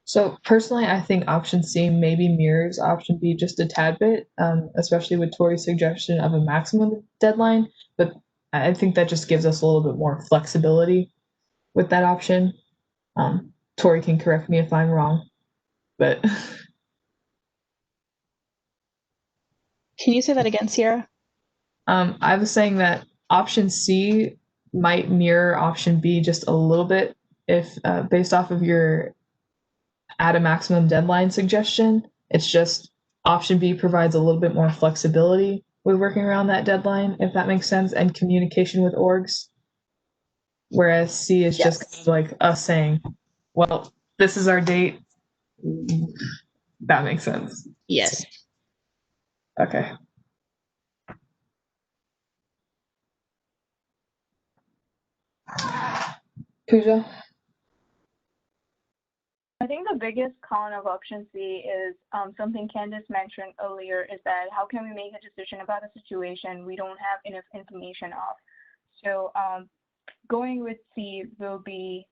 So personally, I think option C maybe mirrors option B just a tad bit, especially with Tori's suggestion of a maximum deadline. But I think that just gives us a little bit more flexibility with that option. Tori can correct me if I'm wrong, but Can you say that again, Sierra? I was saying that option C might mirror option B just a little bit if based off of your add a maximum deadline suggestion. It's just option B provides a little bit more flexibility with working around that deadline, if that makes sense, and communication with orgs. Whereas C is just kind of like us saying, well, this is our date. That makes sense. Yes. Okay. Pooja? I think the biggest con of option C is something Candace mentioned earlier, is that how can we make a decision about a situation we don't have enough information of? So going with C will be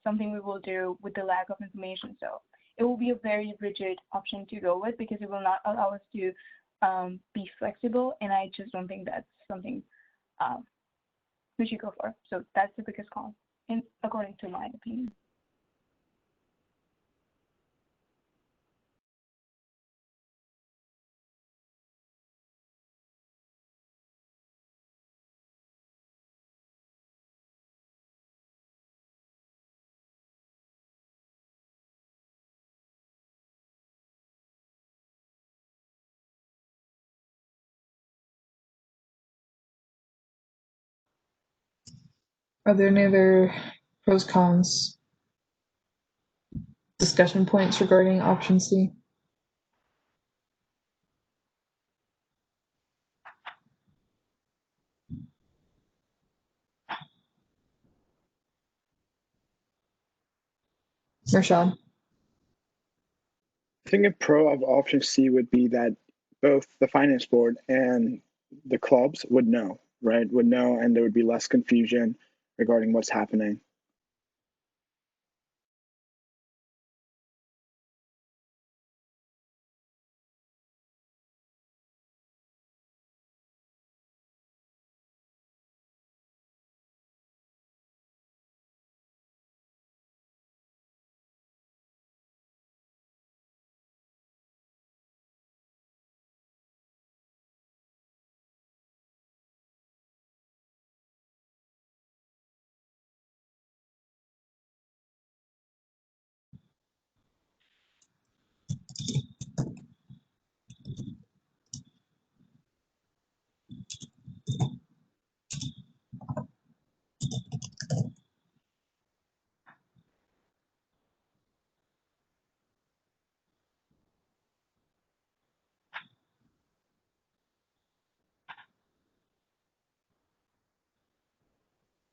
something we will do with the lack of information. So it will be a very rigid option to go with because it will not allow us to be flexible, and I just don't think that's something we should go for. So that's the biggest con, according to my opinion. Are there any other pros, cons, discussion points regarding option C? Rashad? I think a pro of option C would be that both the finance board and the clubs would know, right? Would know, and there would be less confusion regarding what's happening.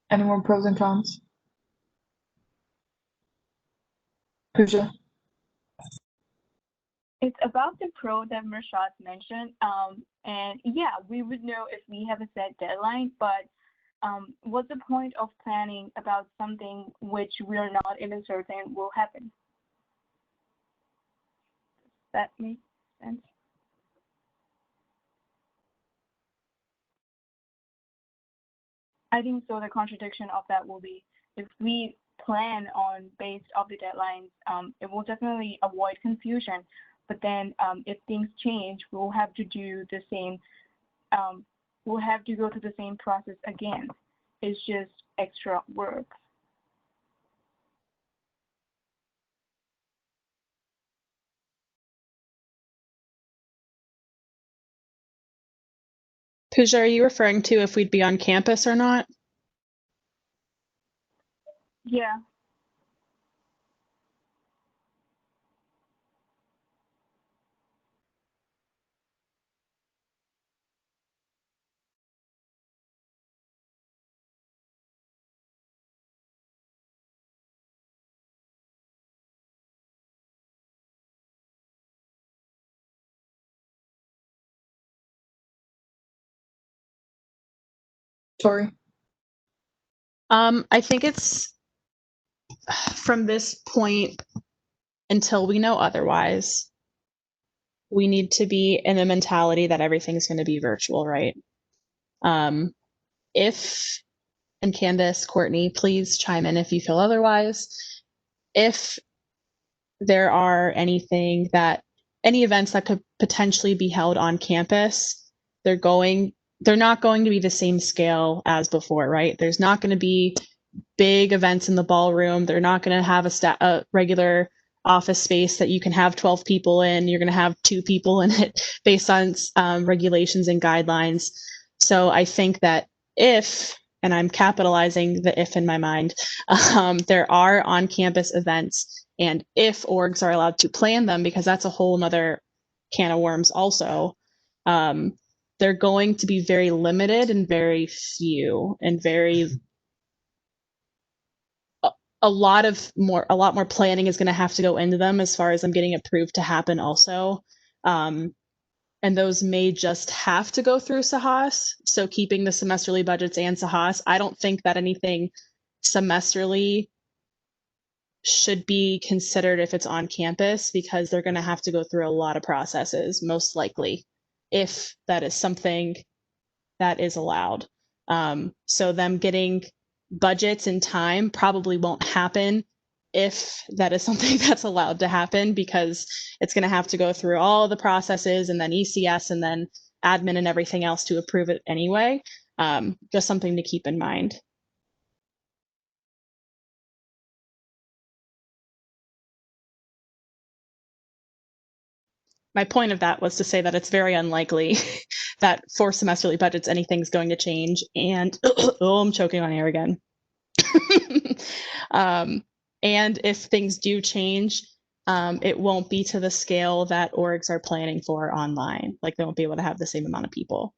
Any more pros and cons? Pooja? It's about the pro that Mershad mentioned. And yeah, we would know if we have a set deadline, but what's the point of planning about something which we are not even certain will happen? That makes sense. I think so. The contradiction of that will be if we plan on based off the deadlines, it will definitely avoid confusion. But then if things change, we'll have to do the same. We'll have to go through the same process again. It's just extra work. Pooja, are you referring to if we'd be on campus or not? Yeah. Tori? I think it's from this point until we know otherwise, we need to be in a mentality that everything's going to be virtual, right? If, and Candace, Courtney, please chime in if you feel otherwise. If there are any events that could potentially be held on campus, they're not going to be the same scale as before, right? There's not going to be big events in the ballroom. They're not going to have a regular office space that you can have 12 people in. You're going to have 2 people in it based on regulations and guidelines. So I think that if, and I'm capitalizing the if in my mind, there are on-campus events, and if orgs are allowed to plan them, because that's a whole nother can of worms also, they're going to be very limited and very few and very a lot more planning is going to have to go into them as far as them getting approved to happen also. And those may just have to go through Sahas. So keeping the semesterly budgets and Sahas, I don't think that anything semesterly should be considered if it's on campus, because they're going to have to go through a lot of processes, most likely, if that is something that is allowed. So them getting budgets in time probably won't happen if that is something that's allowed to happen, because it's going to have to go through all the processes and then ECS and then admin and everything else to approve it anyway. Just something to keep in mind. My point of that was to say that it's very unlikely that for semesterly budgets anything's going to change. And oh, I'm choking on air again. And if things do change, it won't be to the scale that orgs are planning for online. Like, they won't be able to have the same amount of people.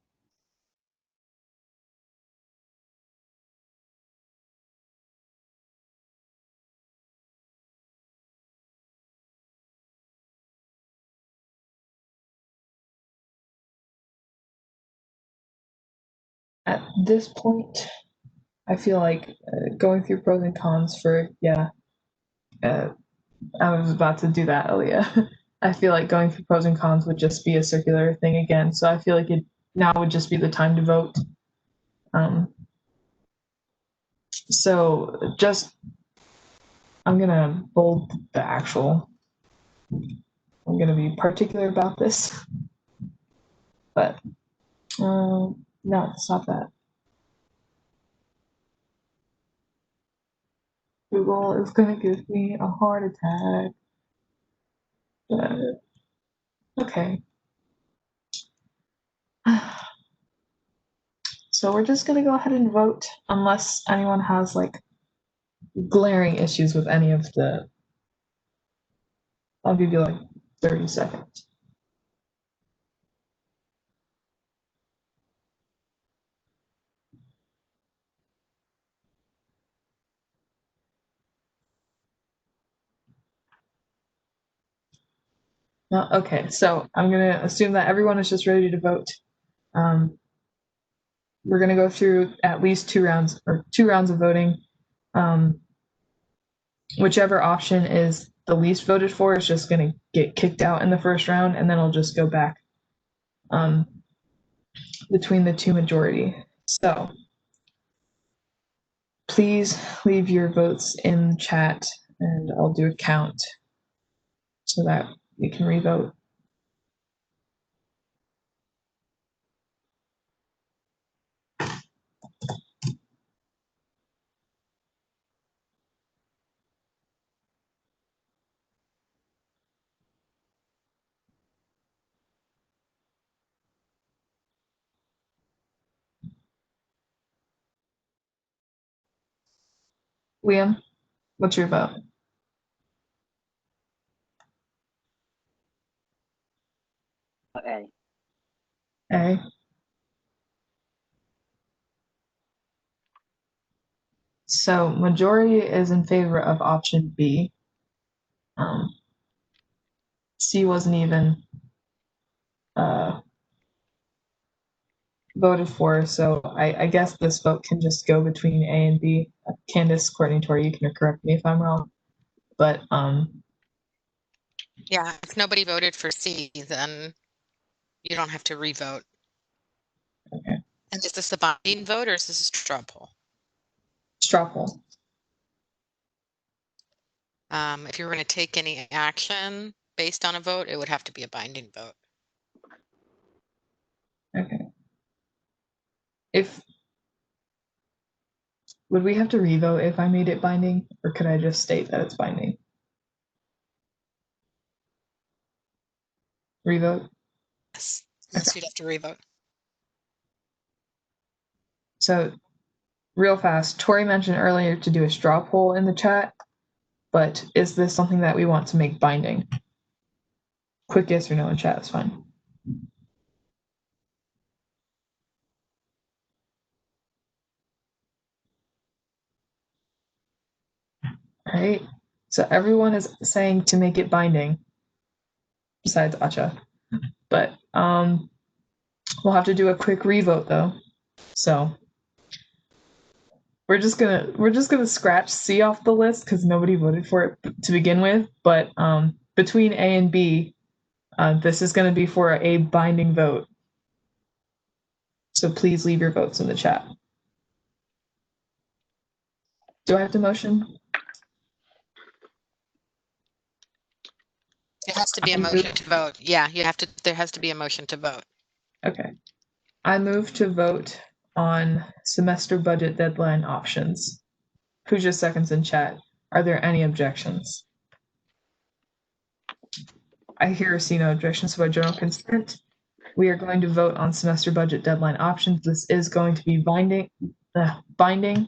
At this point, I feel like going through pros and cons for, I was about to do that, Aaliyah. I feel like going through pros and cons would just be a circular thing again. So I feel like it now would just be the time to vote. So just, I'm gonna bold the actual, I'm gonna be particular about this, but no, stop that. Google is gonna give me a heart attack. Okay. So we're just gonna go ahead and vote unless anyone has like glaring issues with any of the, I'll give you like 30 seconds. No, okay, so I'm gonna assume that everyone is just ready to vote. We're gonna go through at least two rounds of voting. Whichever option is the least voted for is just gonna get kicked out in the first round, and then it'll just go back between the two majority. So please leave your votes in chat and I'll do a count so that we can revote. Liam, what's your vote? A. A. So majority is in favor of option B. C wasn't even voted for, so I guess this vote can just go between A and B. Candace, Courtney, Tori, you can correct me if I'm wrong, but Yeah, if nobody voted for C, then you don't have to revote. Okay. And is this a binding vote or is this a straw poll? Straw poll. If you were going to take any action based on a vote, it would have to be a binding vote. Okay. Would we have to revote if I made it binding, or could I just state that it's binding? Revote? Yes, you'd have to revote. So real fast, Tori mentioned earlier to do a straw poll in the chat, but is this something that we want to make binding? Quick yes or no in chat is fine. All right. So everyone is saying to make it binding, besides Acha. But we'll have to do a quick revote though. So we're just gonna scratch C off the list because nobody voted for it to begin with. But between A and B, this is gonna be for a binding vote. So please leave your votes in the chat. Do I have to motion? It has to be a motion to vote. Yeah, you have to. There has to be a motion to vote. Okay. I move to vote on semester budget deadline options. Who just seconds in chat? Are there any objections? I hear or see no objections, so by general consent, we are going to vote on semester budget deadline options. This is going to be binding.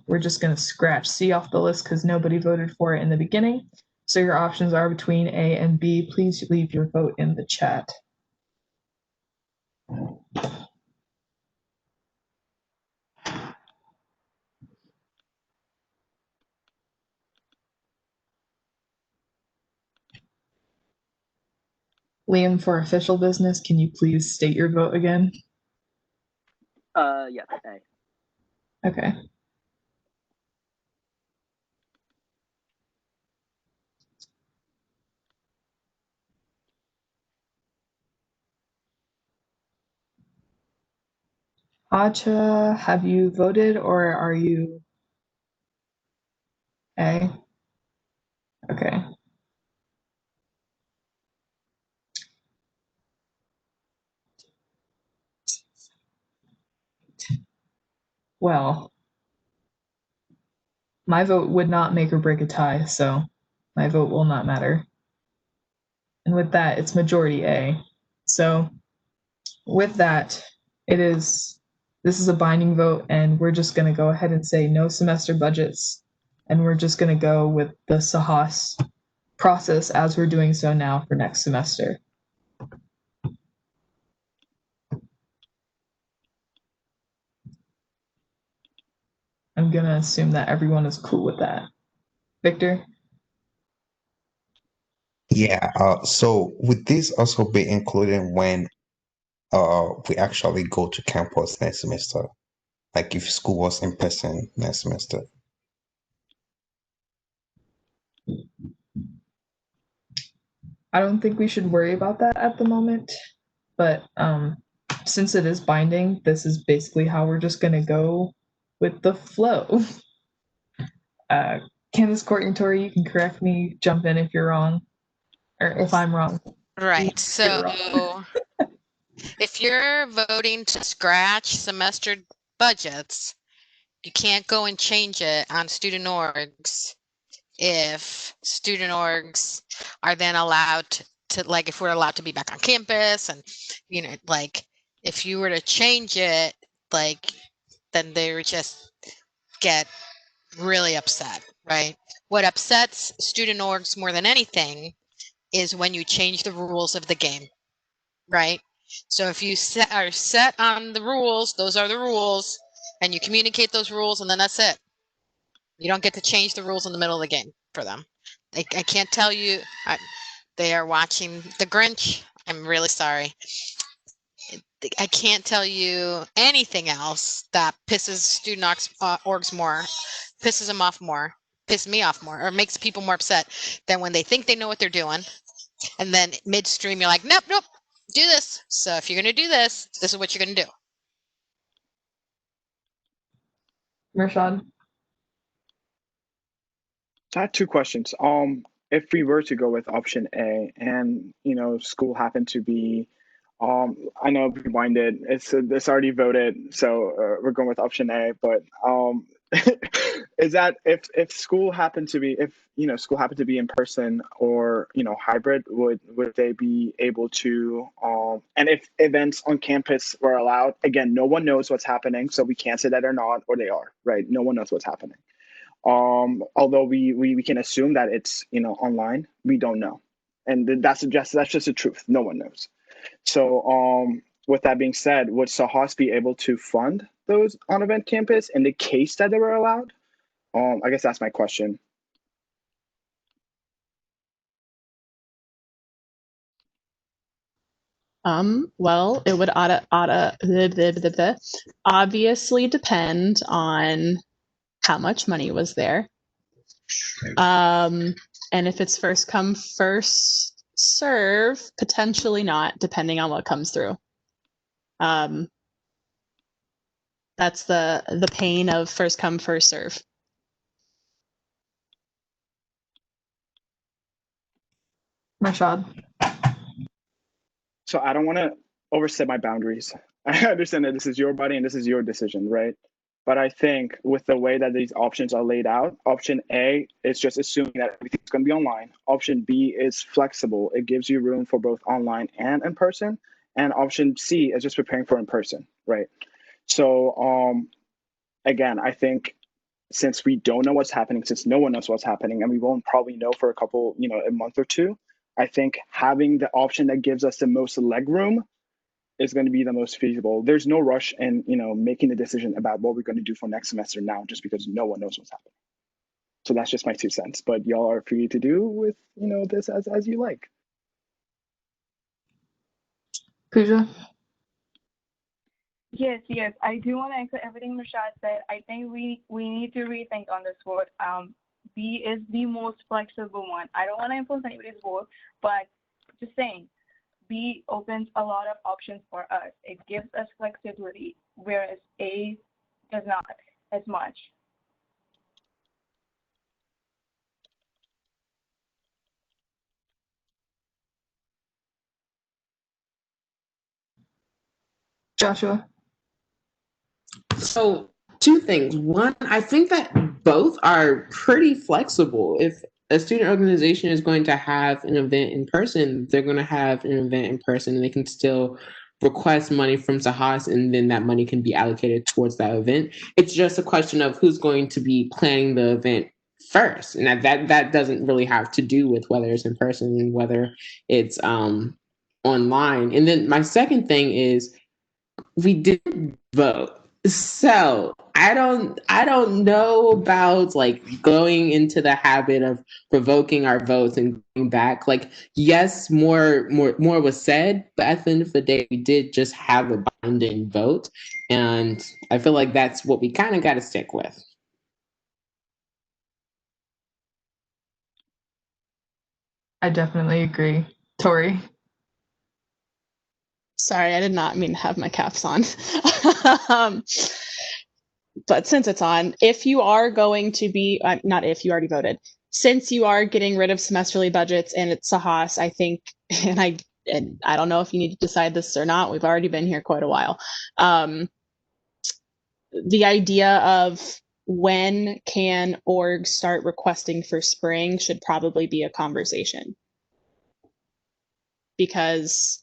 We're just going to scratch C off the list because nobody voted for it in the beginning. So your options are between A and B. Please leave your vote in the chat. Liam, for official business, can you please state your vote again? Yes, A. Okay. Acha, have you voted or are you A? Okay. Well, my vote would not make or break a tie, so my vote will not matter. And with that, it's majority A. So with that, this is a binding vote, and we're just going to go ahead and say no semester budgets, and we're just going to go with the Sahas process as we're doing so now for next semester. I'm going to assume that everyone is cool with that. Victor? Yeah, so would this also be included when we actually go to campus next semester? Like if school was in person next semester? I don't think we should worry about that at the moment, but since it is binding, this is basically how we're just going to go with the flow. Candace, Courtney, and Tori, you can correct me, jump in if you're wrong, or if I'm wrong. Right. So if you're voting to scratch semester budgets, you can't go and change it on student orgs if student orgs are then allowed to like if we're allowed to be back on campus and like if you were to change it, like then they would just get really upset, right? What upsets student orgs more than anything is when you change the rules of the game, right? So if you are set on the rules, those are the rules, and you communicate those rules, and then that's it. You don't get to change the rules in the middle of the game for them. I can't tell you. They are watching The Grinch. I'm really sorry. I can't tell you anything else that pisses student orgs more, pisses them off more, pisses me off more, or makes people more upset than when they think they know what they're doing. And then midstream, you're like, nope, do this. So if you're going to do this, this is what you're going to do. Mershad? So I have two questions. If we were to go with option A, and school happened to be, I know rewinded. It's already voted, so we're going with option A. But is that if school happened to be school happened to be in person or hybrid, would they be able to and if events on campus were allowed? Again, no one knows what's happening, so we can't say that they're not or they are, right? No one knows what's happening. Although we can assume that it's online, we don't know, and that's just the truth. No one knows. So with that being said, would Sahas be able to fund those on event campus in the case that they were allowed? I guess that's my question. Well, it would obviously depend on how much money was there. And if it's first come, first serve, potentially not, depending on what comes through. That's the pain of first come, first serve. Rashad. So I don't want to overstep my boundaries. I understand that this is your body and this is your decision, right? But I think with the way that these options are laid out, option A is just assuming that everything's going to be online. Option B is flexible. It gives you room for both online and in person. And option C is just preparing for in person, right? So again, I think since we don't know what's happening, since no one knows what's happening, and we won't probably know for a month or two, I think having the option that gives us the most leg room is going to be the most feasible. There's no rush in, making the decision about what we're going to do for next semester now, just because no one knows what's happening. So that's just my 2 cents, but y'all are free to do with, this as you like. Pooja? Yes, I do want to echo everything Rashad said. I think we need to rethink on this vote. B is the most flexible one. I don't want to influence anybody's vote, but just saying, B opens a lot of options for us. It gives us flexibility, whereas A does not as much. Joshua? So, two things. One, I think that both are pretty flexible. If a student organization is going to have an event in person, they're going to have an event in person, and they can still request money from Sahas, and then that money can be allocated towards that event. It's just a question of who's going to be planning the event first, and that doesn't really have to do with whether it's in person and whether it's online. And then my second thing is we did vote. So I don't know about like going into the habit of revoking our votes and going back. Like, yes, more was said, but at the end of the day, we did just have a binding vote. And I feel like that's what we kind of got to stick with. I definitely agree. Tori? Sorry, I did not mean to have my caps on. But since it's on, if you are going to be, not if, you already voted, since you are getting rid of semesterly budgets and it's Sahas, I think, and I don't know if you need to decide this or not, we've already been here quite a while. The idea of when can orgs start requesting for spring should probably be a conversation. Because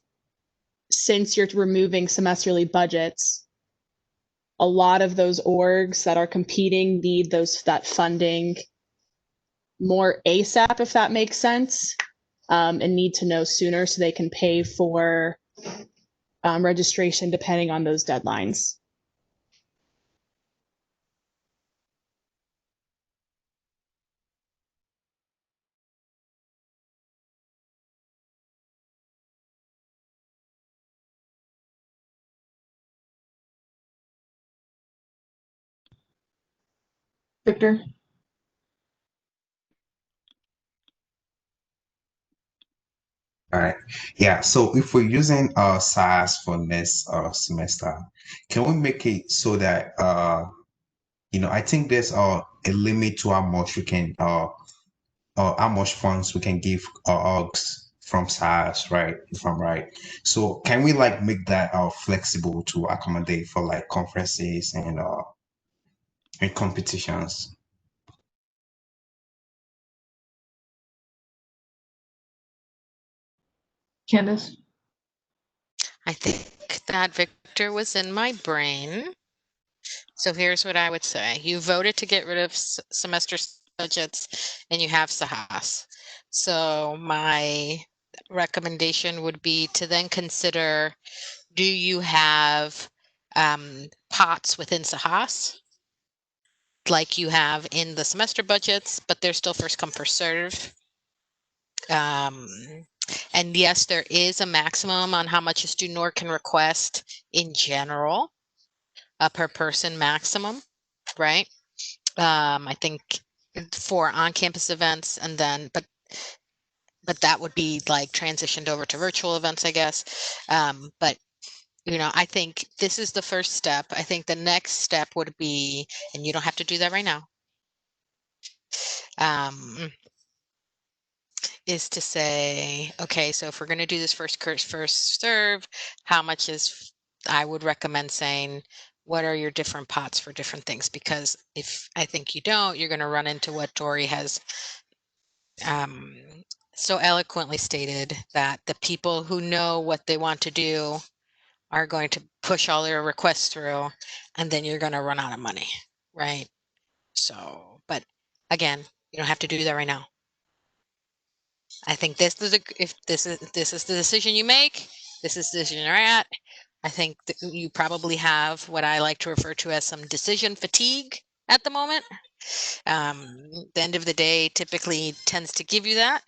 since you're removing semesterly budgets, a lot of those orgs that are competing need that funding more ASAP, if that makes sense, and need to know sooner so they can pay for registration depending on those deadlines. Victor? All right. Yeah. So if we're using SaaS for next semester, can we make it so that I think there's a limit to how much we can how much funds we can give orgs from SaaS, right? If I'm right. So can we like make that flexible to accommodate for like conferences and competitions? Candace? I think that Victor was in my brain. So here's what I would say. You voted to get rid of semester budgets and you have Sahas. So my recommendation would be to then consider, do you have pots within Sahas like you have in the semester budgets, but they're still first come, first serve? And yes, there is a maximum on how much a student org can request in general, per person maximum, right? I think for on-campus events, and then, but that would be like transitioned over to virtual events, I guess. But I think this is the first step. I think the next step would be, and you don't have to do that right now, is to say, okay, so if we're going to do this first serve, how much is, I would recommend saying, what are your different pots for different things? Because if I think you don't, you're going to run into what Dory has so eloquently stated, that the people who know what they want to do are going to push all their requests through, and then you're going to run out of money, right? So, but again, you don't have to do that right now. I think this is if this is the decision you make, this is the decision you're at. I think that you probably have what I like to refer to as some decision fatigue at the moment. The end of the day typically tends to give you that.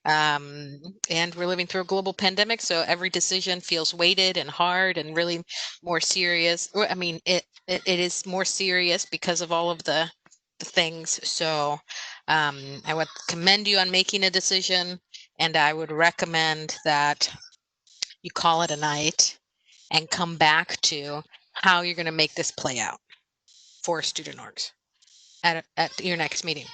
And we're living through a global pandemic, so every decision feels weighted and hard and really more serious. I mean, it is more serious because of all of the things. So I would commend you on making a decision, and I would recommend that you call it a night and come back to how you're going to make this play out for student orgs at your next meeting.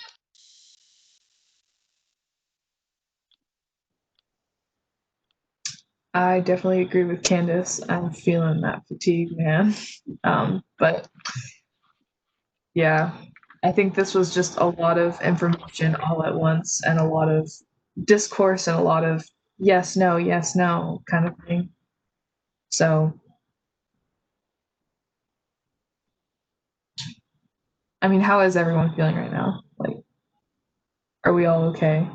I definitely agree with Candace. I'm feeling that fatigue, man. But yeah, I think this was just a lot of information all at once, and a lot of discourse, and a lot of yes, no kind of thing. So, I mean, how is everyone feeling right now? Like, are we all okay?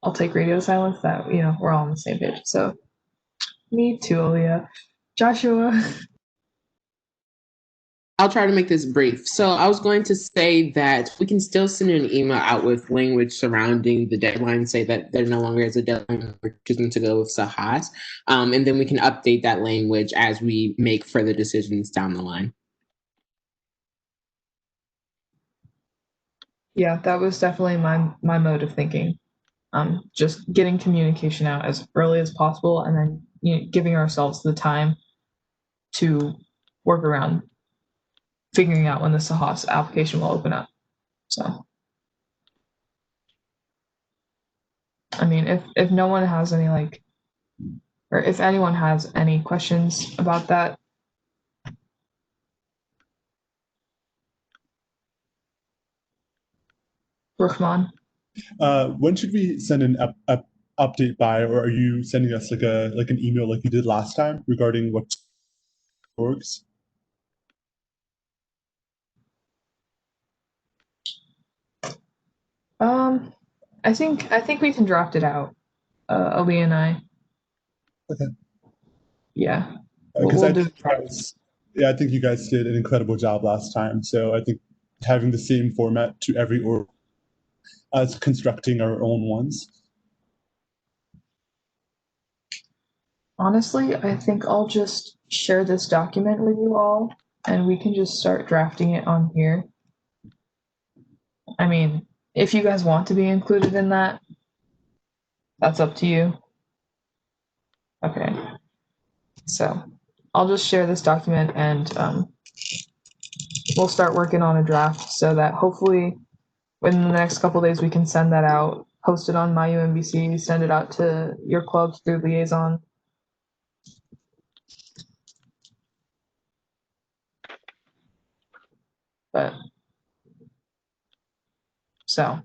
I'll take radio silence that, we're all on the same page. So, me too, Aaliyah. Joshua. I'll try to make this brief. So I was going to say that we can still send an email out with language surrounding the deadline, say that there no longer is a deadline, we're choosing to go with Sahas. And then we can update that language as we make further decisions down the line. Yeah, that was definitely my mode of thinking. Just getting communication out as early as possible, and then giving ourselves the time to work around figuring out when the Sahas application will open up. So, I mean, if no one has any or if anyone has any questions about that. Ruchman. When should we send an update by, or are you sending us like an email like you did last time regarding what orgs? I think we can draft it out, Ali and I. Okay. Yeah. Because We'll do. Yeah, I think you guys did an incredible job last time. So I think having the same format to every org as constructing our own ones. Honestly, I think I'll just share this document with you all, and we can just start drafting it on here. I mean, if you guys want to be included in that, that's up to you. Okay. So I'll just share this document, and we'll start working on a draft so that hopefully within the next couple days we can send that out, post it on my UMBC, send it out to your clubs through liaison. But so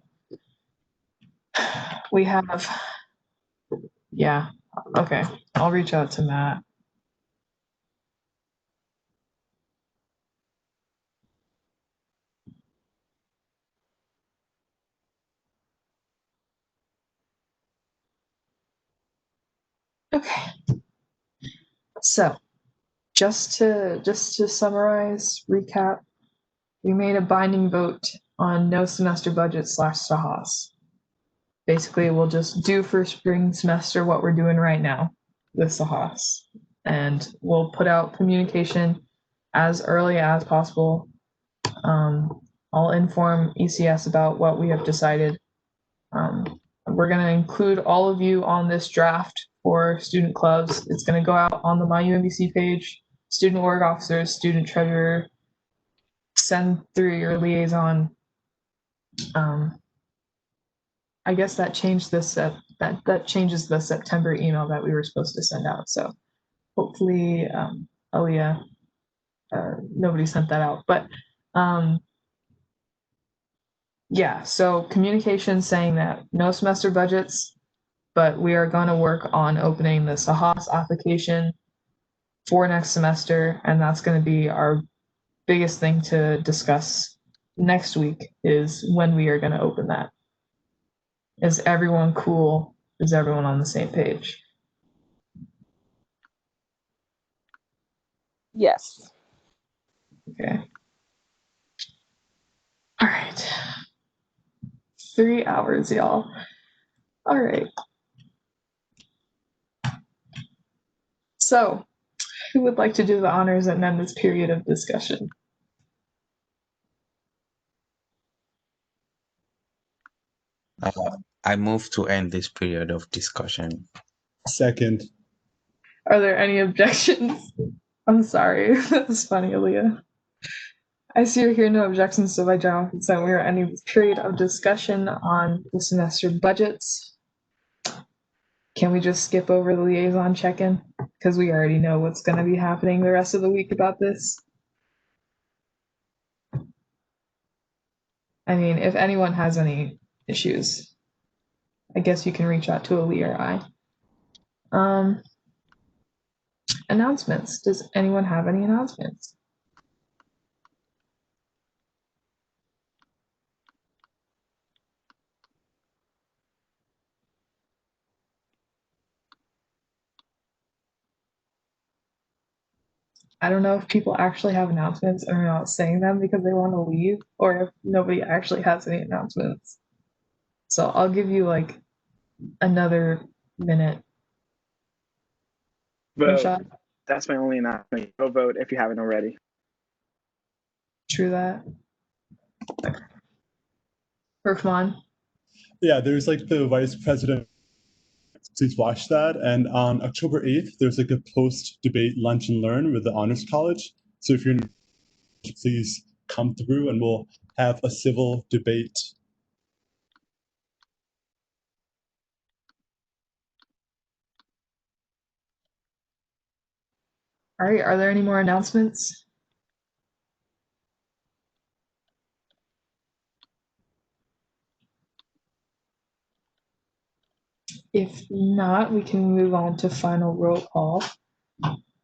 we have, yeah, okay. I'll reach out to Matt. Okay. So just to summarize, recap, we made a binding vote on no semester budget / Sahas. Basically, we'll just do for spring semester what we're doing right now with Sahas. And we'll put out communication as early as possible. I'll inform ECS about what we have decided. We're going to include all of you on this draft for student clubs. It's going to go out on the My UMBC page. Student org officers, student treasurer, send through your liaison. I guess that changed this. That changes the September email that we were supposed to send out. So hopefully, Aaliyah, nobody sent that out. But yeah, so communication saying that no semester budgets, but we are going to work on opening the Sahas application for next semester, and that's going to be our biggest thing to discuss next week is when we are going to open that. Is everyone cool? Is everyone on the same page? Yes. Okay. All right. 3 hours, y'all. All right. So, who would like to do the honors and end this period of discussion? I move to end this period of discussion. Second. Are there any objections? I'm sorry. That's funny, Aaliyah. I see or hear no objections, so by general consent, we are ending this period of discussion on the semester budgets. Can we just skip over the liaison check-in? Because we already know what's going to be happening the rest of the week about this. I mean, if anyone has any issues, I guess you can reach out to Aaliyah or I. Announcements. Does anyone have any announcements? I don't know if people actually have announcements and are not saying them because they want to leave, or if nobody actually has any announcements. So I'll give you like another minute. Vote. Rashad? That's my only announcement. Go vote if you haven't already. True that. Rahman? Yeah, there's like the vice president. Please watch that. And on October 8th, there's like a post-debate lunch and learn with the Honors College. So if you're please come through and we'll have a civil debate. All right, are there any more announcements? If not, we can move on to final roll call.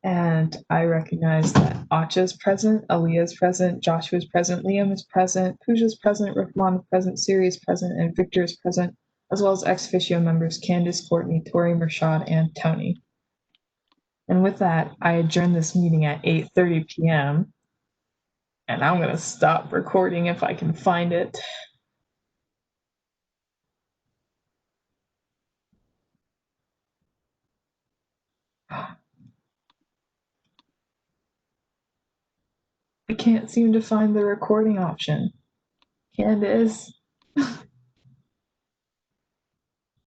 And I recognize that Acha's present, Aaliyah's present, Joshua's present, Liam is present, Pooja's present, Rahman is present, Siri is present, and Victor is present, as well as ex officio members Candace, Courtney, Tori, Mershad, and Tony. And with that, I adjourn this meeting at 8:30 p.m. And I'm going to stop recording if I can find it. I can't seem to find the recording option. Candace?